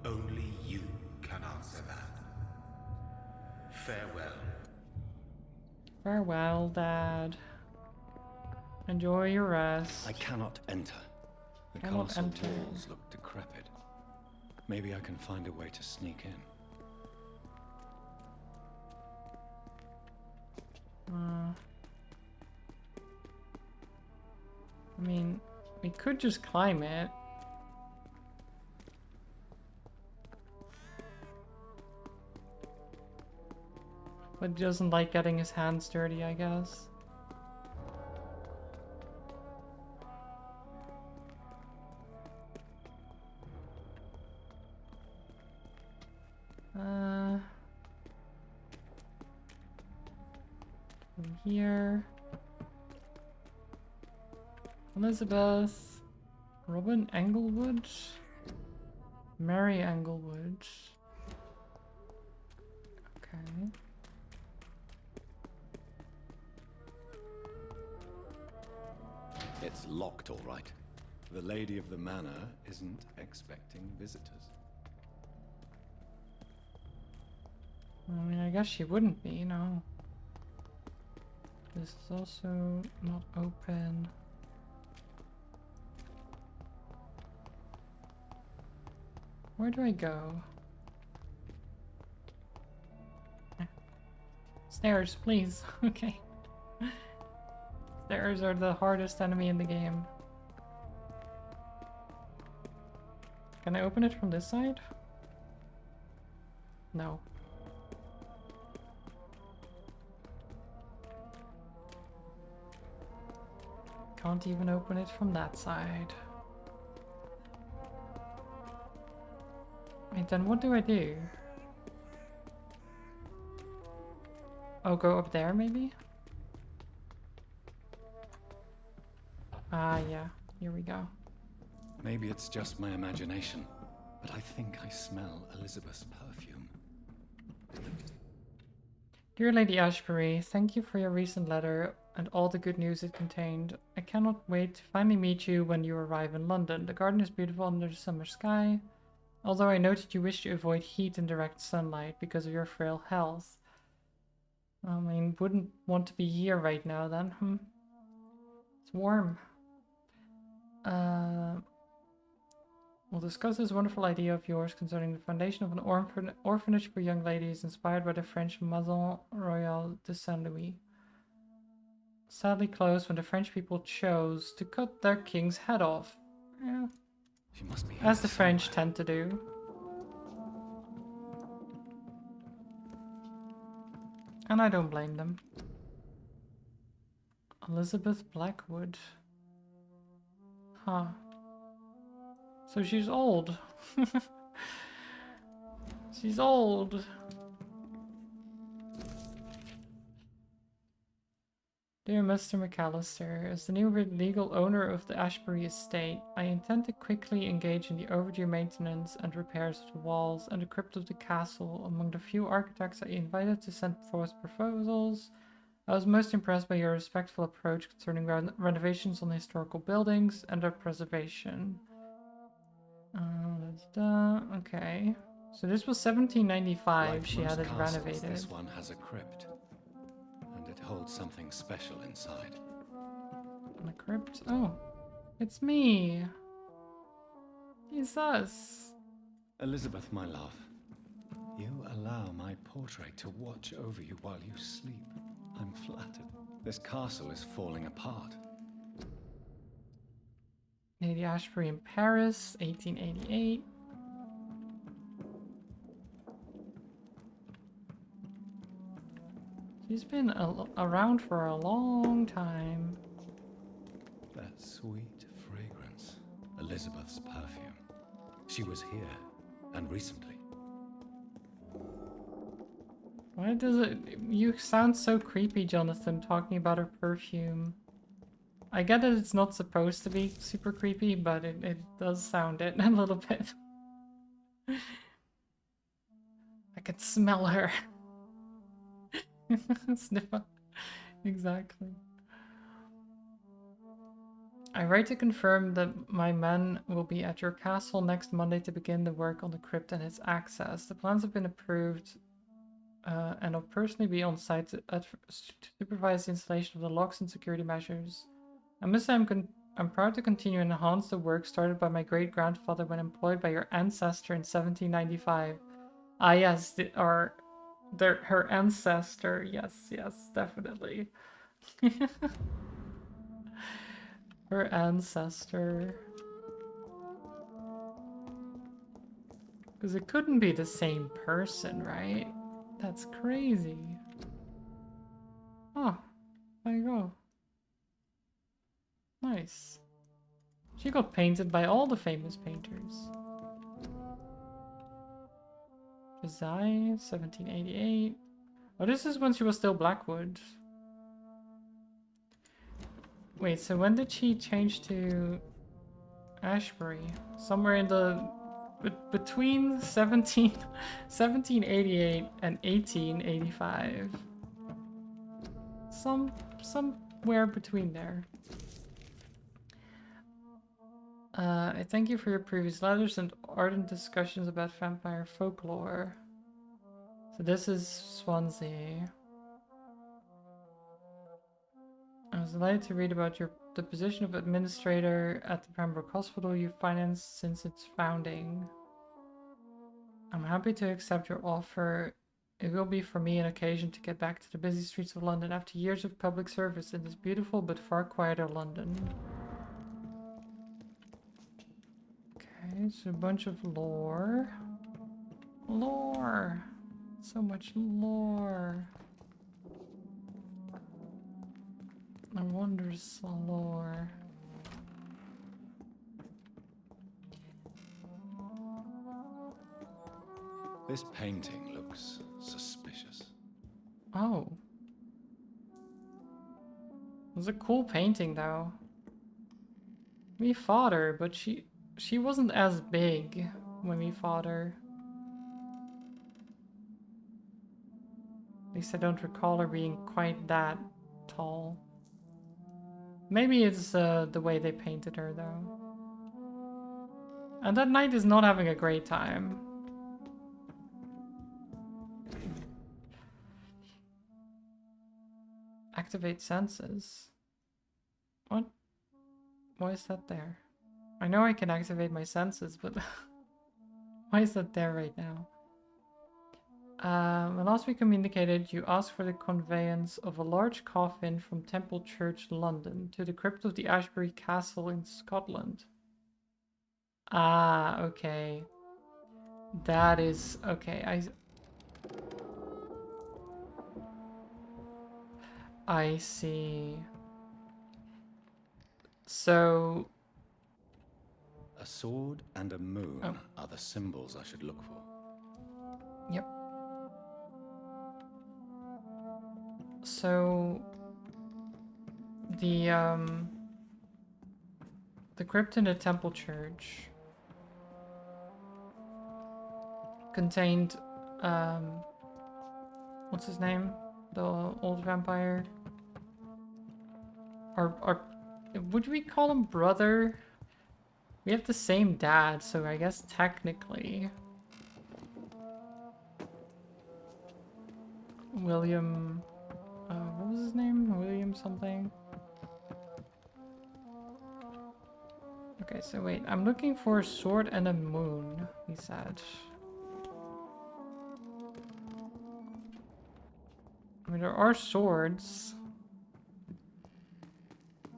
Only you can answer that. Farewell. Farewell, Dad. Enjoy your rest. I cannot enter. The Cannot castle enter. walls look decrepit. Maybe I can find a way to sneak in. I mean, we could just climb it. But he doesn't like getting his hands dirty, I guess. From here. Elizabeth. Robin Englewood. Mary Englewood. Okay. It's locked, all right. The lady of the manor isn't expecting visitors. I mean, I guess she wouldn't be, no. This is also not open. Where do I go? Stairs, please. Okay. Stairs are the hardest enemy in the game. Can I open it from this side? No. Can't even open it from that side. Wait, then what do I do? Oh, go up there maybe? Ah, yeah. Here we go. Maybe it's just my imagination, but I think I smell Elizabeth's perfume. Dear Lady Ashbury, thank you for your recent letter and all the good news it contained. I cannot wait to finally meet you when you arrive in London. The garden is beautiful under the summer sky. Although I noted you wish to avoid heat and direct sunlight because of your frail health. I mean, wouldn't want to be here right now then, It's warm. We'll discuss this wonderful idea of yours concerning the foundation of an orphanage for young ladies inspired by the French Maison Royale de Saint-Louis. Sadly closed when the French people chose to cut their king's head off. Yeah. She must be As the French tend to do. And I don't blame them. Elizabeth Blackwood. Huh. So she's old. She's old. Dear Mr. McAllister, as the new legal owner of the Ashbury estate, I intend to quickly engage in the overdue maintenance and repairs of the walls and the crypt of the castle. Among the few architects I invited to send forth proposals, I was most impressed by your respectful approach concerning renovations on historical buildings and their preservation. Okay. So this was 1795, she had it castles, renovated. This one has a crypt. And it holds something special inside. The crypt. Oh, it's me. It's us. Elizabeth, my love, you allow my portrait to watch over you while you sleep. I'm flattered. This castle is falling apart. Lady Ashbury in Paris, 1888. She's been around for a long time. That sweet fragrance. Elizabeth's perfume. She was here, and recently. Why does it... You sound so creepy, Jonathan, talking about her perfume. I get that it's not supposed to be super creepy, but it does sound it a little bit. I could smell her. Sniffer. Exactly. I write to confirm that my men will be at your castle next Monday to begin the work on the crypt and its access. The plans have been approved, and I'll personally be on site to supervise the installation of the locks and security measures. I must say I'm proud to continue and enhance the work started by my great-grandfather when employed by your ancestor in 1795. Ah yes, her ancestor. Yes, definitely. Her ancestor. Because it couldn't be the same person, right? That's crazy. Oh, there you go. Nice. She got painted by all the famous painters. Josiah, 1788. Oh, this is when she was still Blackwood. Wait, so when did she change to Ashbury? Somewhere in the... between 1788 and 1885. Somewhere between there. I thank you for your previous letters and ardent discussions about vampire folklore. So this is Swansea. I was delighted to read about the position of administrator at the Pembroke Hospital you financed since its founding. I'm happy to accept your offer. It will be for me an occasion to get back to the busy streets of London after years of public service in this beautiful but far quieter London. Okay, so a bunch of lore. Lore! So much lore. Wondrous lore. This painting looks suspicious. Oh. It was a cool painting though. We fought her, but she wasn't as big when we fought her. At least I don't recall her being quite that tall. Maybe it's the way they painted her though. And that knight is not having a great time. Activate senses. What? Why is that there? I know I can activate my senses, but why is that there right now? When last we communicated, you asked for the conveyance of a large coffin from Temple Church, London, to the crypt of the Ashbury Castle in Scotland. Ah, okay. That is... okay, I see. So... A sword and a moon are the symbols I should look for. Yep. So... The crypt in the Temple Church contained, what's his name? The old vampire? Would we call him brother? We have the same dad, so I guess technically. William, what was his his name? William something? Okay, so wait, I'm looking for a sword and a moon, he said. I mean, there are swords.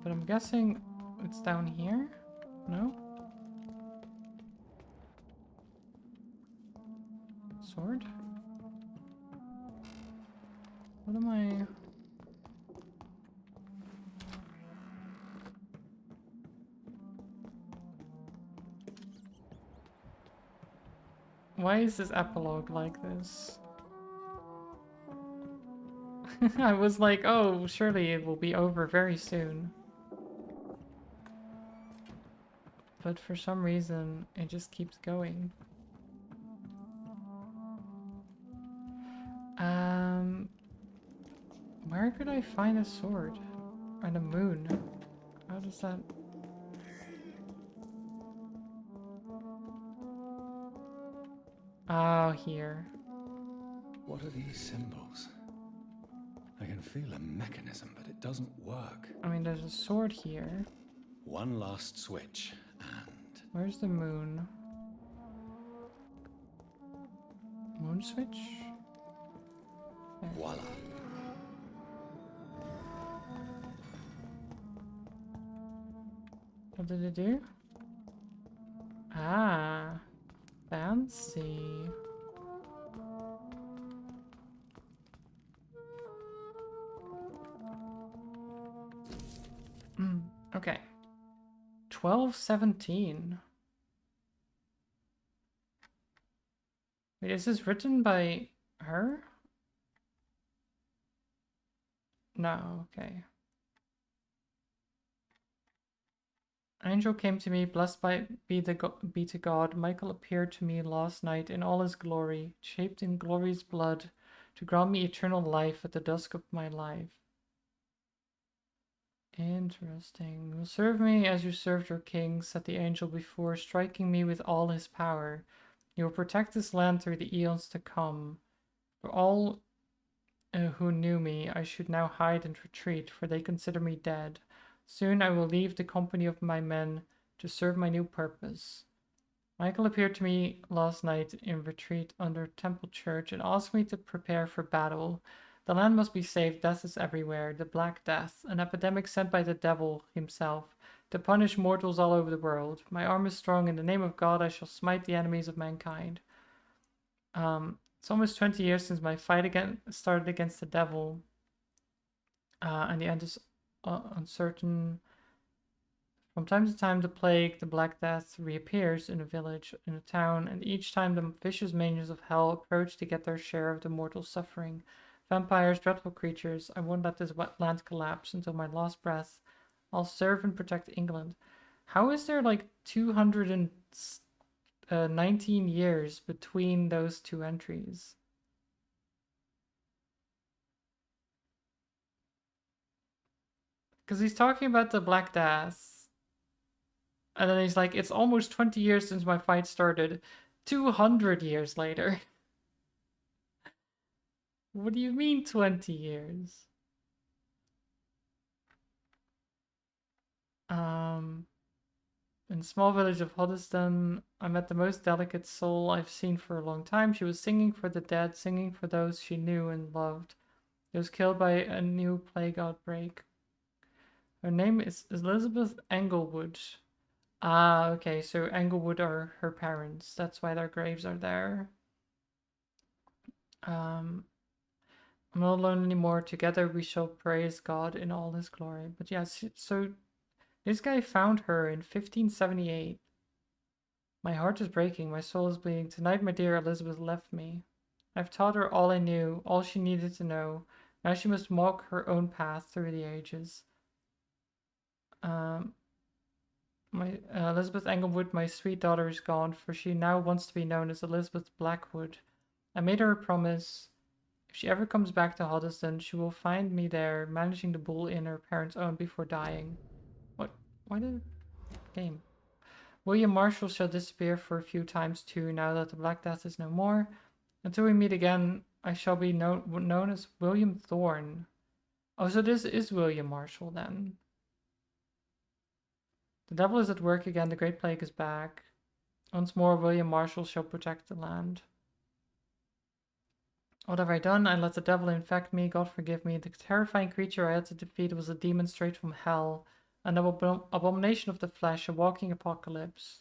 But I'm guessing it's down here? No? Sword? What am I... Why is this epilogue like this? I was like, oh, surely it will be over very soon. But for some reason, it just keeps going. Where could I find a sword? And a moon? How does that... Oh, here. What are these symbols? I can feel a mechanism, but it doesn't work. I mean, there's a sword here. One last switch, and... Where's the moon? Moon switch? There. Voila. What did it do? Ah, fancy. Okay. 1217. Wait, is this written by her? No, okay. Angel came to me, blessed be to God. Michael appeared to me last night in all his glory, shaped in glory's blood, to grant me eternal life at the dusk of my life. Interesting. You will serve me as you served your king, said the angel before, striking me with all his power. You will protect this land through the eons to come. For all who knew me, I should now hide and retreat, for they consider me dead. Soon I will leave the company of my men to serve my new purpose. Michael appeared to me last night in retreat under Temple Church and asked me to prepare for battle. The land must be saved. Death is everywhere. The Black Death, an epidemic sent by the devil himself to punish mortals all over the world. My arm is strong. In the name of God, I shall smite the enemies of mankind. It's almost 20 years since my fight started against the devil, and the end is uncertain. From time to time, the plague, the Black Death, reappears in a village, in a town, and each time the vicious minions of hell approach to get their share of the mortal suffering. Vampires, dreadful creatures, I won't let this land collapse until my last breath. I'll serve and protect England. How is there like 219 years between those two entries? Because he's talking about the Black Death. And then he's like, it's almost 20 years since my fight started. 200 years later. What do you mean 20 years? In the small village of Hoddesdon, I met the most delicate soul I've seen for a long time. She was singing for the dead, singing for those she knew and loved. She was killed by a new plague outbreak. Her name is Elizabeth Englewood. Ah, okay, so Englewood are her parents. That's why their graves are there. I'm not alone anymore. Together we shall praise God in all his glory. But yes, so this guy found her in 1578. My heart is breaking. My soul is bleeding. Tonight my dear Elizabeth left me. I've taught her all I knew, all she needed to know. Now she must walk her own path through the ages. My Elizabeth Englewood, my sweet daughter, is gone, for she now wants to be known as Elizabeth Blackwood. I made her a promise. If she ever comes back to Hoddesdon, she will find me there, managing the bull in her parents' own before dying. What? Why did... Game. William Marshall shall disappear for a few times too, now that the Black Death is no more. Until we meet again, I shall be known as William Thorne. Oh, so this is William Marshall then. The devil is at work again, the Great Plague is back. Once more, William Marshall shall protect the land. What have I done? I let the devil infect me, God forgive me. The terrifying creature I had to defeat was a demon straight from hell, an abomination of the flesh, a walking apocalypse.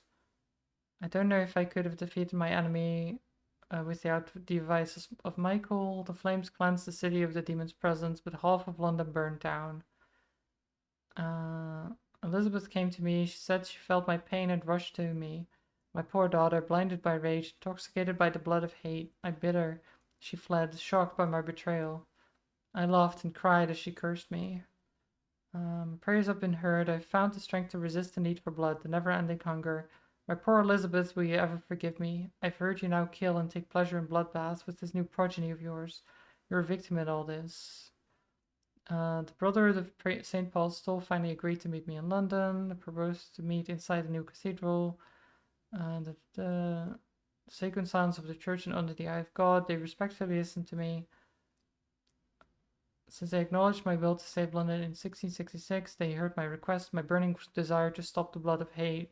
I don't know if I could have defeated my enemy without the devices of Michael. The flames cleansed the city of the demon's presence, but half of London burned down. Elizabeth came to me. She said she felt my pain and rushed to me. My poor daughter, blinded by rage, intoxicated by the blood of hate. I bid her. She fled, shocked by my betrayal. I laughed and cried as she cursed me. Prayers have been heard. I've found the strength to resist the need for blood, the never-ending hunger. My poor Elizabeth, will you ever forgive me? I've heard you now kill and take pleasure in bloodbaths with this new progeny of yours. You're a victim in all this. The brother of St. Paul's Stole finally agreed to meet me in London. I proposed to meet inside the new cathedral. The sacred sounds of the church and under the eye of God. They respectfully listened to me. Since they acknowledged my will to save London in 1666, they heard my request, my burning desire to stop the blood of hate.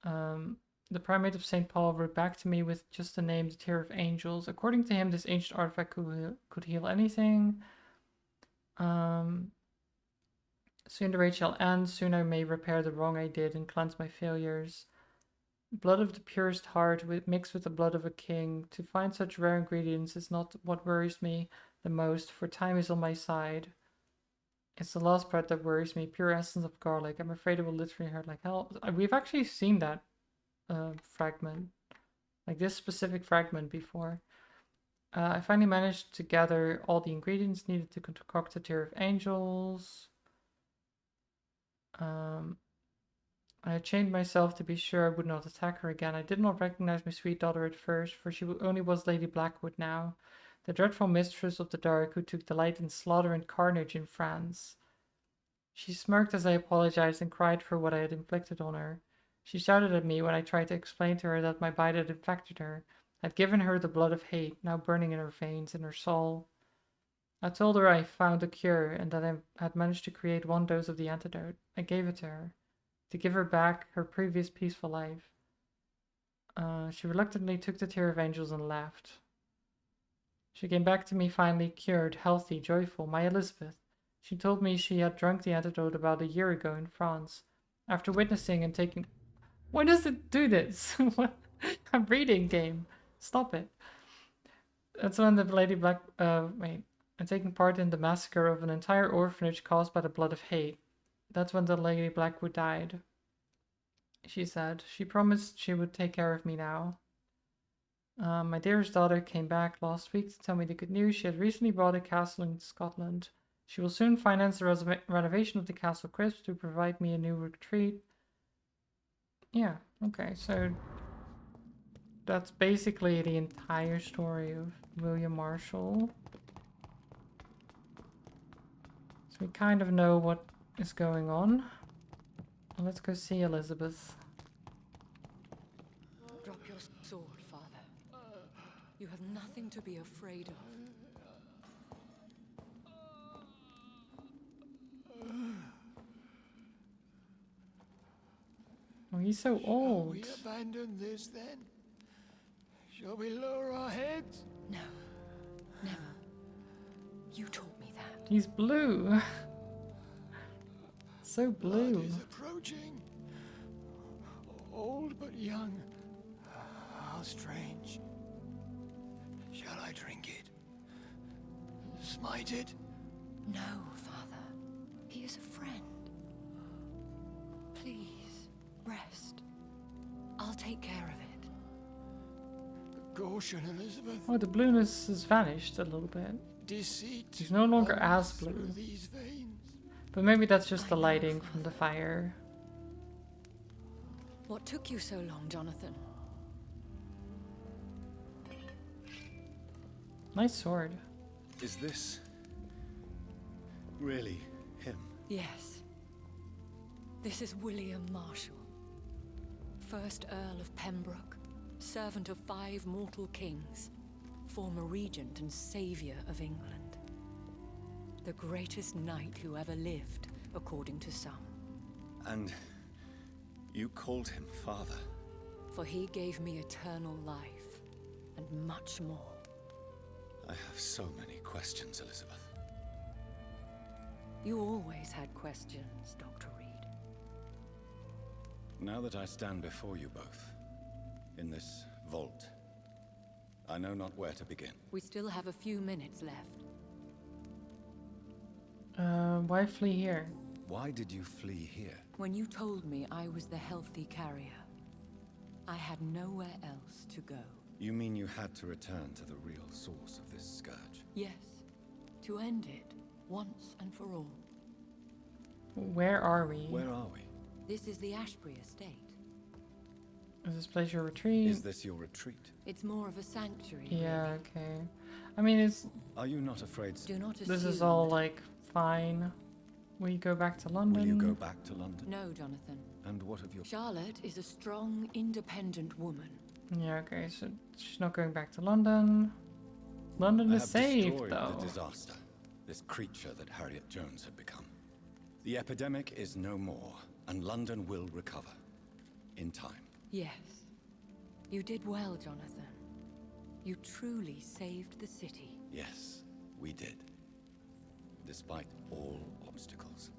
The primate of St. Paul wrote back to me with just the name, the Tear of Angels. According to him, this ancient artifact could heal anything. Soon the rage shall end. Soon I may repair the wrong I did and cleanse my failures. Blood of the purest heart mixed with the blood of a king. To find such rare ingredients is not what worries me the most, for time is on my side. It's the last part that worries me. Pure essence of garlic. I'm afraid it will literally hurt like hell. We've actually seen that fragment, like this specific fragment before. I finally managed to gather all the ingredients needed to concoct the Tear of Angels. I chained myself to be sure I would not attack her again. I did not recognize my sweet daughter at first, for she only was Lady Blackwood now, the dreadful mistress of the dark who took delight in slaughter and carnage in France. She smirked as I apologized and cried for what I had inflicted on her. She shouted at me when I tried to explain to her that my bite had infected her, had given her the blood of hate, now burning in her veins, in her soul. I told her I found a cure and that I had managed to create one dose of the antidote. I gave it to her, to give her back her previous peaceful life. She reluctantly took the Tear of Angels and left. She came back to me finally, cured, healthy, joyful, my Elizabeth. She told me she had drunk the antidote about a year ago in France. After witnessing and taking... Why does it do this? I'm reading, game. Stop it. That's when the Lady Black... and taking part in the massacre of an entire orphanage caused by the blood of hate. That's when the Lady Blackwood died. She said. She promised she would take care of me now. My dearest daughter came back last week to tell me the good news. She had recently bought a castle in Scotland. She will soon finance the renovation of the castle crypt to provide me a new retreat. Yeah, okay, so that's basically the entire story of William Marshall. So we kind of know what is going on. Let's go see Elizabeth. Drop your sword, Father. You have nothing to be afraid of. Oh, he's so old. Shall we abandon this then? Shall we lower our heads? No, never. You taught me that. He's blue. So blue. Blood is approaching. Old but young. How strange. Shall I drink it? Smite it? No, Father. He is a friend. Please, rest. I'll take care of it. Caution, Elizabeth. Oh, the blueness has vanished a little bit. Deceit. He's no longer as blue. Through these veins. But maybe that's just the lighting from the fire. What took you so long, Jonathan? Nice sword. Is this really him? Yes. This is William Marshall, 1st Earl of Pembroke, servant of 5 mortal kings, former regent and saviour of England. The greatest knight who ever lived, according to some. And you called him father? For he gave me eternal life, and much more. I have so many questions, Elizabeth. You always had questions, Dr. Reed. Now that I stand before you both, in this vault, I know not where to begin. We still have a few minutes left. Why flee here? Why did you flee here? When you told me I was the healthy carrier, I had nowhere else to go. You mean you had to return to the real source of this scourge? Yes, to end it, once and for all. Where are we? Where are we? This is the Ashbury estate. Is this place your retreat? Is this your retreat? It's more of a sanctuary. Yeah, really. okay. I mean, it's... Are you not afraid? Do not assume. This is all, like, fine. Will you go back to London? Will you go back to London? No, Jonathan. And what of your... Charlotte is a strong, independent woman. Yeah, okay, so she's not going back to London. London is saved, destroyed though. the disaster, this creature that Harriet Jones had become. The epidemic is no more, and London will recover. In time. Yes. You did well, Jonathan. You truly saved the city. Yes, we did. Despite all obstacles.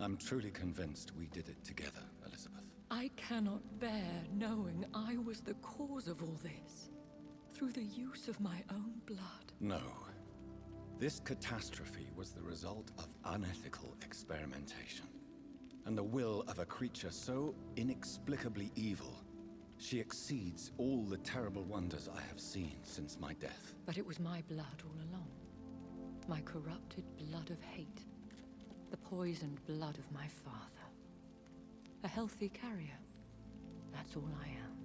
I'm truly convinced we did it together, Elizabeth. I cannot bear knowing I was the cause of all this. Through the use of my own blood. No. This catastrophe was the result of unethical experimentation. And the will of a creature so inexplicably evil, she exceeds all the terrible wonders I have seen since my death. But it was my blood all along. My corrupted blood of hate. The poisoned blood of my father. A healthy carrier. That's all I am.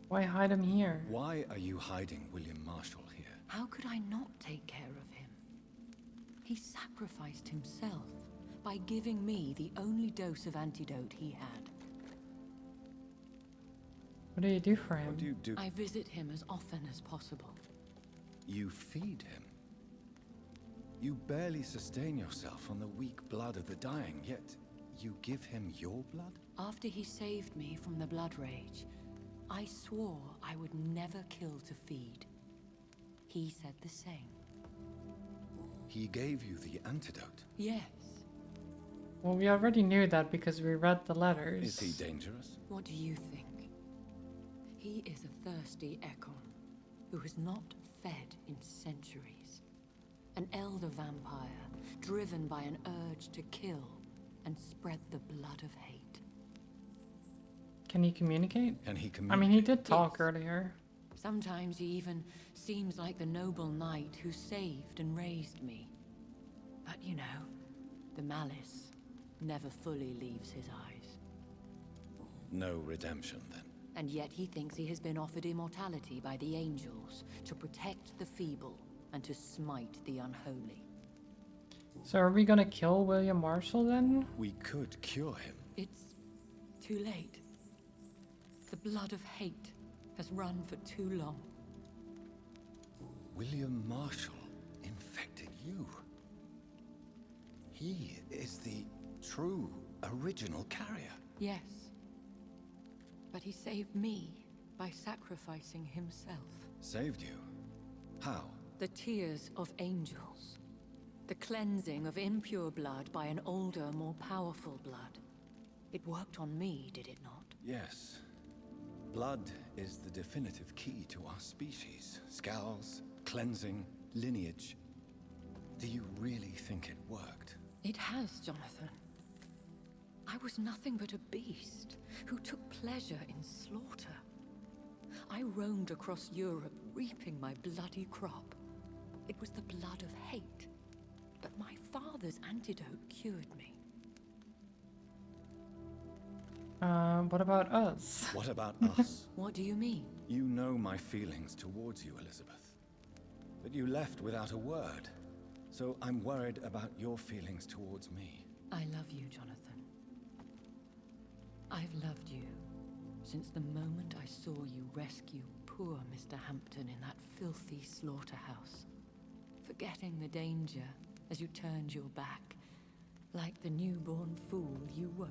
Why hide him here? Why are you hiding William Marshall here? How could I not take care of him? He sacrificed himself by giving me the only dose of antidote he had. What do you do for him? What do you do? I visit him as often as possible. You feed him. You barely sustain yourself on the weak blood of the dying, yet you give him your blood? After he saved me from the blood rage, I swore I would never kill to feed. He said the same. He gave you the antidote? Yes. Well, we already knew that because we read the letters. Is he dangerous? What do you think? He is a thirsty Ekon who has not fed in centuries. An elder vampire, driven by an urge to kill and spread the blood of hate. Can he communicate? Can he communicate? I mean, he did talk Yes. earlier. Sometimes he even seems like the noble knight who saved and raised me. But you know, the malice never fully leaves his eyes. No redemption, then. And yet he thinks he has been offered immortality by the angels to protect the feeble and to smite the unholy. So are we gonna kill William Marshall then? We could cure him. It's too late. The blood of hate has run for too long. William Marshall infected you. He is the true, original carrier. Yes. But he saved me by sacrificing himself. Saved you? How? The tears of angels. The cleansing of impure blood by an older, more powerful blood. It worked on me, did it not? Yes. Blood is the definitive key to our species. Scowls, cleansing, lineage. Do you really think it worked? It has, Jonathan. I was nothing but a beast who took pleasure in slaughter. I roamed across Europe, reaping my bloody crop. It was the blood of hate. But my father's antidote cured me. What about us? What about us? What do you mean? You know my feelings towards you, Elizabeth. But you left without a word. So I'm worried about your feelings towards me. I love you, Jonathan. I've loved you since the moment I saw you rescue poor poor Mr. Hampton in that filthy slaughterhouse, forgetting the danger as you turned your back, like the newborn fool you were.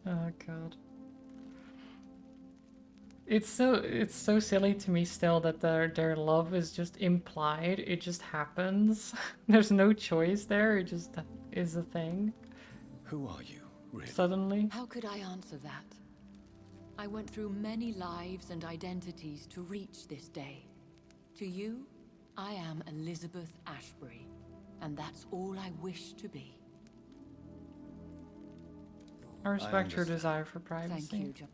Oh god. It's so silly to me still that their love is just implied. It just happens. There's no choice there. It just is a thing. Who are you, really? Suddenly. How could I answer that? I went through many lives and identities to reach this day. To you, I am Elizabeth Ashbury, and that's all I wish to be. I respect your desire for privacy. Thank you, John.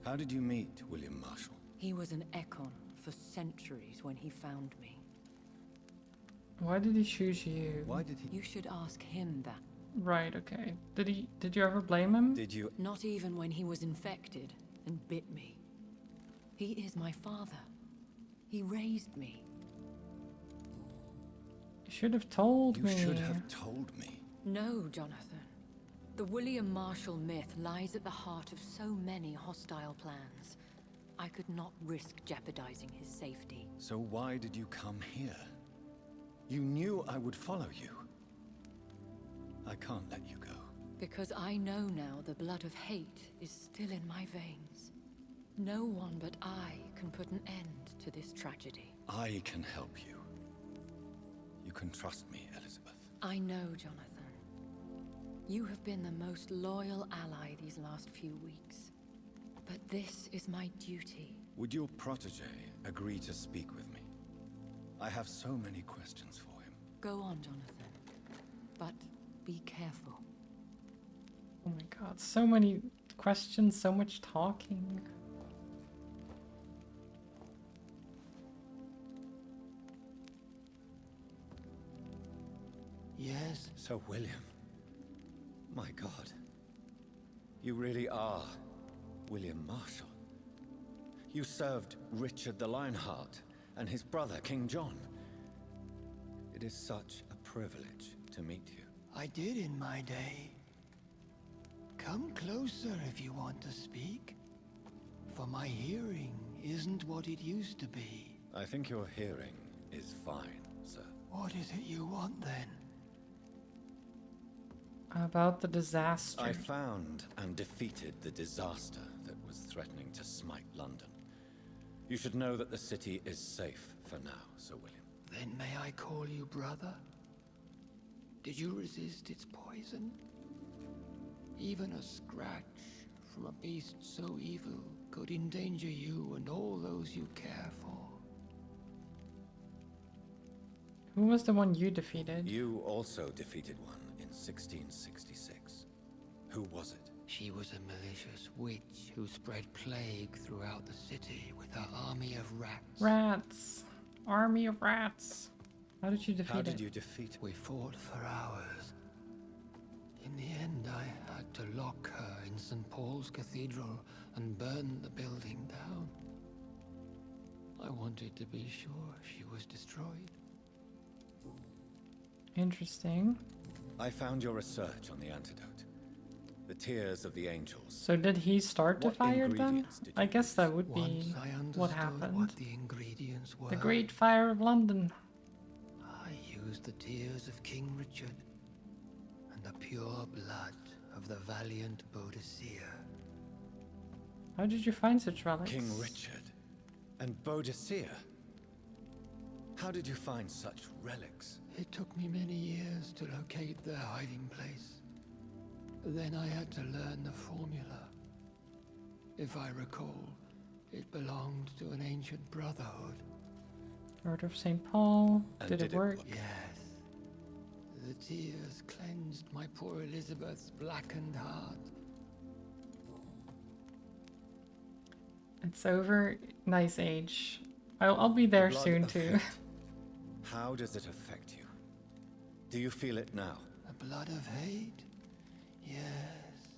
How did you meet William Marshall? He was an Ekon for centuries when he found me. Why did he choose you? Why did he? You should ask him that. Right, okay. Did you ever blame him? Did you? Not even when he was infected and bit me. He is my father. He raised me. You should have told me. You should have told me. No, Jonathan. The William Marshall myth lies at the heart of so many hostile plans. I could not risk jeopardizing his safety. So why did you come here? You knew I would follow you. I can't let you go. Because I know now the blood of hate is still in my veins. No one but I can put an end to this tragedy. I can help you. You can trust me, Elizabeth. I know, Jonathan. You have been the most loyal ally these last few weeks. But this is my duty. Would your protege agree to speak with me? I have so many questions for him. Go on, Jonathan. But be careful. Oh my god, so many questions, so much talking. Yes? So, William. My God. You really are William Marshall. You served Richard the Lionheart and his brother, King John. It is such a privilege to meet you. I did in my day. Come closer if you want to speak. For my hearing isn't what it used to be. I think your hearing is fine, sir. What is it you want then? About the disaster. I found and defeated the disaster that was threatening to smite London. You should know that the city is safe for now, Sir William. Then may I call you brother? Did you resist its poison? Even a scratch from a beast so evil could endanger you and all those you care for. Who was the one you defeated? You also defeated one in 1666. Who was it? She was a malicious witch who spread plague throughout the city with her army of rats. Rats. Army of rats. How did you defeat it? How did you defeat it? We fought for hours. In the end, I had to lock her in St. Paul's Cathedral and burn the building down. I wanted to be sure she was destroyed. Interesting. I found your research on the antidote. The tears of the angels. So did he start to What fire them? ingredients did you I guess that use? would be Once I understood what happened. what the ingredients were, The Great Fire of London. I used the tears of King Richard and the pure blood of the valiant Boadicea. How did you find such relics? King Richard and Boadicea. How did you find such relics? It took me many years to locate their hiding place. Then I had to learn the formula. If I recall, it belonged to an ancient brotherhood. Order of St. Paul. And Did it work? Yes. The tears cleansed my poor Elizabeth's blackened heart. It's over. Nice age. I'll be there The blood soon of too. hate. How does it affect you? Do you feel it now? The blood of hate? Yes.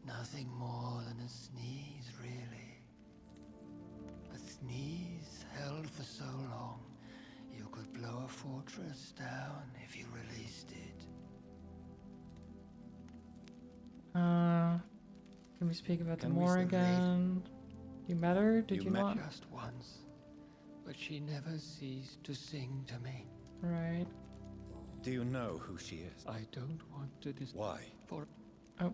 Nothing more than a sneeze, really. A sneeze held for so long, you could blow a fortress down if you released it. Can we speak about Can the we more speak later? again? You met her? Did you met not? Just once, but she never ceased to sing to me. Right. Do you know who she is? I don't want to Why? For Oh.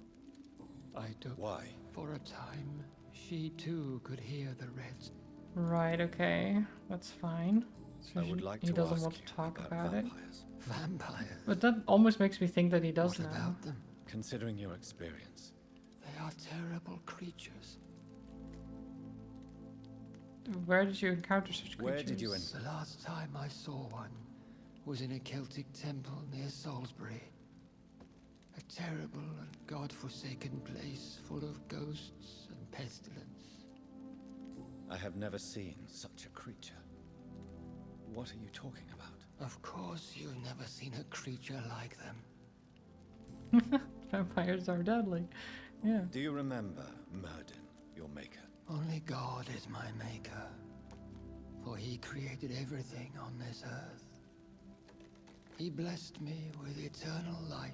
I don't. Why? For a time, she too could hear the reds. Right, okay. That's fine. So I would like he to doesn't ask want to you talk about it. vampires. Vampires? But that almost makes me think that he does What now. about them? Considering your experience, They are terrible creatures. Where did you encounter such creatures? Where did you The last time I saw one was in a Celtic temple near Salisbury. A terrible and god-forsaken place full of ghosts and pestilence. I have never seen such a creature. What are you talking about? Of course you've never seen a creature like them. Vampires are deadly. Yeah. Do you remember Myrddin, your maker? Only God is my maker, for he created everything on this earth. He blessed me with eternal life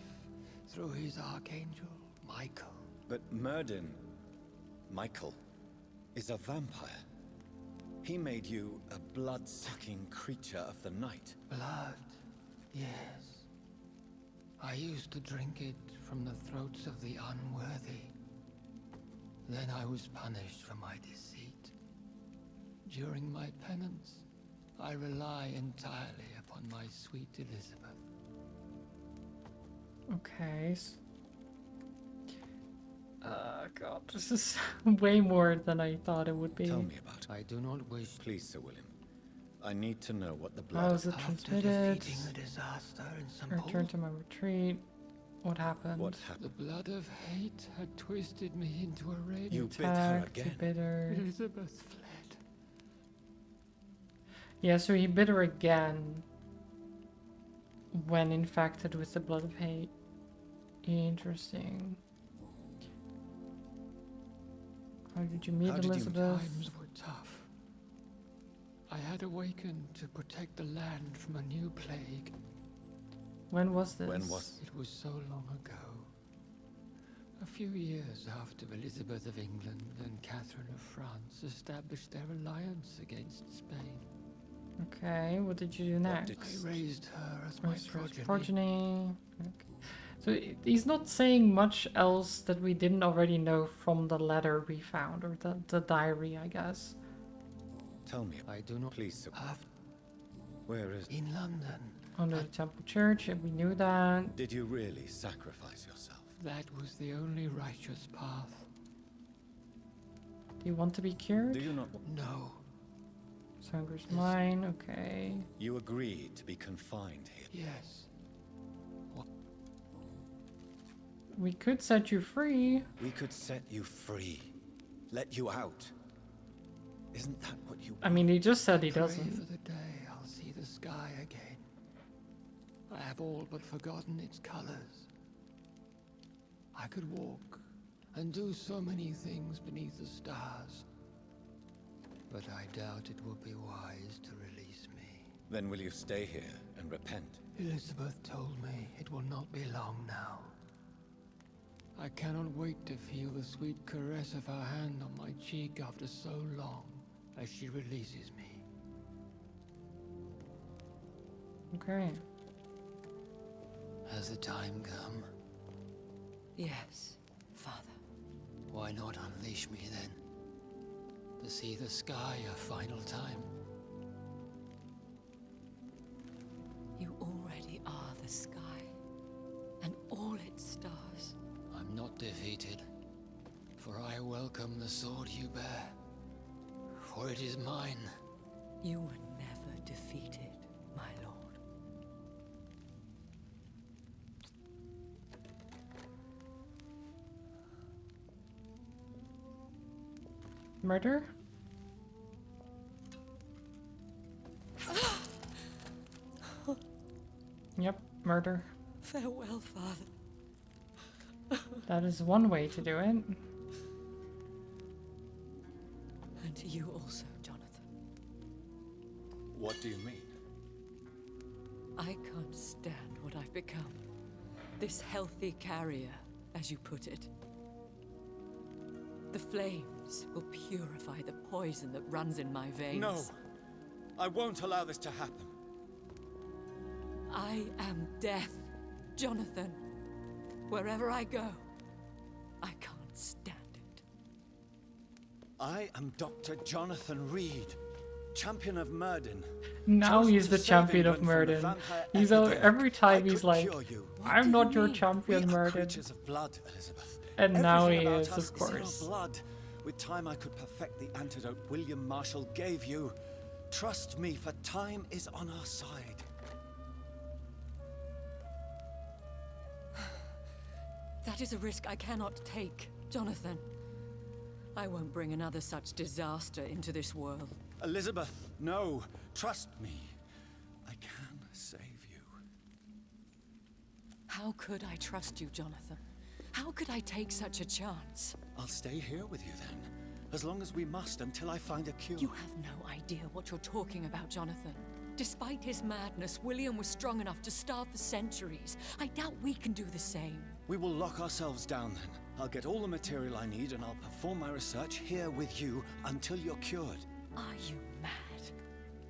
through his archangel, Michael. But Myrddin, Michael, is a vampire. He made you a blood-sucking creature of the night. Blood, yes. I used to drink it from the throats of the unworthy. Then I was punished for my deceit. During my penance, I rely entirely upon my sweet Elizabeth. Okay. God, this is way more than I thought it would be. Tell me about it. I do not wish. Please, Sir William. I need to know what the How blood is it After transmitted? defeating the disaster in St. Return Paul, to my retreat. What happened? What happened? the blood of hate had twisted me into a rage. You bit her Attacked, he again. bit her. Elizabeth fled. Yeah, so he bit her again when infected with the blood of hate. Interesting. How did you meet How did you- Elizabeth? Times were tough. I had awakened to protect the land from a new plague. When was this? When was It was so long ago. A few years after Elizabeth of England and Catherine of France established their alliance against Spain. Okay, what did you do next? I raised her as my Raised her as progeny. progeny. Okay. So he's not saying much else that we didn't already know from the letter we found, or the diary, I guess. Tell me. I do not. Please, Sir. After Where is? in London, Under the temple church, and we knew that. Did you really sacrifice yourself? that was the only righteous path. Do you want to be cured? Do you not? No, Hunger's mine, okay. You agreed to be confined here. yes. We could set you free. We could set you free. Let you out. Isn't that what you... I mean, he just said he Pray doesn't. for the day I'll see the sky again. I have all but forgotten its colors. I could walk and do so many things beneath the stars. But I doubt it will be wise to release me. Then will you stay here and repent? Elizabeth told me it will not be long now. I cannot wait to feel the sweet caress of her hand on my cheek after so long as she releases me. Okay. Has the time come? Yes, Father. Why not unleash me then? To see the sky a final time. You already are the sky, and all its stars. I'm not defeated, for I welcome the sword you bear, for it is mine. You were never defeated, my lord. Murder? Yep, murder. Farewell, Father. That is one way to do it. And to you also, Jonathan. What do you mean? I can't stand what I've become. This healthy carrier, as you put it. The flames will purify the poison that runs in my veins. No! I won't allow this to happen. I am death, Jonathan. Wherever I go, I can't stand it. I am Dr. Jonathan Reed, champion of Myrddin. Now he's the champion of Myrddin. He's every time he's like, I'm not your champion, Myrddin. Creatures of blood, Elizabeth. And now he Everything is, about us of in our course. blood. With time, I could perfect the antidote William Marshall gave you. Trust me, for time is on our side. That is a risk I cannot take, Jonathan. I won't bring another such disaster into this world. Elizabeth, no. Trust me. I can save you. How could I trust you, Jonathan? How could I take such a chance? I'll stay here with you then. As long as we must, until I find a cure. You have no idea what you're talking about, Jonathan. Despite his madness, William was strong enough to starve for centuries. I doubt we can do the same. We will lock ourselves down then. I'll get all the material I need and I'll perform my research here with you until you're cured. Are you mad?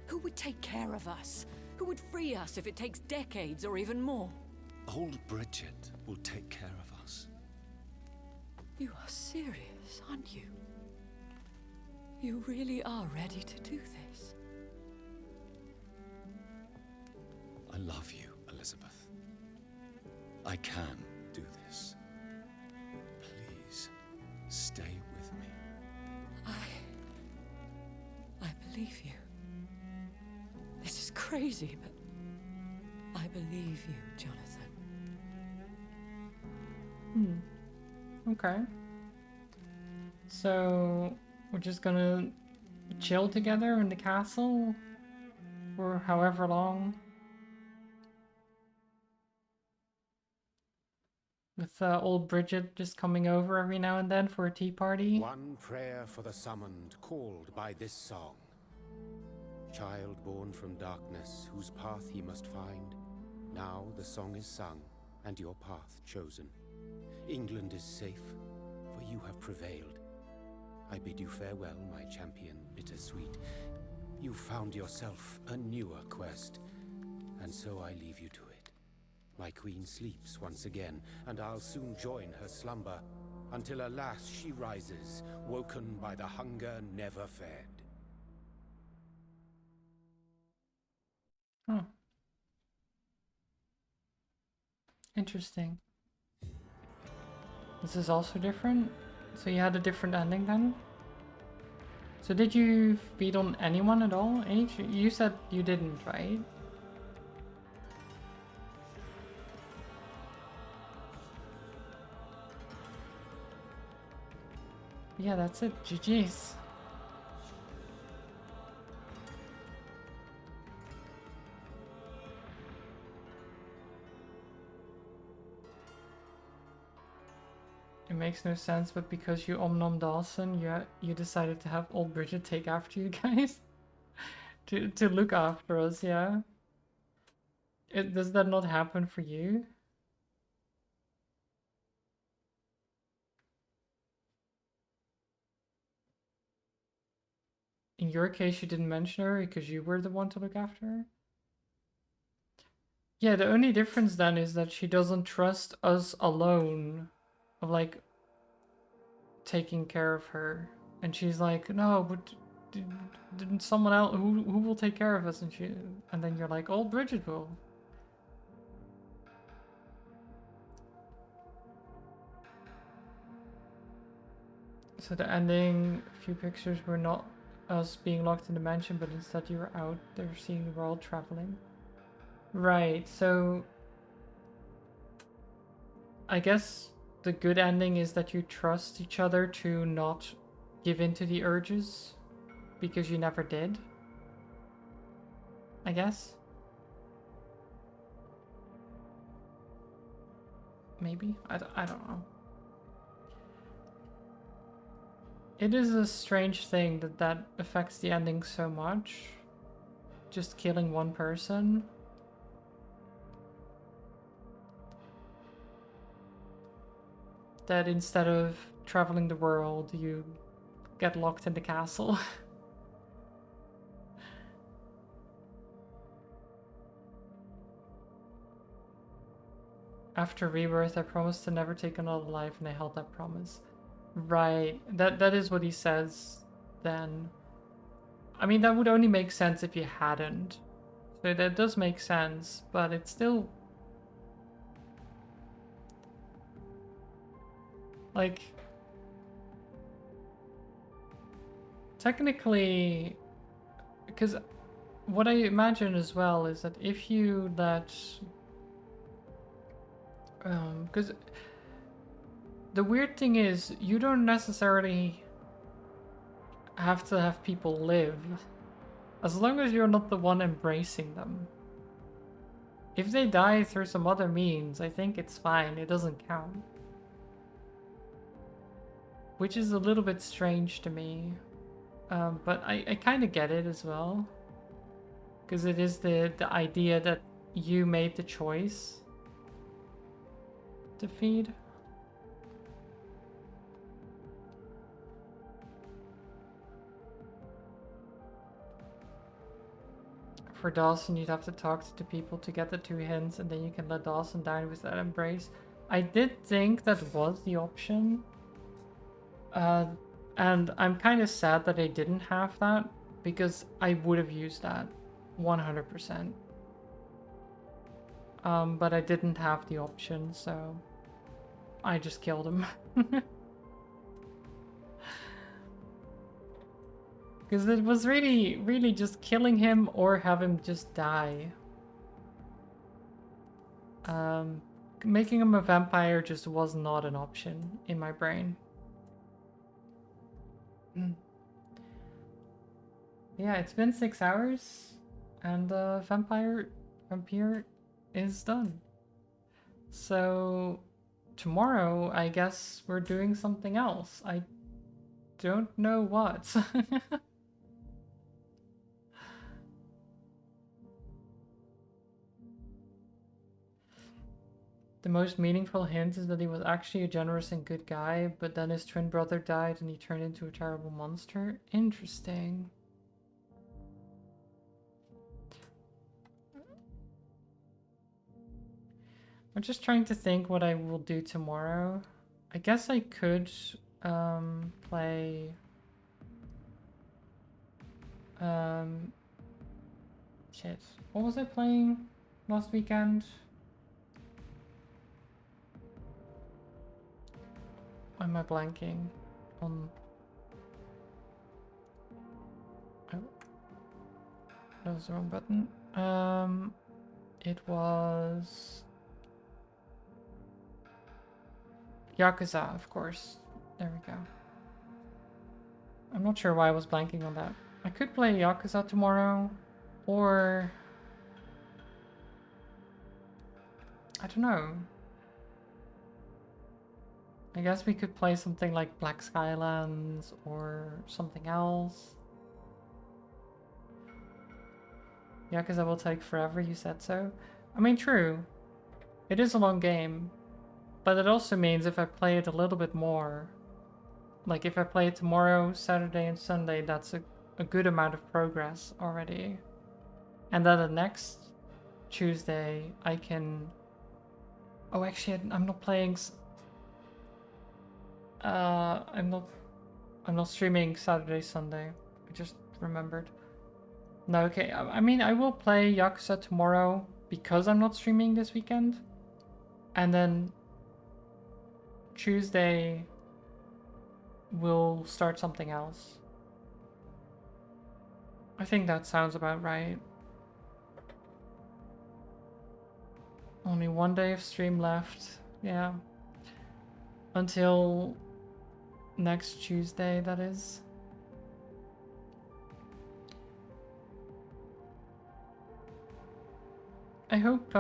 Who would take care of us? Who would free us if it takes decades or even more? Old Bridget will take care of us. You are serious, aren't you? You really are ready to do this? I love you, Elizabeth. I can do this. Please, stay with me. I believe you. This is crazy, but I believe you, Jonathan. Okay. So, we're just gonna chill together in the castle for however long. With old Bridget just coming over every now and then for a tea party. One prayer for the summoned, called by this song. Child born from darkness, whose path ye must find. Now the song is sung, and your path chosen. England is safe, for you have prevailed. I bid you farewell, my champion, bittersweet. You found yourself a newer quest, and so I leave you to it. My queen sleeps once again, and I'll soon join her slumber, until alas she rises, woken by the hunger never fed. Huh. Interesting. This is also different? So you had a different ending then? So did you feed on anyone at all? You said you didn't, right? Yeah, that's it. GG's. It makes no sense, but because you Om Dawson, you decided to have old Bridget take after you guys. to look after us, yeah. Does that not happen for you? In your case, you didn't mention her because you were the one to look after her? Yeah, the only difference then is that she doesn't trust us alone of like taking care of her. And she's like, no, but didn't someone else, who will take care of us? And then you're like, oh, Bridget will. So the ending, a few pictures were not us being locked in the mansion, but instead you were out there seeing the world traveling. Right, so I guess the good ending is that you trust each other to not give in to the urges because you never did. I guess. Maybe? I don't know. It is a strange thing that affects the ending so much. Just killing one person. That instead of traveling the world, you get locked in the castle. After rebirth, I promised to never take another life, and I held that promise. Right, that is what he says then. I mean, that would only make sense if you hadn't. So that does make sense, but it's still... like... technically... because what I imagine as well is that if you let... because the weird thing is, you don't necessarily have to have people live, as long as you're not the one embracing them. If they die through some other means, I think it's fine, it doesn't count. Which is a little bit strange to me, but I kind of get it as well. Because it is the idea that you made the choice to feed. For Dawson, you'd have to talk to the people to get the 2 hints, and then you can let Dawson down with that embrace. I did think that was the option. And I'm kind of sad that I didn't have that, because I would have used that 100%. But I didn't have the option, so I just killed him. Because it was really just killing him or have him just die. Making him a vampire just was not an option in my brain. Yeah, it's been 6 hours, and Vampyr is done. So tomorrow, I guess we're doing something else. I don't know what. The most meaningful hint is that he was actually a generous and good guy, but then his twin brother died and he turned into a terrible monster. Interesting. I'm just trying to think what I will do tomorrow. I guess I could play... shit. What was I playing last weekend? Why am I blanking on... oh. That was the wrong button. It was... Yakuza, of course. There we go. I'm not sure why I was blanking on that. I could play Yakuza tomorrow, or... I don't know. I guess we could play something like Black Skylands or something else. Yakuza will take forever, you said so. I mean, true. It is a long game. But it also means if I play it a little bit more, like if I play it tomorrow, Saturday and Sunday, that's a good amount of progress already. And then the next Tuesday, I can... oh, actually, I'm not playing... I'm not streaming Saturday, Sunday. I just remembered. No, okay, I mean, I will play Yakuza tomorrow because I'm not streaming this weekend. And then Tuesday, we'll start something else. I think that sounds about right. Only one day of stream left. Yeah. Until next Tuesday, that is. I hope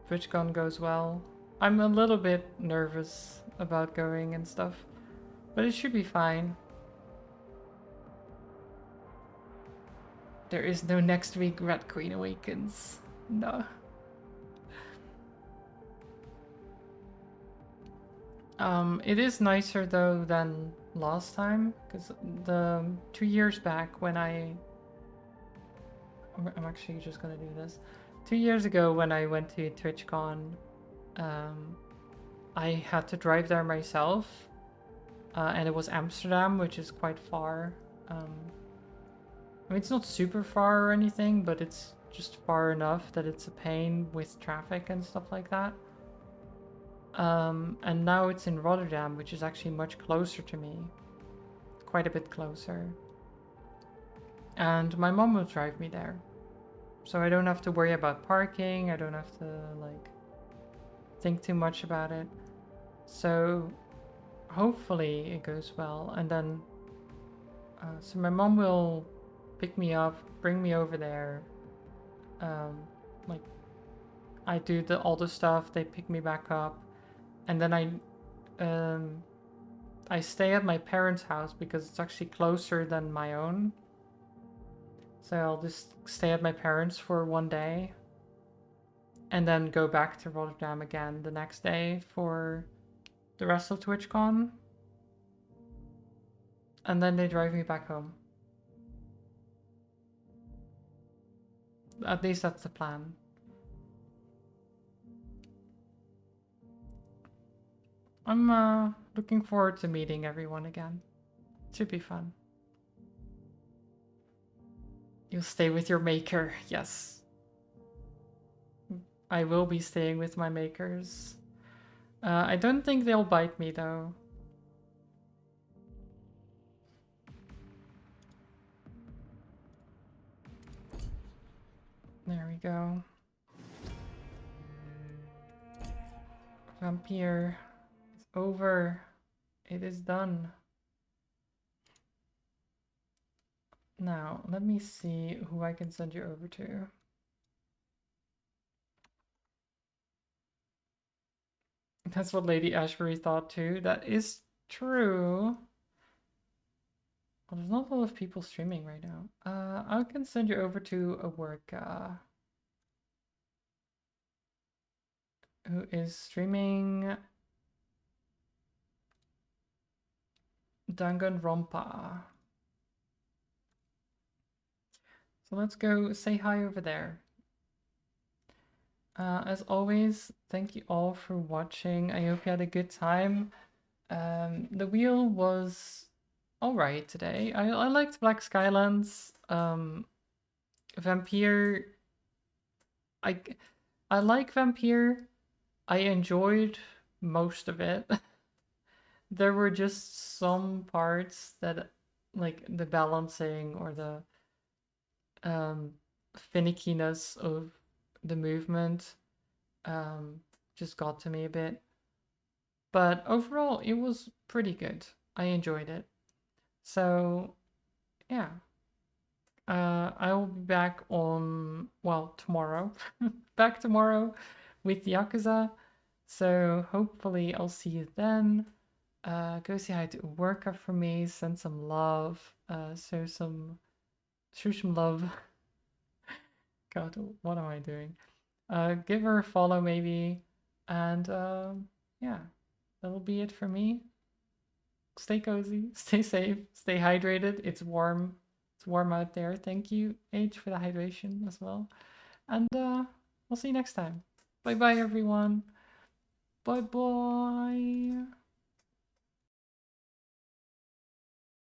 VidCon goes well. I'm a little bit nervous about going and stuff, but it should be fine. There is no next week Red Queen Awakens. No. It is nicer though than last time, because the 2 years back when I'm actually just gonna do this. 2 years ago when I went to TwitchCon, I had to drive there myself, and it was Amsterdam, which is quite far. I mean, it's not super far or anything, but it's just far enough that it's a pain with traffic and stuff like that. And now it's in Rotterdam, which is actually much closer to me. Quite a bit closer. And my mom will drive me there. So I don't have to worry about parking, I don't have to, like, think too much about it. So hopefully it goes well. And then, so my mom will pick me up, bring me over there. Like, I do all the stuff, they pick me back up. And then I stay at my parents' house because it's actually closer than my own. So I'll just stay at my parents for one day. And then go back to Rotterdam again the next day for the rest of TwitchCon. And then they drive me back home. At least that's the plan. I'm looking forward to meeting everyone again. Should be fun. You'll stay with your maker, yes. I will be staying with my makers. I don't think they'll bite me though. There we go. Vampyr is over. It is done. Now, let me see who I can send you over to. That's what Lady Ashbury thought too. That is true. Well, there's not a lot of people streaming right now. I can send you over to a work who is streaming Danganronpa. So let's go say hi over there. As always, thank you all for watching. I hope you had a good time. The wheel was alright today. I liked Black Skylands. Vampyr. I like Vampyr. I enjoyed most of it. There were just some parts that, like the balancing or the finickiness of the movement, just got to me a bit. But overall, it was pretty good. I enjoyed it. So, yeah. I will be back on, well, tomorrow. Back tomorrow with Yakuza. So hopefully I'll see you then. Go say hi to Worka for me. Send some love. Show some love. God, what am I doing? Give her a follow maybe. And yeah, that'll be it for me. Stay cozy, stay safe, stay hydrated. It's warm. It's warm out there. Thank you, H, for the hydration as well. And we'll see you next time. Bye bye, everyone. Bye bye.